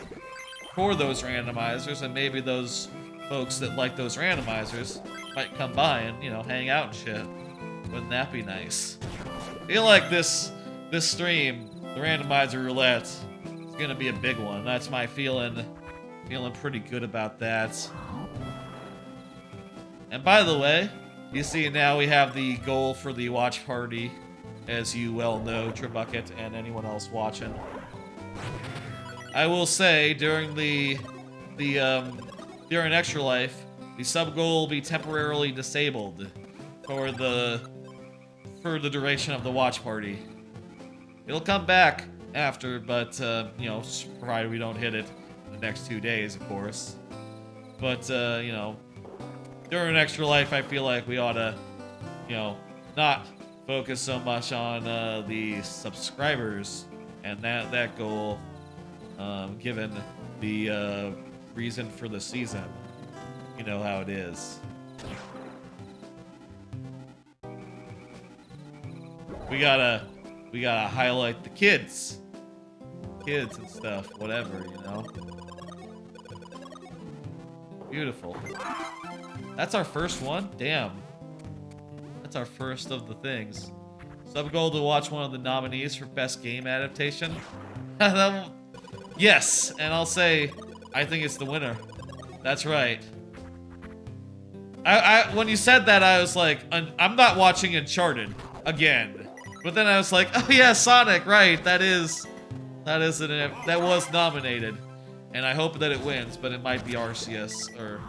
for those randomizers, and maybe those folks that like those randomizers might come by and, you know, hang out and shit. Wouldn't that be nice? I feel like this stream, the randomizer roulette, is gonna be a big one. That's my feeling pretty good about that. And by the way, you see now we have the goal for the watch party, as you well know, Trebucket and anyone else watching. I will say during during Extra Life, the sub goal will be temporarily disabled for the duration of the watch party. It'll come back after, but you know, provided we don't hit it in the next 2 days, of course. But you know, during Extra Life, I feel like we ought to, you know, not focus so much on the subscribers and that goal, given the reason for the season. You know how it is. We gotta highlight the kids and stuff, whatever, you know. Beautiful. That's our first one? Damn. That's our first of the things. Sub goal to watch one of the nominees for Best Game Adaptation. Yes, and I'll say, I think it's the winner. That's right. When you said that, I was like, I'm not watching Uncharted again. But then I was like, oh yeah, Sonic, right? That was nominated, and I hope that it wins. But it might be Arceus, or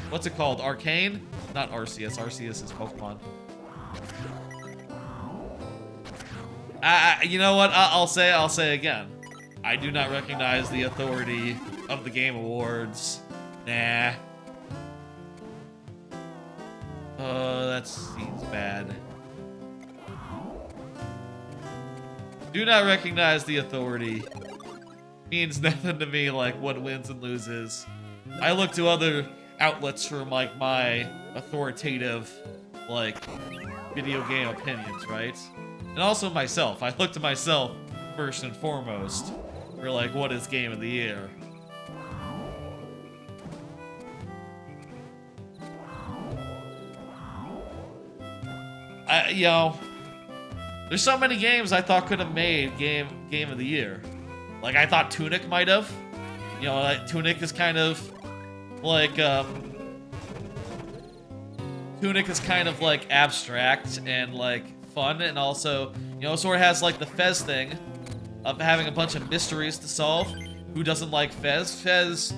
what's it called? Arcane? Not Arceus. Arceus is Pokemon. You know what? I'll say again. I do not recognize the authority of the Game Awards. Nah. Oh, that seems bad. Do not recognize the authority. Means nothing to me, like what wins and loses. I look to other outlets for like my authoritative, like, video game opinions, right? And also myself. I look to myself first and foremost for like what is game of the year. You know, there's so many games I thought could have made game of the year. Like I thought Tunic might have. You know, like Tunic is kind of like Tunic is kind of like abstract and like fun, and also, you know, sort of has like the Fez thing of having a bunch of mysteries to solve. Who doesn't like Fez? Fez.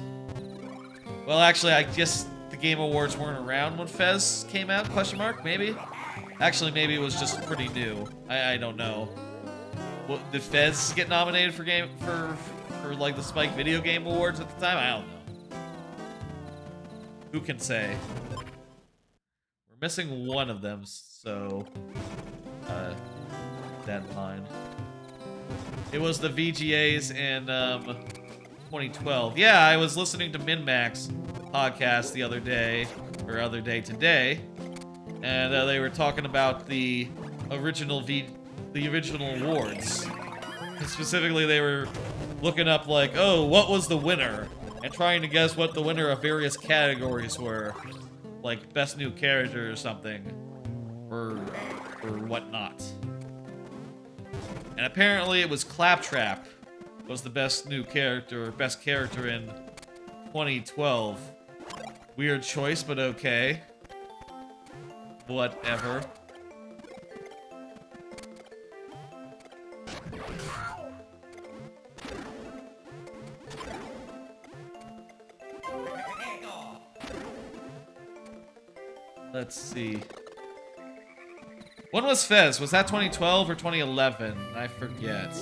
Well, actually, I guess the Game Awards weren't around when Fez came out. Question mark? Maybe. Actually, maybe it was just pretty new. I don't know. What, did Fez get nominated for like the Spike Video Game Awards at the time? I don't know. Who can say? We're missing one of them, so that in mind. It was the VGAs in 2012. Yeah, I was listening to MinMax podcast the other day today, and they were talking about the original awards. And specifically, they were looking up like, oh, what was the winner, and trying to guess what the winner of various categories were, like best new character or something, or whatnot. And apparently, it was Claptrap was the best new character, or best character in 2012. Weird choice, but okay. Whatever. Let's see. When was Fez? Was that 2012 or 2011? I forget.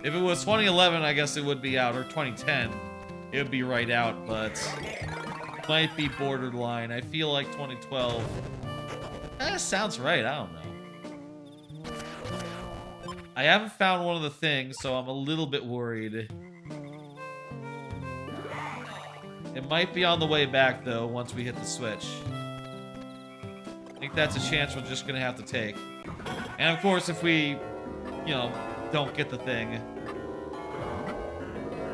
If it was 2011, I guess it would be out, or 2010. It would be right out, but might be borderline. I feel like 2012. That sounds right. I don't know. I haven't found one of the things, so I'm a little bit worried. It might be on the way back, though, once we hit the Switch. I think that's a chance we're just gonna have to take. And of course, if we, you know, don't get the thing,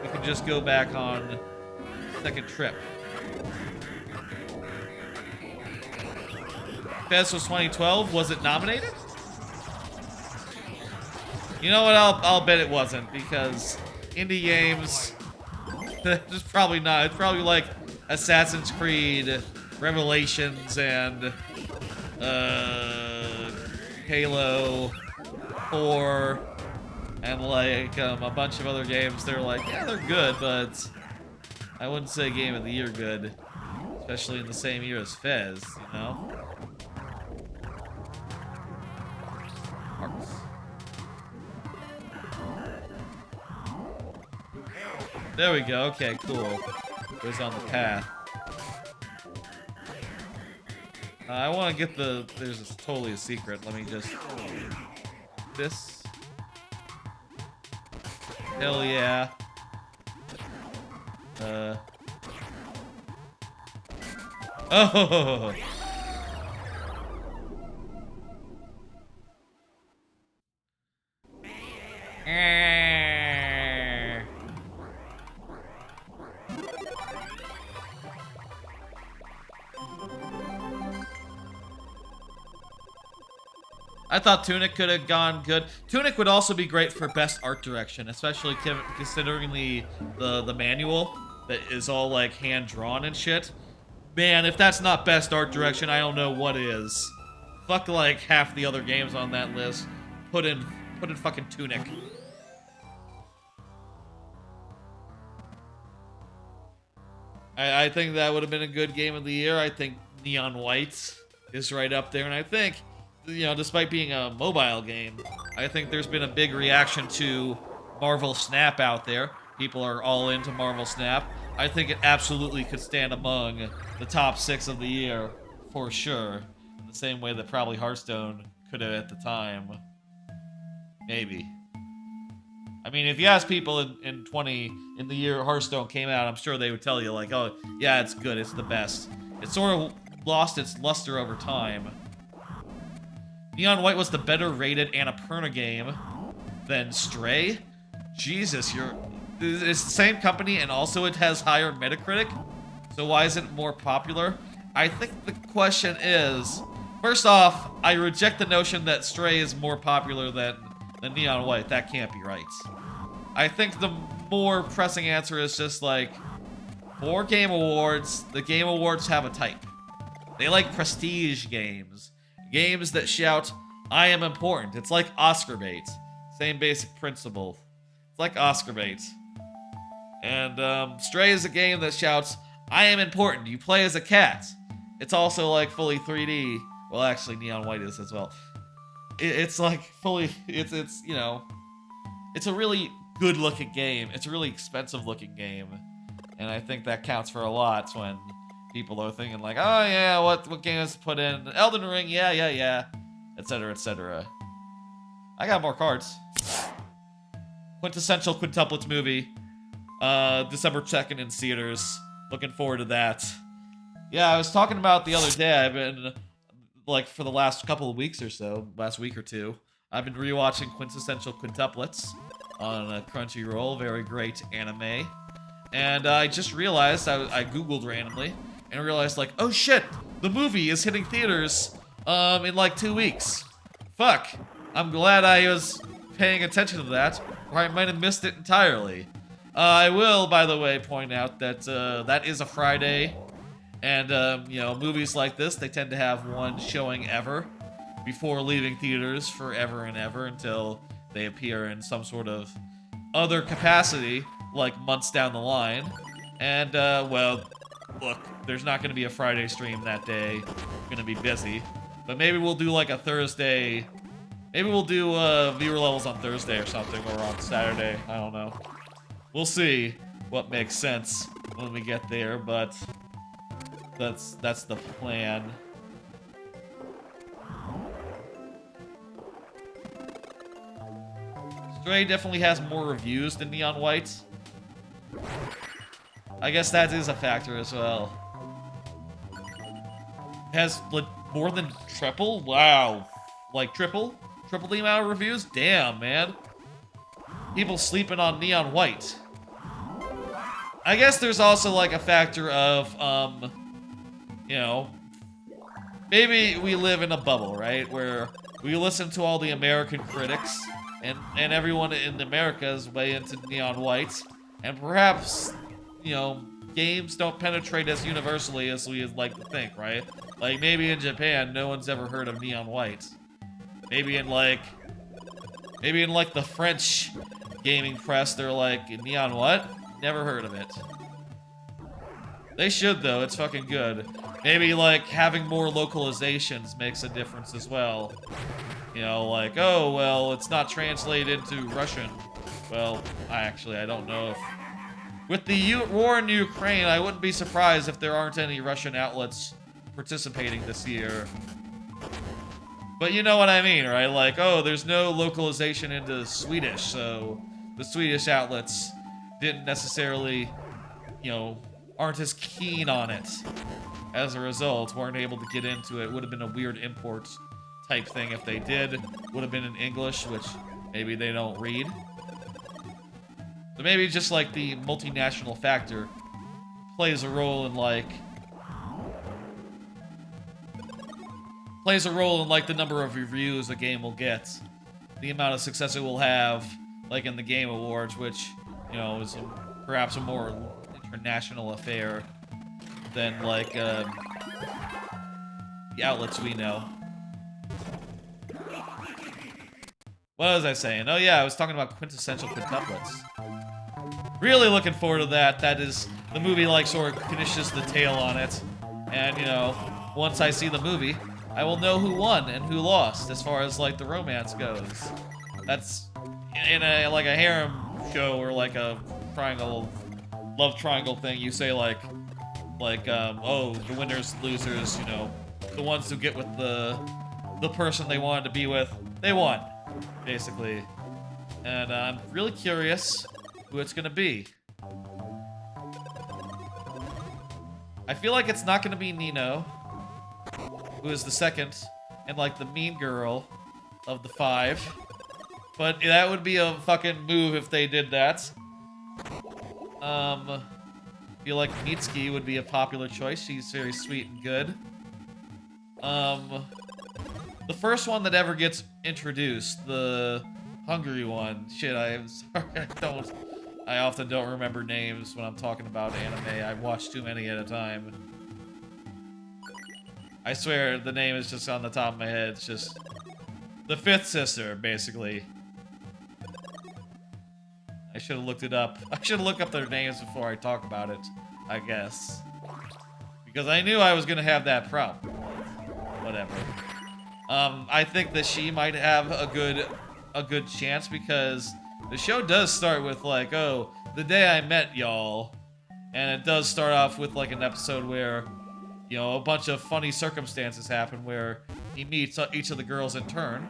we can just go back on second trip. Fez was 2012. Was it nominated? You know what? I'll bet it wasn't, because indie games. It's probably not. It's probably like Assassin's Creed, Revelations, and Halo 4, and like a bunch of other games. They're like, yeah, they're good, but I wouldn't say Game of the Year good, especially in the same year as Fez, you know? Hearts. There we go. Okay, cool. It was on the path. I want to get the... There's totally a secret. Let me just... This. Hell yeah. Oh! I thought Tunic could have gone good. Tunic would also be great for best art direction, especially considering the manual that is all like hand drawn and shit. Man, if that's not best art direction, I don't know what is. Fuck like half the other games on that list. Put in fucking Tunic. I think that would have been a good game of the year. I think Neon White is right up there, and I think, you know, despite being a mobile game, I think there's been a big reaction to Marvel Snap out there. People are all into Marvel Snap. I think it absolutely could stand among the top 6 of the year, for sure. In the same way that probably Hearthstone could have at the time. Maybe. I mean, if you ask people in the year Hearthstone came out, I'm sure they would tell you, like, oh, yeah, it's good, it's the best. It sort of lost its luster over time. Neon White was the better rated Annapurna game than Stray? Jesus, it's the same company and also it has higher Metacritic? So why isn't it more popular? I think the question is, first off, I reject the notion that Stray is more popular than Neon White. That can't be right. I think the more pressing answer is just like, for Game Awards, the Game Awards have a type. They like prestige games. Games that shout, I am important. It's like Oscar bait. Same basic principle. It's like Oscar bait. And Stray is a game that shouts, I am important. You play as a cat. It's also like fully 3D. Well, actually, Neon White is as well. It's like fully, it's you know, it's a really good looking game. It's a really expensive looking game. And I think that counts for a lot when people are thinking like, oh yeah, what games to put in? Elden Ring, yeah, etc, etc. I got more cards. Quintessential Quintuplets movie. December 2nd in theaters. Looking forward to that. Yeah, I was talking about the other day, I've been, like, for the last couple of weeks or so, last week or two, I've been rewatching Quintessential Quintuplets on Crunchyroll, very great anime. And I just realized, I googled randomly, and realized like, oh shit, the movie is hitting theaters in like 2 weeks. Fuck, I'm glad I was paying attention to that, or I might have missed it entirely. I will, by the way, point out that that is a Friday, and you know, movies like this, they tend to have one showing ever before leaving theaters forever and ever until they appear in some sort of other capacity, like months down the line. And, well, look, there's not going to be a Friday stream that day. I'm going to be busy. But maybe we'll do like a Thursday. Maybe we'll do viewer levels on Thursday or something, or on Saturday. I don't know. We'll see what makes sense when we get there, but that's the plan. Stray definitely has more reviews than Neon White. I guess that is a factor as well. Has like more than triple? Wow. Like triple? Triple the amount of reviews? Damn, man. People sleeping on Neon White. I guess there's also like a factor of, you know, maybe we live in a bubble, right? Where we listen to all the American critics, and everyone in America is way into Neon White, and perhaps, you know, games don't penetrate as universally as we'd like to think, right? Like, maybe in Japan, no one's ever heard of Neon White. Maybe in the French gaming press, they're like, Neon what? Never heard of it. They should, though. It's fucking good. Maybe, like, having more localizations makes a difference as well. You know, like, oh, well, it's not translated into Russian. Well, I don't know if... With the war in Ukraine, I wouldn't be surprised if there aren't any Russian outlets participating this year. But you know what I mean, right? Like, oh, there's no localization into Swedish, so the Swedish outlets didn't necessarily, you know, aren't as keen on it. As a result, weren't able to get into it. Would have been a weird import type thing if they did. Would have been in English, which maybe they don't read. So maybe just like the multinational factor plays a role in like the number of reviews a game will get, the amount of success it will have, like in the Game Awards, which, you know, is perhaps a more international affair than like the outlets we know. What was I saying? Oh yeah, I was talking about Quintessential Quintuplets. Really looking forward to that. That is, the movie like sort of finishes the tale on it. And, you know, once I see the movie, I will know who won and who lost as far as like the romance goes. That's in a like a harem show or like a love triangle thing. You say like oh, the winners, losers, you know, the ones who get with the person they wanted to be with, they won, basically. And I'm really curious who it's gonna be. I feel like it's not gonna be Nino, who is the second and like the mean girl of the 5. But that would be a fucking move if they did that. Feel like Mitsuki would be a popular choice. She's very sweet and good. The first one that ever gets introduced, the Hungary one. Shit, I'm sorry, I often don't remember names when I'm talking about anime. I watch too many at a time. I swear the name is just on the top of my head. It's just the 5th sister, basically. I should have looked it up. I should look up their names before I talk about it, I guess. Because I knew I was gonna have that problem. Whatever. I think that she might have a good chance because the show does start with like, oh, the day I met y'all. And it does start off with like an episode where, you know, a bunch of funny circumstances happen where he meets each of the girls in turn.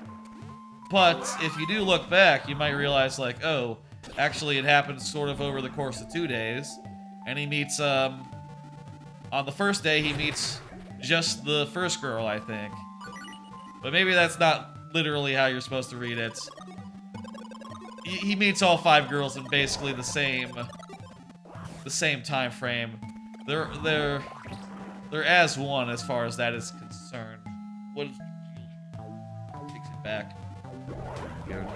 But if you do look back, you might realize like, oh, actually it happens sort of over the course of 2 days. And he meets, on the first day he meets just the first girl, I think. But maybe that's not literally how you're supposed to read it. He meets all 5 girls in basically the same time frame. They're as one as far as that is concerned. What takes it back? Weird.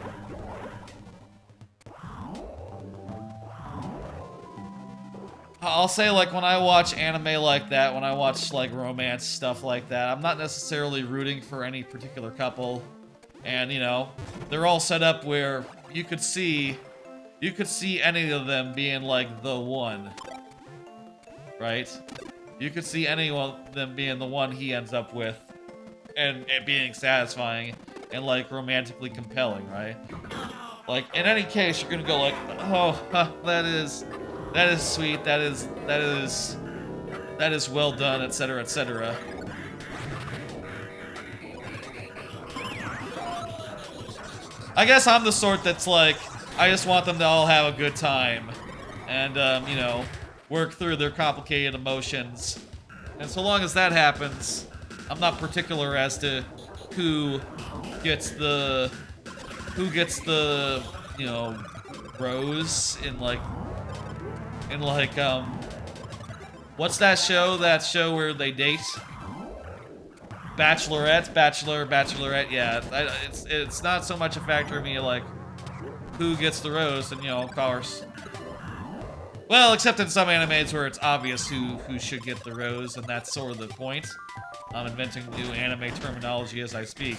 I'll say, like, when I watch anime like that, when I watch, like, romance stuff like that, I'm not necessarily rooting for any particular couple. And, you know, they're all set up where you could see any of them being, like, the one. Right? You could see any of them being the one he ends up with. And it being satisfying and, like, romantically compelling, right? Like, in any case, you're gonna go like, oh, that is sweet, that is well done, etc., etc. I guess I'm the sort that's like, I just want them to all have a good time. And, you know, work through their complicated emotions. And so long as that happens, I'm not particular as to who gets the, you know, rose in like, what's that show? That show where they date? Bachelorette, yeah. It's not so much a factor of me, like, who gets the rose, and, you know, of course. Well, except in some animes where it's obvious who should get the rose, and that's sort of the point. I'm inventing new anime terminology as I speak.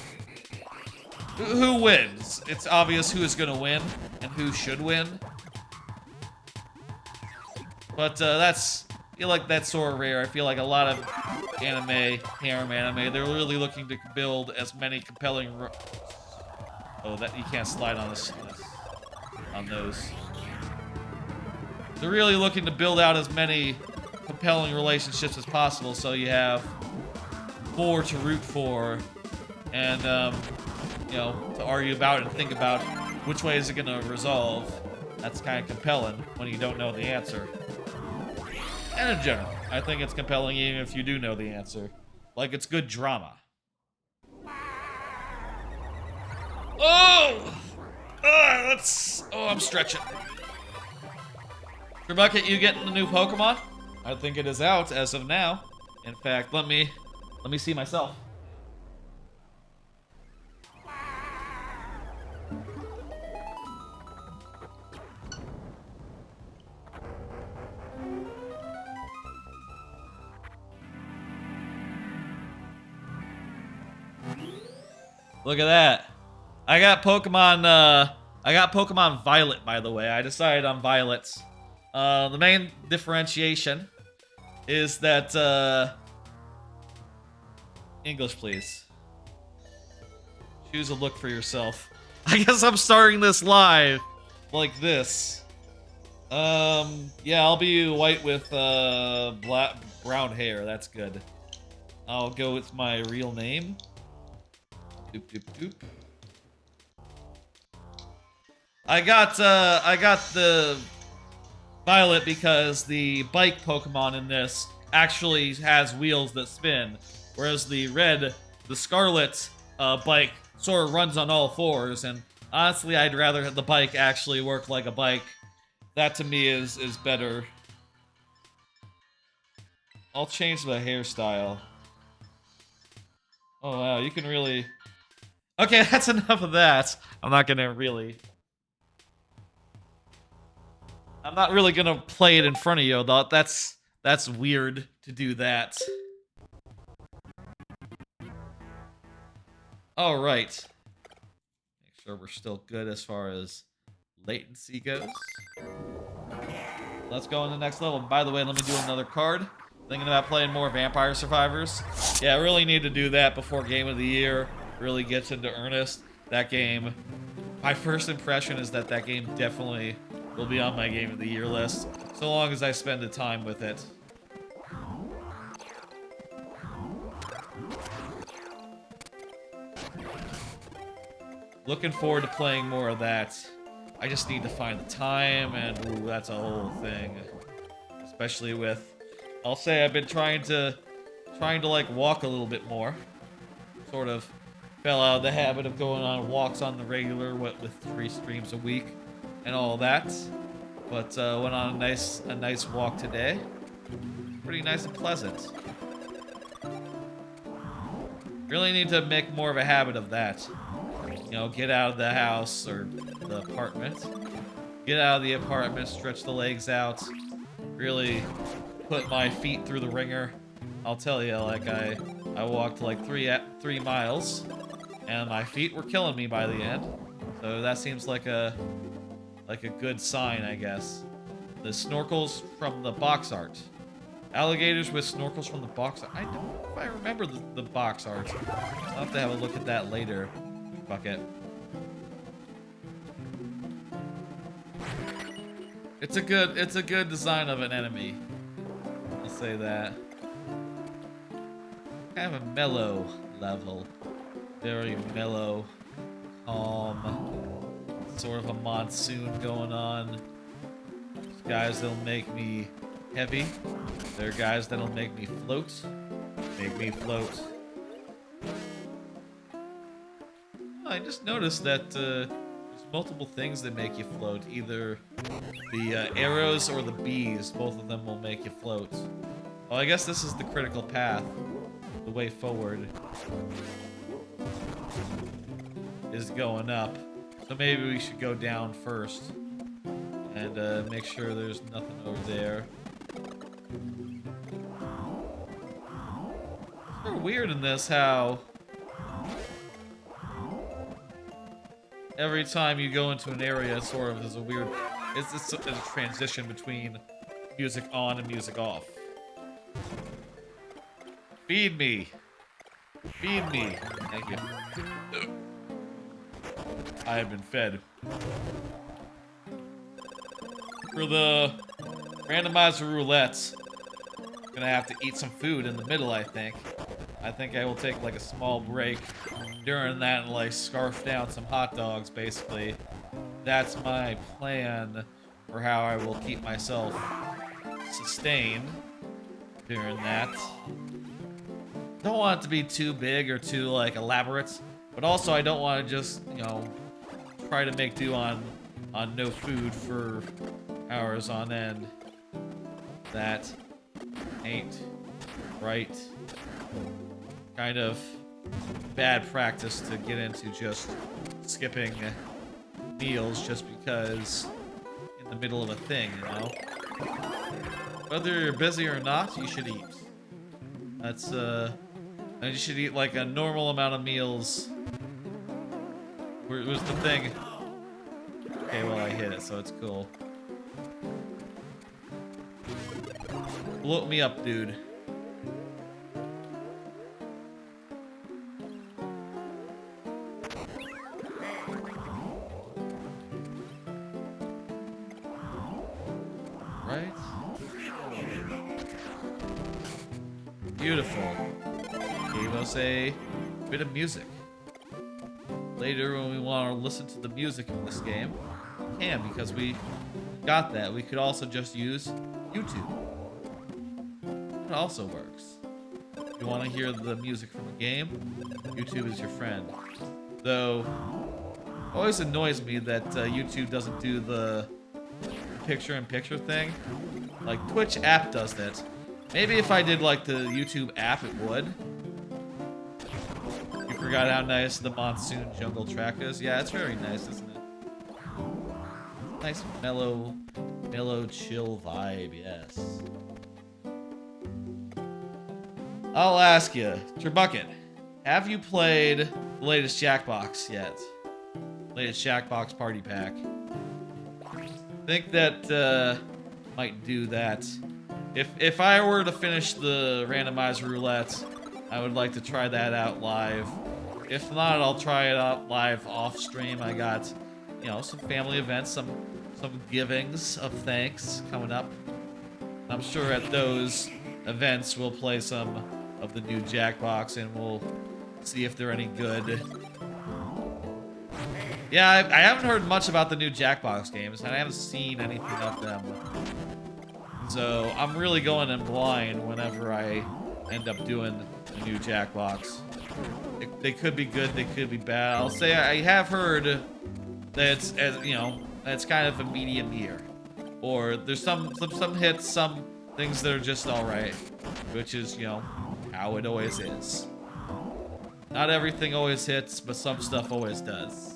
Who wins? It's obvious who is gonna win, and who should win. But I feel like that's sort of rare. I feel like a lot of harem anime, they're really looking to build as many compelling. Oh, that you can't slide on this on those. They're really looking to build out as many compelling relationships as possible, so you have more to root for, and you know, to argue about and think about which way is it going to resolve. That's kind of compelling when you don't know the answer. And in general, I think it's compelling even if you do know the answer. Like, it's good drama. Oh! Oh, I'm stretching. Bucket, you getting the new Pokemon? I think it is out as of now. In fact, let me see myself. Look at that. I got Pokemon Violet, by the way. I decided on Violet. The main differentiation is that, English, please. Choose a look for yourself. I guess I'm starting this live like this. Yeah, I'll be white with, brown hair. That's good. I'll go with my real name. Doop, doop, doop. I got the Violet because the bike Pokemon in this actually has wheels that spin, whereas the Scarlet bike sort of runs on all fours, and honestly, I'd rather have the bike actually work like a bike. That to me is better. I'll change the hairstyle. Oh wow, you can really... Okay, that's enough of that. I'm not really gonna play it in front of you, though. That's weird to do that. Alright. Make sure we're still good as far as latency goes. Let's go on the next level. By the way, let me do another card. Thinking about playing more Vampire Survivors. Yeah, I really need to do that before Game of the Year really gets into earnest. That game, my first impression is that game definitely will be on my Game of the Year list, so long as I spend the time with it. Looking forward to playing more of that. I just need to find the time, and ooh, that's a whole thing. Especially with, I'll say I've been trying to like walk a little bit more. Sort of fell out of the habit of going on walks on the regular, with 3 streams a week and all that. But went on a nice walk today. Pretty nice and pleasant. Really need to make more of a habit of that. You know, get out of the house or the apartment. Get out of the apartment, stretch the legs out. Really put my feet through the ringer. I'll tell you, like I walked like 3 miles, and my feet were killing me by the end. So that seems like a good sign, I guess. The snorkels from the box art. Alligators with snorkels from the box art. I don't know if I remember the box art. I'll have to have a look at that later. Fuck it. It's a good design of an enemy. I'll say that. Kind of a mellow level. Very mellow, calm, sort of a monsoon going on. There's guys that'll make me heavy. There are guys that'll make me float. Make me float. I just noticed that there's multiple things that make you float. Either the arrows or the bees. Both of them will make you float. Well, I guess this is the critical path. The way forward is going up. So maybe we should go down first. And make sure there's nothing over there. It's sort of weird in this how... every time you go into an area, sort of there's a weird... It's a transition between music on and music off. Feed me. Feed me. Thank you. I have been fed. For the randomizer roulette, I'm gonna have to eat some food in the middle, I think. I think I will take like a small break during that and like scarf down some hot dogs, basically. That's my plan for how I will keep myself sustained during that. Don't want it to be too big or too like elaborate, but also I don't want to just, you know, try to make do on no food for hours on end. That ain't right. Kind of bad practice to get into, just skipping meals just because in the middle of a thing, you know? Whether you're busy or not, you should eat. That's and you should eat like a normal amount of meals. Where's the thing? Okay, well I hit it, so it's cool. Blow me up, dude. Right? Beautiful. Gave us a bit of music. Later, when we want to listen to the music in this game, we can, because we got that. We could also just use YouTube. It also works. You want to hear the music from a game? YouTube is your friend. Though, it always annoys me that YouTube doesn't do the picture-in-picture thing. Like, Twitch app does that. Maybe if I did, like, the YouTube app, it would. You forgot how nice the monsoon jungle track is? Yeah, it's very nice, isn't it? Nice mellow, chill vibe, yes. I'll ask you, Turbucket, have you played the latest Jackbox yet? Latest Jackbox Party Pack. Think that might do that. If I were to finish the randomized roulette, I would like to try that out live. If not, I'll try it out live off stream. I got, you know, some family events, some givings of thanks coming up. I'm sure at those events we'll play some of the new Jackbox and we'll see if they're any good. Yeah, I haven't heard much about the new Jackbox games, and I haven't seen anything of them. So I'm really going in blind whenever I end up doing the new Jackbox. They could be good, they could be bad. I'll say I have heard that it's, you know, it's kind of a medium year. Or there's some hits, some things that are just alright. Which is, you know, how it always is. Not everything always hits, but some stuff always does.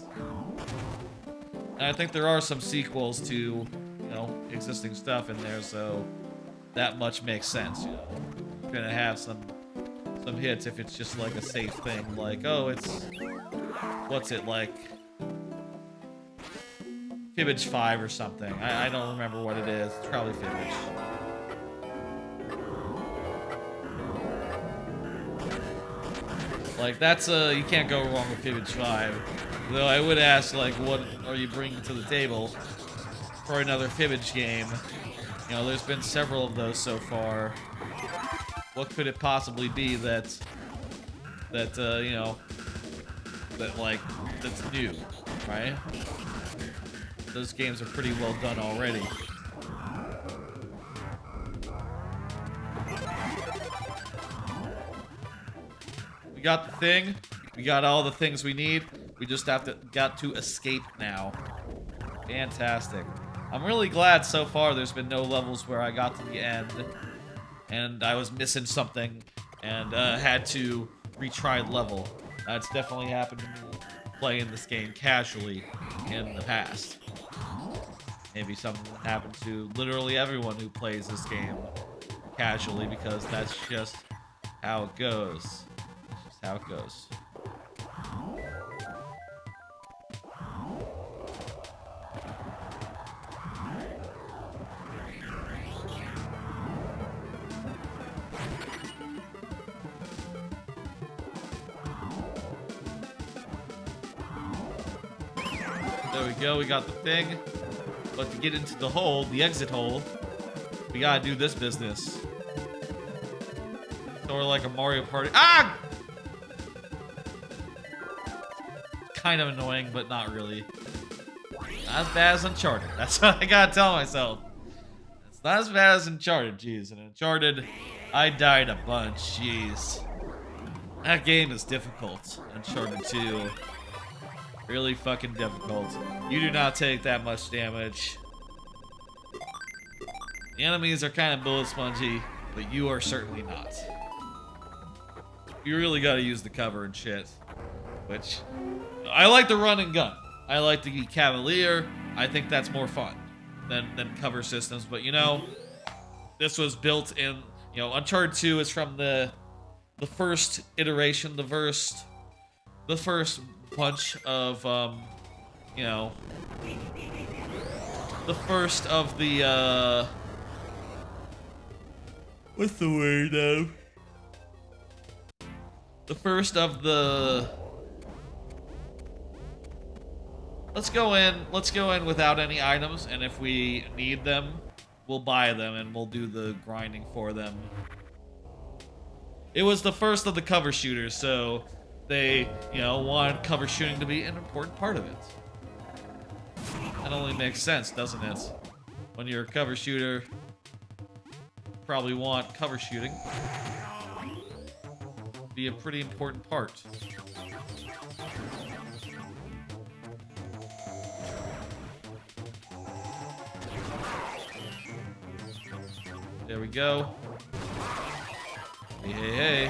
And I think there are some sequels to, you know, existing stuff in there, so that much makes sense, you know. You're gonna have some hits if it's just like a safe thing, like, oh, it's, what's it, like, Fibbage 5 or something. I don't remember what it is. It's probably Fibbage. Like, that's you can't go wrong with Fibbage 5. Though I would ask, like, what are you bringing to the table for another Fibbage game? You know, there's been several of those so far. What could it possibly be that you know, that's new, right? Those games are pretty well done already. We got the thing. We got all the things we need. We just got to escape now. Fantastic. I'm really glad so far there's been no levels where I got to the end and I was missing something and had to retry the level. That's definitely happened to me playing this game casually in the past. Maybe something happened to literally everyone who plays this game casually, because that's just how it goes. That's just how it goes. There we go, we got the thing. But to get into the hole, the exit hole, we gotta do this business. Sort of like a Mario Party. Ah! Kind of annoying, but not really. Not as bad as Uncharted. That's what I gotta tell myself. It's not as bad as Uncharted, jeez. And Uncharted, I died a bunch, jeez. That game is difficult. Uncharted 2. Really fucking difficult. You do not take that much damage. The enemies are kind of bullet spongy, but you are certainly not. You really gotta use the cover and shit. Which, I like the run and gun. I like the Cavalier. I think that's more fun than cover systems. But you know, this was built in, you know, Uncharted 2 is from the first iteration, the first bunch of, you know, the first of the, what's the word of? The first of the, let's go in without any items, and if we need them, we'll buy them and we'll do the grinding for them. It was the first of the cover shooters, so they, you know, want cover shooting to be an important part of it. That only makes sense, doesn't it? When you're a cover shooter, you probably want cover shooting. be a pretty important part. There we go. Hey, hey, hey.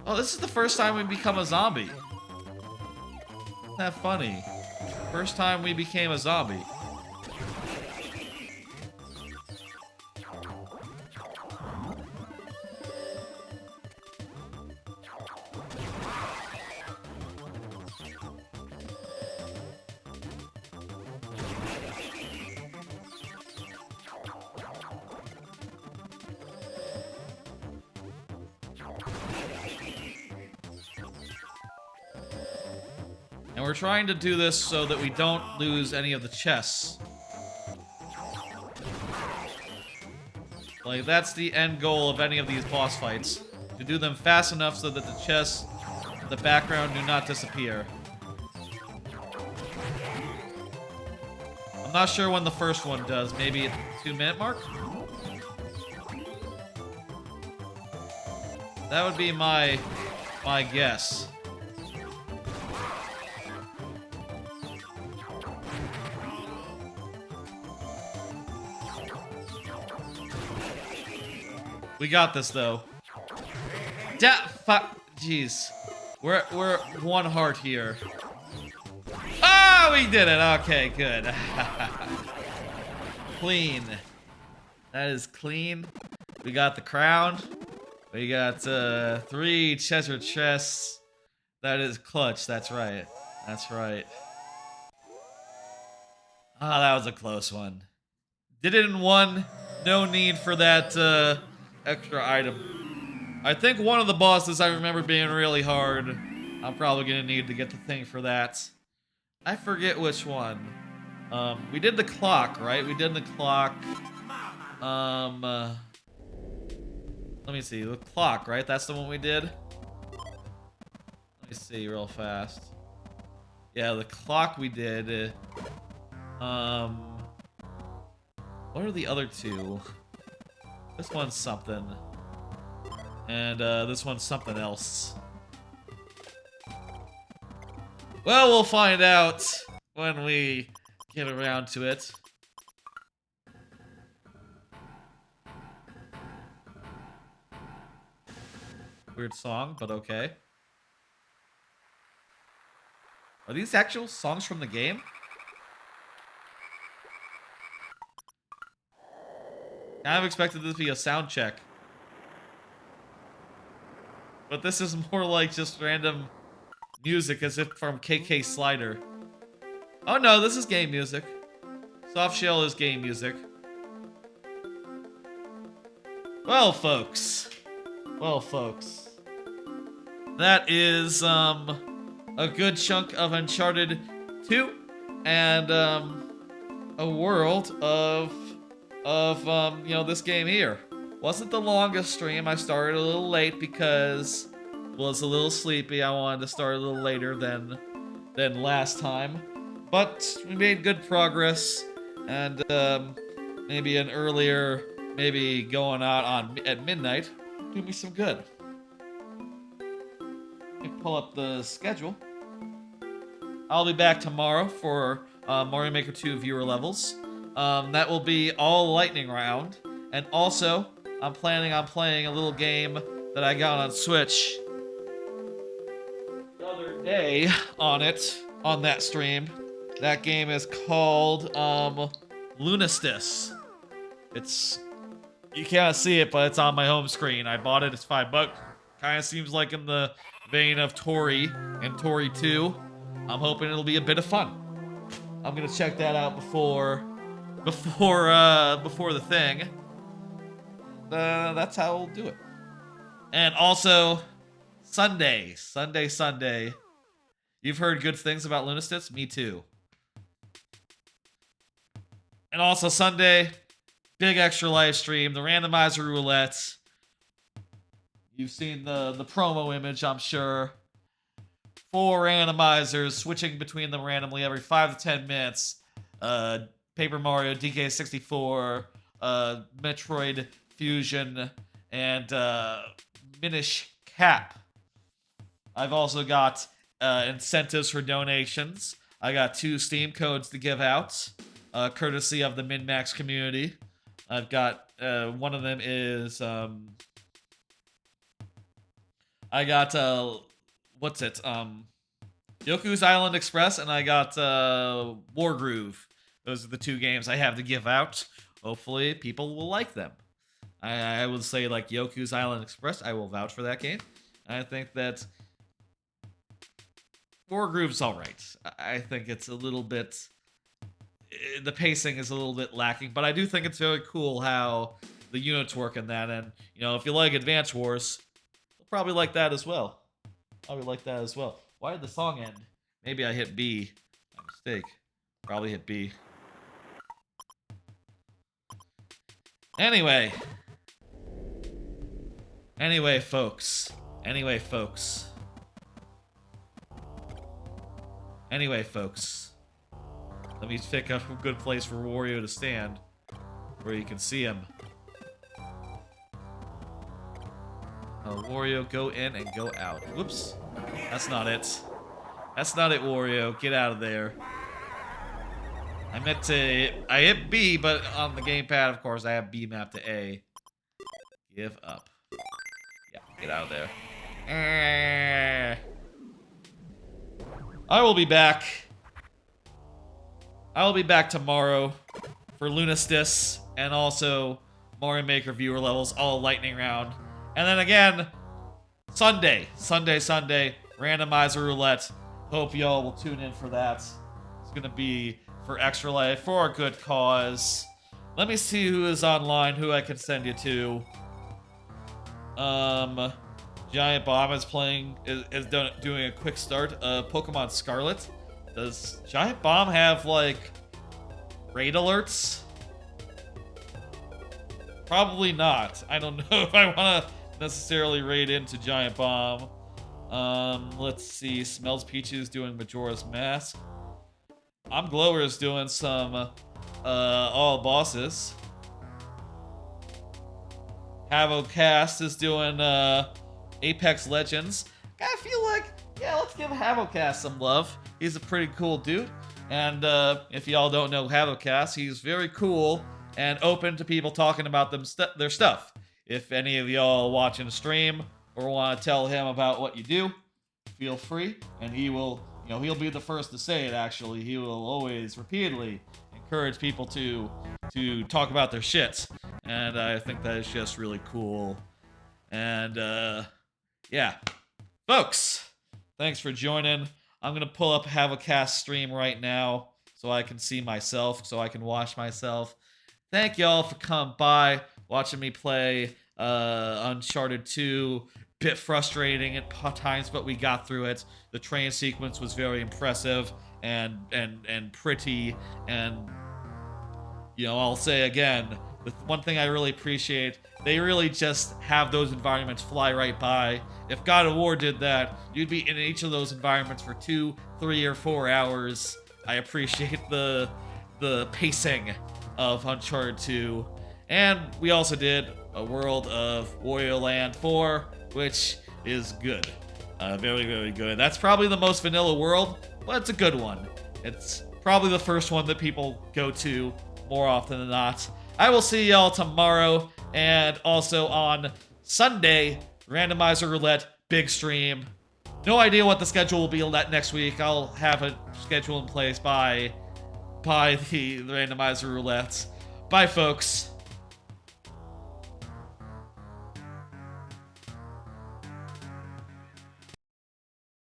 Oh, this is the first time we become a zombie. Isn't that funny? First time we became a zombie. And we're trying to do this so that we don't lose any of the chests. Like, that's the end goal of any of these boss fights. To do them fast enough so that the chests in the background do not disappear. I'm not sure when the first one does. Maybe at the 2-minute mark? That would be my guess. We got this though. Fuck. Jeez. We're one heart here. Ah, we did it. Okay, good. Clean. That is clean. We got the crown. We got 3 treasure chests. That is clutch. That's right. That's right. Ah, that was a close one. Did it in one. No need for that extra item. I think one of the bosses I remember being really hard. I'm probably gonna need to get the thing for that. I forget which one. We did the clock, right? We did the clock. Let me see. The clock, right? That's the one we did? Let me see real fast. Yeah, the clock we did. What are the other 2? This one's something. And this one's something else. Well, we'll find out when we get around to it. Weird song, but okay. Are these actual songs from the game? Kind of expected this to be a sound check. But this is more like just random music as if from KK Slider. Oh no, this is game music. Soft Shell is game music. Well, folks. Well, folks. That is, a good chunk of Uncharted 2. And, a world of you know, this game here. Wasn't the longest stream. I started a little late because I was a little sleepy. I wanted to start a little later than last time. But we made good progress. And maybe an earlier, maybe going out at midnight, do me some good. Let me pull up the schedule. I'll be back tomorrow for Mario Maker 2 viewer levels. That will be all lightning round. And also, I'm planning on playing a little game that I got on Switch the other day on that stream. That game is called Lunistis. You can't see it, but it's on my home screen. I bought it, it's $5. Kind of seems like in the vein of Tori and Tori 2. I'm hoping it'll be a bit of fun. I'm gonna check that out before the thing. That's how we'll do it. And also, Sunday. You've heard good things about Lunistis? Me too. And also Sunday, big extra live stream, the randomizer roulette. You've seen the promo image, I'm sure. 4 randomizers, switching between them randomly every 5 to 10 minutes. Paper Mario, DK64, Metroid Fusion, and diminish cap. I've also got incentives for donations. I got 2 Steam codes to give out, courtesy of the Min-Max community. I've got, one of them is, I got, Yoku's Island Express, and I got, Wargroove. Those are the 2 games I have to give out. Hopefully, people will like them. I would say, like, Yoku's Island Express, I will vouch for that game. I think that Wargroove's alright. I think it's a little bit... The pacing is a little bit lacking, but I do think it's very cool how the units work in that, and, you know, if you like Advance Wars, you'll probably like that as well. Why did the song end? Maybe I hit B. My mistake. Probably hit B. Anyway, folks. Let me pick up a good place for Wario to stand, where you can see him. Wario, go in and go out. Whoops. That's not it. That's not it, Wario. Get out of there. I meant to... I hit B, but on the gamepad, of course, I have B mapped to A. Give up. Yeah, get out of there. I will be back. I will be back tomorrow for Lunistis and also Mario Maker viewer levels, all lightning round. And then again, Sunday, randomizer roulette. Hope y'all will tune in for that. It's gonna be for Extra Life, for a good cause. Let me see who is online, who I can send you to. Giant Bomb is playing, doing a quick start. Pokemon Scarlet. Does Giant Bomb have, like, raid alerts? Probably not. I don't know if I want to necessarily raid into Giant Bomb. Let's see. Smells Peaches doing Majora's Mask. I'm Glower's doing some, all bosses. Havocast is doing, Apex Legends. I feel like, yeah, let's give Havocast some love. He's a pretty cool dude. And if y'all don't know Havocast, he's very cool and open to people talking about their stuff. If any of y'all watching a stream or want to tell him about what you do, feel free. And he will, you know, he'll be the first to say it, actually. He will always repeatedly encourage people to talk about their shit. And I think that is just really cool. And, yeah. Folks, thanks for joining. I'm going to pull up Havocast stream right now so I can see myself, so I can watch myself. Thank y'all for coming by, watching me play Uncharted 2. Bit frustrating at times, but we got through it. The train sequence was very impressive and pretty, and, you know, I'll say again, the one thing I really appreciate, they really just have those environments fly right by. If God of War did that, you'd be in each of those environments for 2, 3, or 4 hours. I appreciate the pacing of Uncharted 2. And we also did a world of Wario Land 4, which is good. Very, very good. That's probably the most vanilla world, but it's a good one. It's probably the first one that people go to more often than not. I will see y'all tomorrow, and also on Sunday, Randomizer Roulette, big stream. No idea what the schedule will be next week. I'll have a schedule in place by the Randomizer Roulette. Bye, folks.